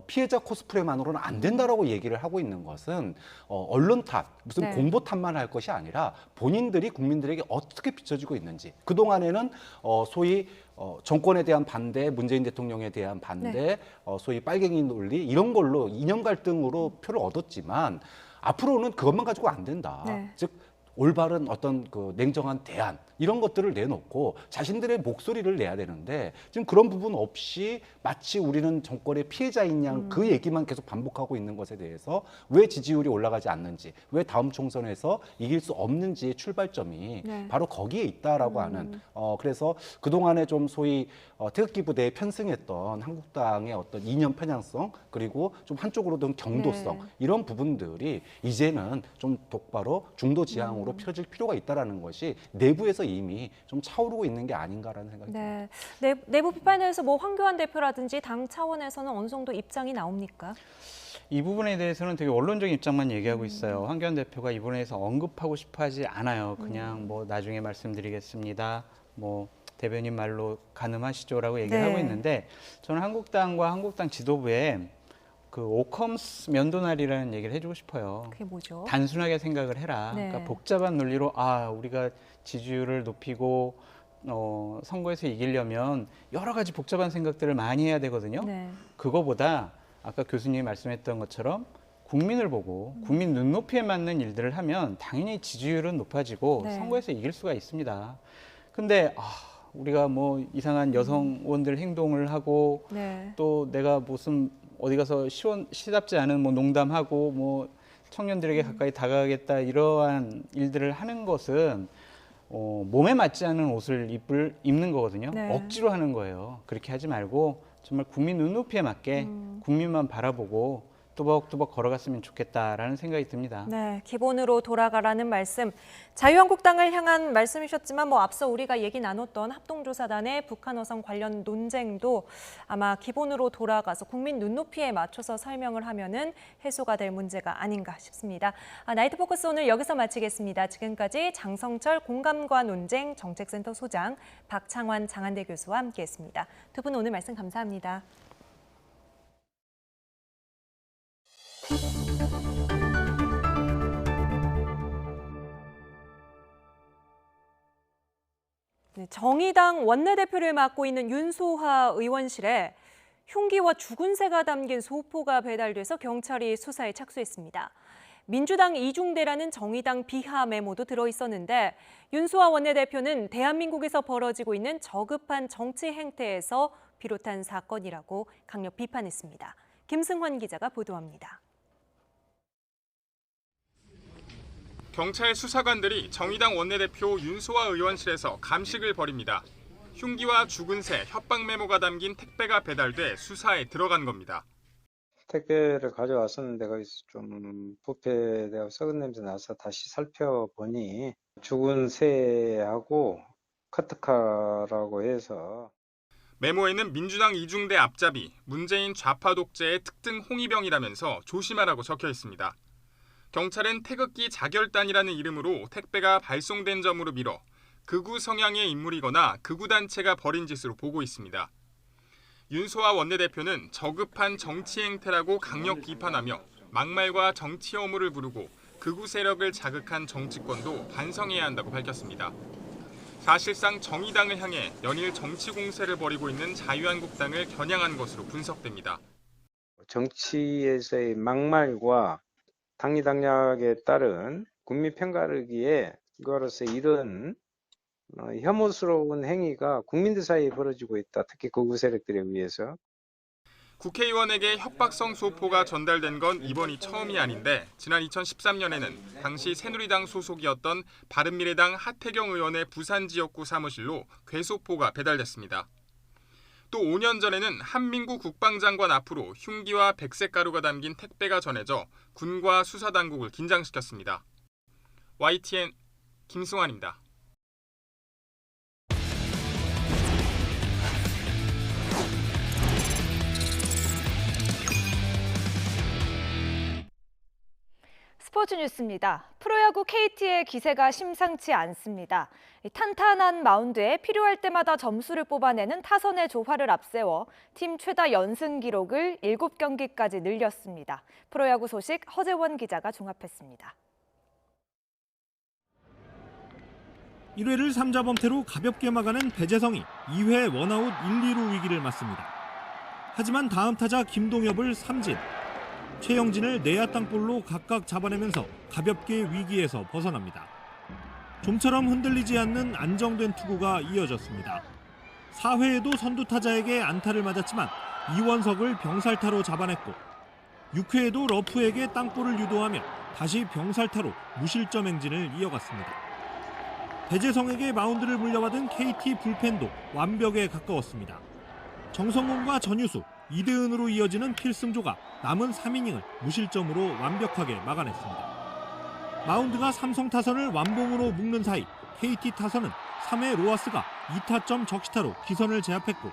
피해자 코스프레만으로는 안 된다라고 얘기를 하고 있는 것은 언론 탓, 무슨 네. 공보 탓만 할 것이 아니라 본인들이 국민들에게 어떻게 비춰지고 있는지 그동안에는 소위 정권에 대한 반대, 문재인 대통령에 대한 반대, 네. 소위 빨갱이 논리 이런 걸로 이념 갈등으로 표를 얻었지만 앞으로는 그것만 가지고 안 된다. 네. 즉 올바른 어떤 그 냉정한 대안 이런 것들을 내놓고 자신들의 목소리를 내야 되는데 지금 그런 부분 없이 마치 우리는 정권의 피해자인 양 그 얘기만 계속 반복하고 있는 것에 대해서 왜 지지율이 올라가지 않는지, 왜 다음 총선에서 이길 수 없는지의 출발점이 네. 바로 거기에 있다라고 하는 그래서 그동안에 좀 소위 태극기 부대에 편승했던 한국당의 어떤 이념 편향성 그리고 좀 한쪽으로 든 경도성 네. 이런 부분들이 이제는 좀 똑바로 중도 지향으로 펴질 필요가 있다라는 것이 내부에서 이미 좀 차오르고 있는 게 아닌가라는 생각이 듭니다. 네. 내부 비판에서 뭐 황교안 대표라든지 당 차원에서는 어느 정도 입장이 나옵니까? 이 부분에 대해서는 되게 원론적인 입장만 얘기하고 있어요. 황교안 대표가 이 부분에서 언급하고 싶어하지 않아요. 그냥 뭐 나중에 말씀드리겠습니다. 뭐 대변인 말로 가늠하시죠라고 얘기를 네. 하고 있는데 저는 한국당과 한국당 지도부에 그 오컴스 면도날이라는 얘기를 해주고 싶어요. 그게 뭐죠? 단순하게 생각을 해라. 네. 그러니까 복잡한 논리로 우리가 지지율을 높이고 선거에서 이기려면 여러 가지 복잡한 생각들을 많이 해야 되거든요. 네. 그거보다 아까 교수님이 말씀했던 것처럼 국민을 보고 국민 눈높이에 맞는 일들을 하면 당연히 지지율은 높아지고 네. 선거에서 이길 수가 있습니다. 근데 우리가 뭐 이상한 여성원들 행동을 하고 네. 또 내가 무슨 어디 가서 시답지 않은 뭐 농담하고 뭐 청년들에게 가까이 다가가겠다 이러한 일들을 하는 것은 몸에 맞지 않은 옷을 입는 거거든요. 네. 억지로 하는 거예요. 그렇게 하지 말고 정말 국민 눈높이에 맞게 국민만 바라보고 뚜벅뚜벅 걸어갔으면 좋겠다라는 생각이 듭니다. 네, 기본으로 돌아가라는 말씀. 자유한국당을 향한 말씀이셨지만 뭐 앞서 우리가 얘기 나눴던 합동조사단의 북한 어선 관련 논쟁도 아마 기본으로 돌아가서 국민 눈높이에 맞춰서 설명을 하면은 해소가 될 문제가 아닌가 싶습니다. 나이트 포커스 오늘 여기서 마치겠습니다. 지금까지 장성철 공감과 논쟁 정책센터 소장, 박창환 장한대 교수와 함께했습니다. 두 분 오늘 말씀 감사합니다. 네, 정의당 원내대표를 맡고 있는 윤소하 의원실에 흉기와 죽은 새가 담긴 소포가 배달돼서 경찰이 수사에 착수했습니다. 민주당 이중대라는 정의당 비하 메모도 들어있었는데 윤소하 원내대표는 대한민국에서 벌어지고 있는 저급한 정치 행태에서 비롯한 사건이라고 강력 비판했습니다. 김승환 기자가 보도합니다. 경찰 수사관들이 정의당 원내대표 윤소하 의원실에서 감식을 벌입니다. 흉기와 죽은 새, 협박 메모가 담긴 택배가 배달돼 수사에 들어간 겁니다. 택배를 가져왔었는데 거기서 좀 부패되고 썩은 냄새 나서 다시 살펴보니 죽은 새하고 커트카라고 해서 메모에는 민주당 이중대 앞잡이, 문재인 좌파 독재의 특등 홍위병이라면서 조심하라고 적혀 있습니다. 경찰은 태극기 자결단이라는 이름으로 택배가 발송된 점으로 미뤄 극우 성향의 인물이거나 극우 단체가 벌인 짓으로 보고 있습니다. 윤소하 원내대표는 저급한 정치 행태라고 강력 비판하며 막말과 정치 혐오를 부르고 극우 세력을 자극한 정치권도 반성해야 한다고 밝혔습니다. 사실상 정의당을 향해 연일 정치 공세를 벌이고 있는 자유한국당을 겨냥한 것으로 분석됩니다. 정치에서의 막말과 당리당략에 따른 국민 편가르기에 그로서 이런 혐오스러운 행위가 국민들 사이에 벌어지고 있다. 특히 극우 세력들에 의해서. 국회의원에게 협박성 소포가 전달된 건 이번이 처음이 아닌데 지난 2013년에는 당시 새누리당 소속이었던 바른미래당 하태경 의원의 부산 지역구 사무실로 괴소포가 배달됐습니다. 또 5년 전에는 한민구 국방장관 앞으로 흉기와 백색 가루가 담긴 택배가 전해져 군과 수사당국을 긴장시켰습니다. YTN 김승환입니다. 스포츠 뉴스입니다. 프로야구 KT의 기세가 심상치 않습니다. 탄탄한 마운드에 필요할 때마다 점수를 뽑아내는 타선의 조화를 앞세워 팀 최다 연승 기록을 7경기까지 늘렸습니다. 프로야구 소식 허재원 기자가 종합했습니다. 1회를 3자 범퇴로 가볍게 막아낸 배재성이 2회 원아웃 1, 2루 위기를 맞습니다. 하지만 다음 타자 김동엽을 삼진, 최영진을 내야 땅볼로 각각 잡아내면서 가볍게 위기에서 벗어납니다. 좀처럼 흔들리지 않는 안정된 투구가 이어졌습니다. 4회에도 선두 타자에게 안타를 맞았지만 이원석을 병살타로 잡아냈고 6회에도 러프에게 땅볼을 유도하며 다시 병살타로 무실점 행진을 이어갔습니다. 배재성에게 마운드를 물려받은 KT 불펜도 완벽에 가까웠습니다. 정성훈과 전유수, 이대은으로 이어지는 필승조가 남은 3이닝을 무실점으로 완벽하게 막아냈습니다. 마운드가 삼성 타선을 완봉으로 묶는 사이 KT 타선은 3회 로하스가 2타점 적시타로 기선을 제압했고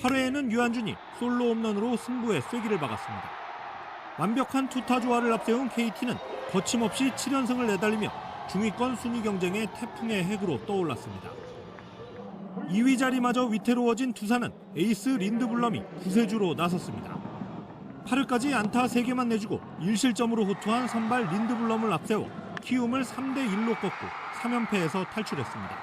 8회에는 유한준이 솔로 홈런으로 승부에 쐐기를 박았습니다. 완벽한 투타 조화를 앞세운 KT는 거침없이 7연승을 내달리며 중위권 순위 경쟁의 태풍의 핵으로 떠올랐습니다. 2위 자리마저 위태로워진 두산은 에이스 린드블럼이 구세주로 나섰습니다. 8회까지 안타 3개만 내주고 1실점으로 호투한 선발 린드블럼을 앞세워 키움을 3대1로 꺾고 3연패에서 탈출했습니다.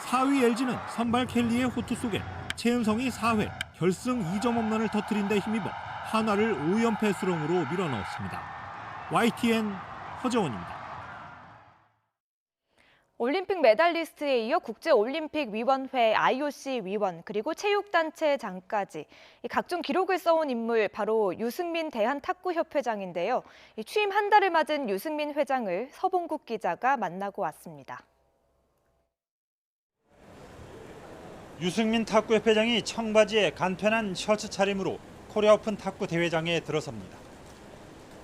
4위 LG는 선발 켈리의 호투 속에 최은성이 4회 결승 2점 홈런을 터뜨린 데 힘입어 한화를 5연패 수렁으로 밀어넣었습니다. YTN 허재원입니다. 올림픽 메달리스트에 이어 국제올림픽위원회 IOC 위원 그리고 체육단체장까지 각종 기록을 써온 인물 바로 유승민 대한탁구협회장인데요. 취임 한 달을 맞은 유승민 회장을 서봉국 기자가 만나고 왔습니다. 유승민 탁구협회장이 청바지에 간편한 셔츠 차림으로 코리아 오픈 탁구 대회장에 들어섭니다.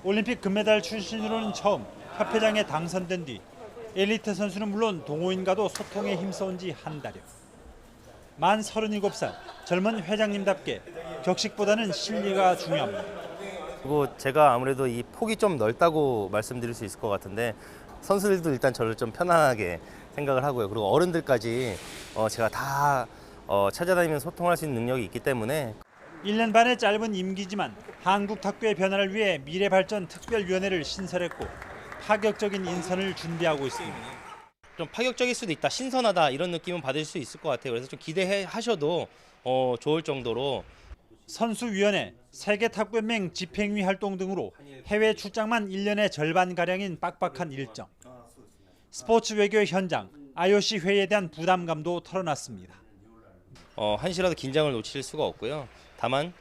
올림픽 금메달 출신으로는 처음 협회장에 당선된 뒤 엘리트 선수는 물론 동호인과도 소통에 힘써온 지 한 달여. 만 37살 젊은 회장님답게 격식보다는 실리가 중요합니다. 그리고 제가 아무래도 이 폭이 좀 넓다고 말씀드릴 수 있을 것 같은데 선수들도 일단 저를 좀 편안하게 생각을 하고요. 그리고 어른들까지 제가 다 찾아다니면서 소통할 수 있는 능력이 있기 때문에 1년 반의 짧은 임기지만 한국 탁구의 변화를 위해 미래발전 특별위원회를 신설했고 파격적인 인선을 준비하고 있습니다. 좀 파격적일 수도 있다, 신선하다 이런 느낌은 받을 수 있을 것 같아요. 그래서 좀 기대하셔도 좋을 정도로. 선수위원회, 세계탁구연맹 집행위 활동 등으로 해외 출장만 1년의 절반가량인 빡빡한 일정. 스포츠 외교의 현장, IOC 회의에 대한 부담감도 털어놨습니다. 한시라도 긴장을 놓칠 수가 없고요. 다만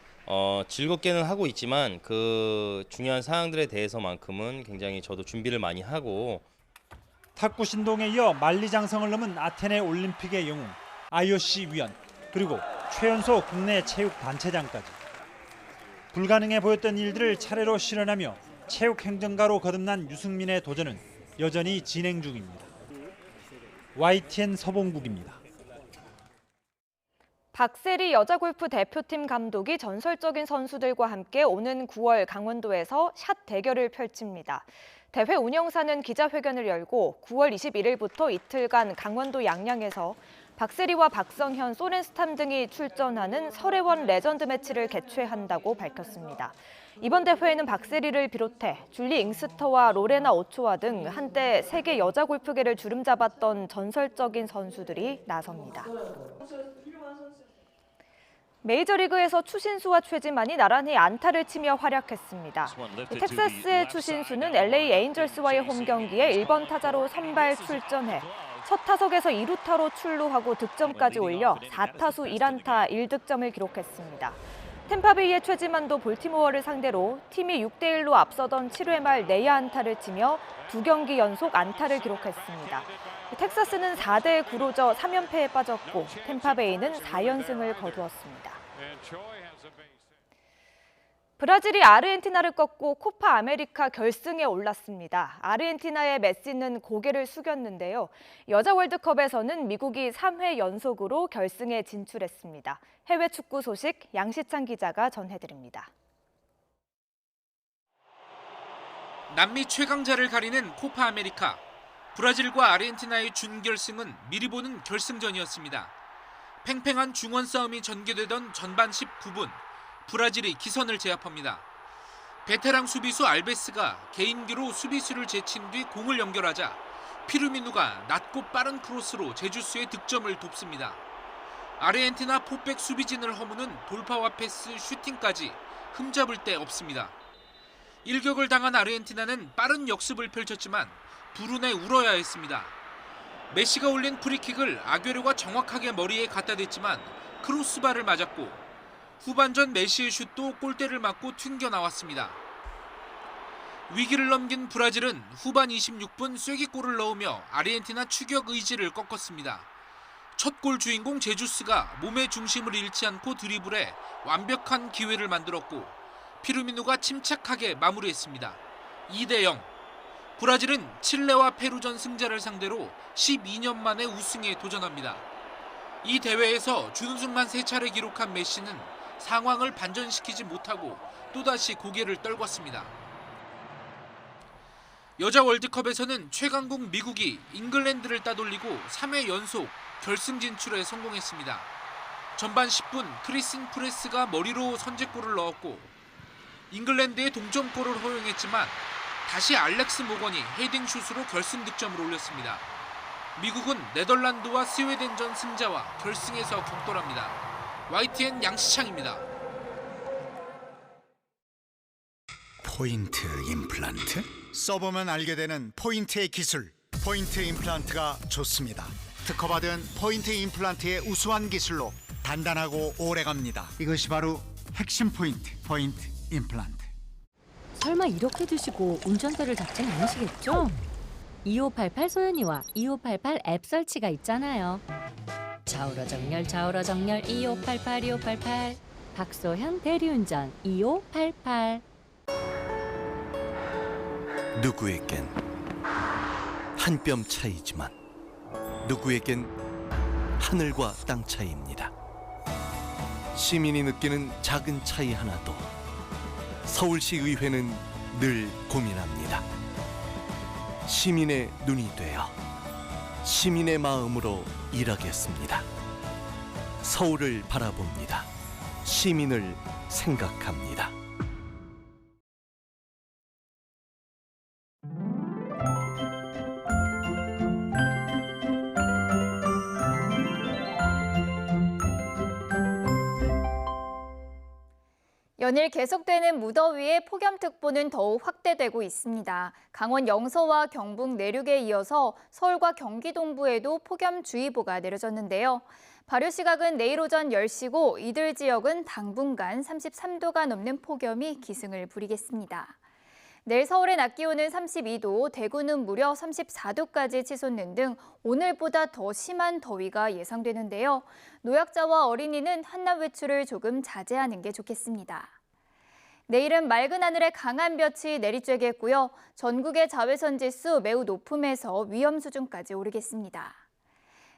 즐겁게는 하고 있지만 그 중요한 사항들에 대해서만큼은 굉장히 저도 준비를 많이 하고. 탁구 신동에 이어 만리장성을 넘은 아테네 올림픽의 영웅, IOC 위원, 그리고 최연소 국내 체육단체장까지. 불가능해 보였던 일들을 차례로 실현하며 체육행정가로 거듭난 유승민의 도전은 여전히 진행 중입니다. YTN 서봉국입니다. 박세리 여자골프 대표팀 감독이 전설적인 선수들과 함께 오는 9월 강원도에서 샷 대결을 펼칩니다. 대회 운영사는 기자회견을 열고 9월 21일부터 이틀간 강원도 양양에서 박세리와 박성현, 소렌스탐 등이 출전하는 설혜원 레전드 매치를 개최한다고 밝혔습니다. 이번 대회에는 박세리를 비롯해 줄리 잉스터와 로레나 오초아 등 한때 세계 여자 골프계를 주름잡았던 전설적인 선수들이 나섭니다. 메이저리그에서 추신수와 최지만이 나란히 안타를 치며 활약했습니다. 텍사스의 추신수는 LA 에인절스와의 홈경기에 1번 타자로 선발 출전해 첫 타석에서 2루타로 출루하고 득점까지 올려 4타수 1안타 1득점을 기록했습니다. 템파베이의 최지만도 볼티모어를 상대로 팀이 6대1로 앞서던 7회 말 내야 안타를 치며 2경기 연속 안타를 기록했습니다. 텍사스는 4대9로 져 3연패에 빠졌고 템파베이는 4연승을 거두었습니다. 브라질이 아르헨티나를 꺾고 코파 아메리카 결승에 올랐습니다. 아르헨티나의 메시는 고개를 숙였는데요. 여자 월드컵에서는 미국이 3회 연속으로 결승에 진출했습니다. 해외 축구 소식 양시창 기자가 전해드립니다. 남미 최강자를 가리는 코파 아메리카. 브라질과 아르헨티나의 준결승은 미리 보는 결승전이었습니다. 팽팽한 중원 싸움이 전개되던 전반 19분, 브라질이 기선을 제압합니다. 베테랑 수비수 알베스가 개인기로 수비수를 제친 뒤 공을 연결하자 피르미누가 낮고 빠른 크로스로 제주스의 득점을 돕습니다. 아르헨티나 포백 수비진을 허무는 돌파와 패스, 슈팅까지 흠잡을 데 없습니다. 일격을 당한 아르헨티나는 빠른 역습을 펼쳤지만 불운에 울어야 했습니다. 메시가 올린 프리킥을 아규에로가 정확하게 머리에 갖다 댔지만 크로스바를 맞았고 후반전 메시의 슛도 골대를 맞고 튕겨 나왔습니다. 위기를 넘긴 브라질은 후반 26분 쐐기골을 넣으며 아르헨티나 추격 의지를 꺾었습니다. 첫 골 주인공 제주스가 몸의 중심을 잃지 않고 드리블해 완벽한 기회를 만들었고 피르미누가 침착하게 마무리했습니다. 2대0. 브라질은 칠레와 페루전 승자를 상대로 12년 만에 우승에 도전합니다. 이 대회에서 준우승만 3차례 기록한 메시는 상황을 반전시키지 못하고 또다시 고개를 떨궜습니다. 여자 월드컵에서는 최강국 미국이 잉글랜드를 따돌리고 3회 연속 결승 진출에 성공했습니다. 전반 10분 크리슨 프레스가 머리로 선제골을 넣었고 잉글랜드의 동점골을 허용했지만 다시 알렉스 모건이 헤딩슛으로 결승 득점을 올렸습니다. 미국은 네덜란드와 스웨덴전 승자와 결승에서 격돌합니다. YTN 양시창입니다. 포인트 임플란트? 써보면 알게 되는 포인트의 기술. 포인트 임플란트가 좋습니다. 특허받은 포인트 임플란트의 우수한 기술로 단단하고 오래갑니다. 이것이 바로 핵심 포인트, 포인트 임플란트. 설마 이렇게 드시고 운전대를 잡진 않으시겠죠? 2588 소연이와 2588 앱 설치가 있잖아요. 좌우로 정렬 2588 박소현 대리운전 2588. 누구에겐 한 뼘 차이지만 누구에겐 하늘과 땅 차이입니다. 시민이 느끼는 작은 차이 하나도 서울시 의회는 늘 고민합니다. 시민의 눈이 되어 시민의 마음으로 일하겠습니다. 서울을 바라봅니다. 시민을 생각합니다. 연일 계속되는 무더위에 폭염특보는 더욱 확대되고 있습니다. 강원 영서와 경북 내륙에 이어서 서울과 경기 동부에도 폭염주의보가 내려졌는데요. 발효 시각은 내일 오전 10시고 이들 지역은 당분간 33도가 넘는 폭염이 기승을 부리겠습니다. 내일 서울의 낮 기온은 32도, 대구는 무려 34도까지 치솟는 등 오늘보다 더 심한 더위가 예상되는데요. 노약자와 어린이는 한낮 외출을 조금 자제하는 게 좋겠습니다. 내일은 맑은 하늘에 강한 볕이 내리쬐겠고요. 전국의 자외선 지수 매우 높음에서 위험 수준까지 오르겠습니다.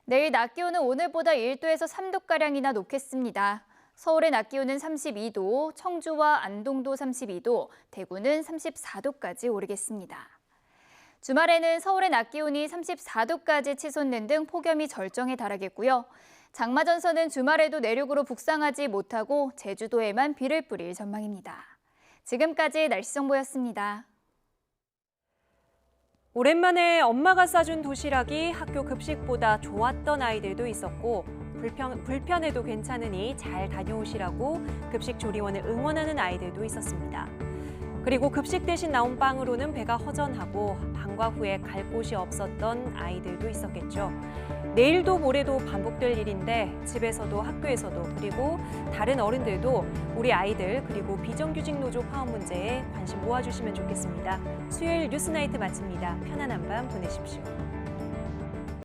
내일 낮 기온은 오늘보다 1도에서 3도가량이나 높겠습니다. 서울의 낮 기온은 32도, 청주와 안동도 32도, 대구는 34도까지 오르겠습니다. 주말에는 서울의 낮 기온이 34도까지 치솟는 등 폭염이 절정에 달하겠고요. 장마전선은 주말에도 내륙으로 북상하지 못하고 제주도에만 비를 뿌릴 전망입니다. 지금까지 날씨 정보였습니다. 오랜만에 엄마가 싸준 도시락이 학교 급식보다 좋았던 아이들도 있었고 불편해도 괜찮으니 잘 다녀오시라고 급식 조리원을 응원하는 아이들도 있었습니다. 그리고 급식 대신 나온 빵으로는 배가 허전하고 방과 후에 갈 곳이 없었던 아이들도 있었겠죠. 내일도 모레도 반복될 일인데 집에서도 학교에서도 그리고 다른 어른들도 우리 아이들 그리고 비정규직 노조 파업 문제에 관심 모아주시면 좋겠습니다. 수요일 뉴스나이트 마칩니다. 편안한 밤 보내십시오.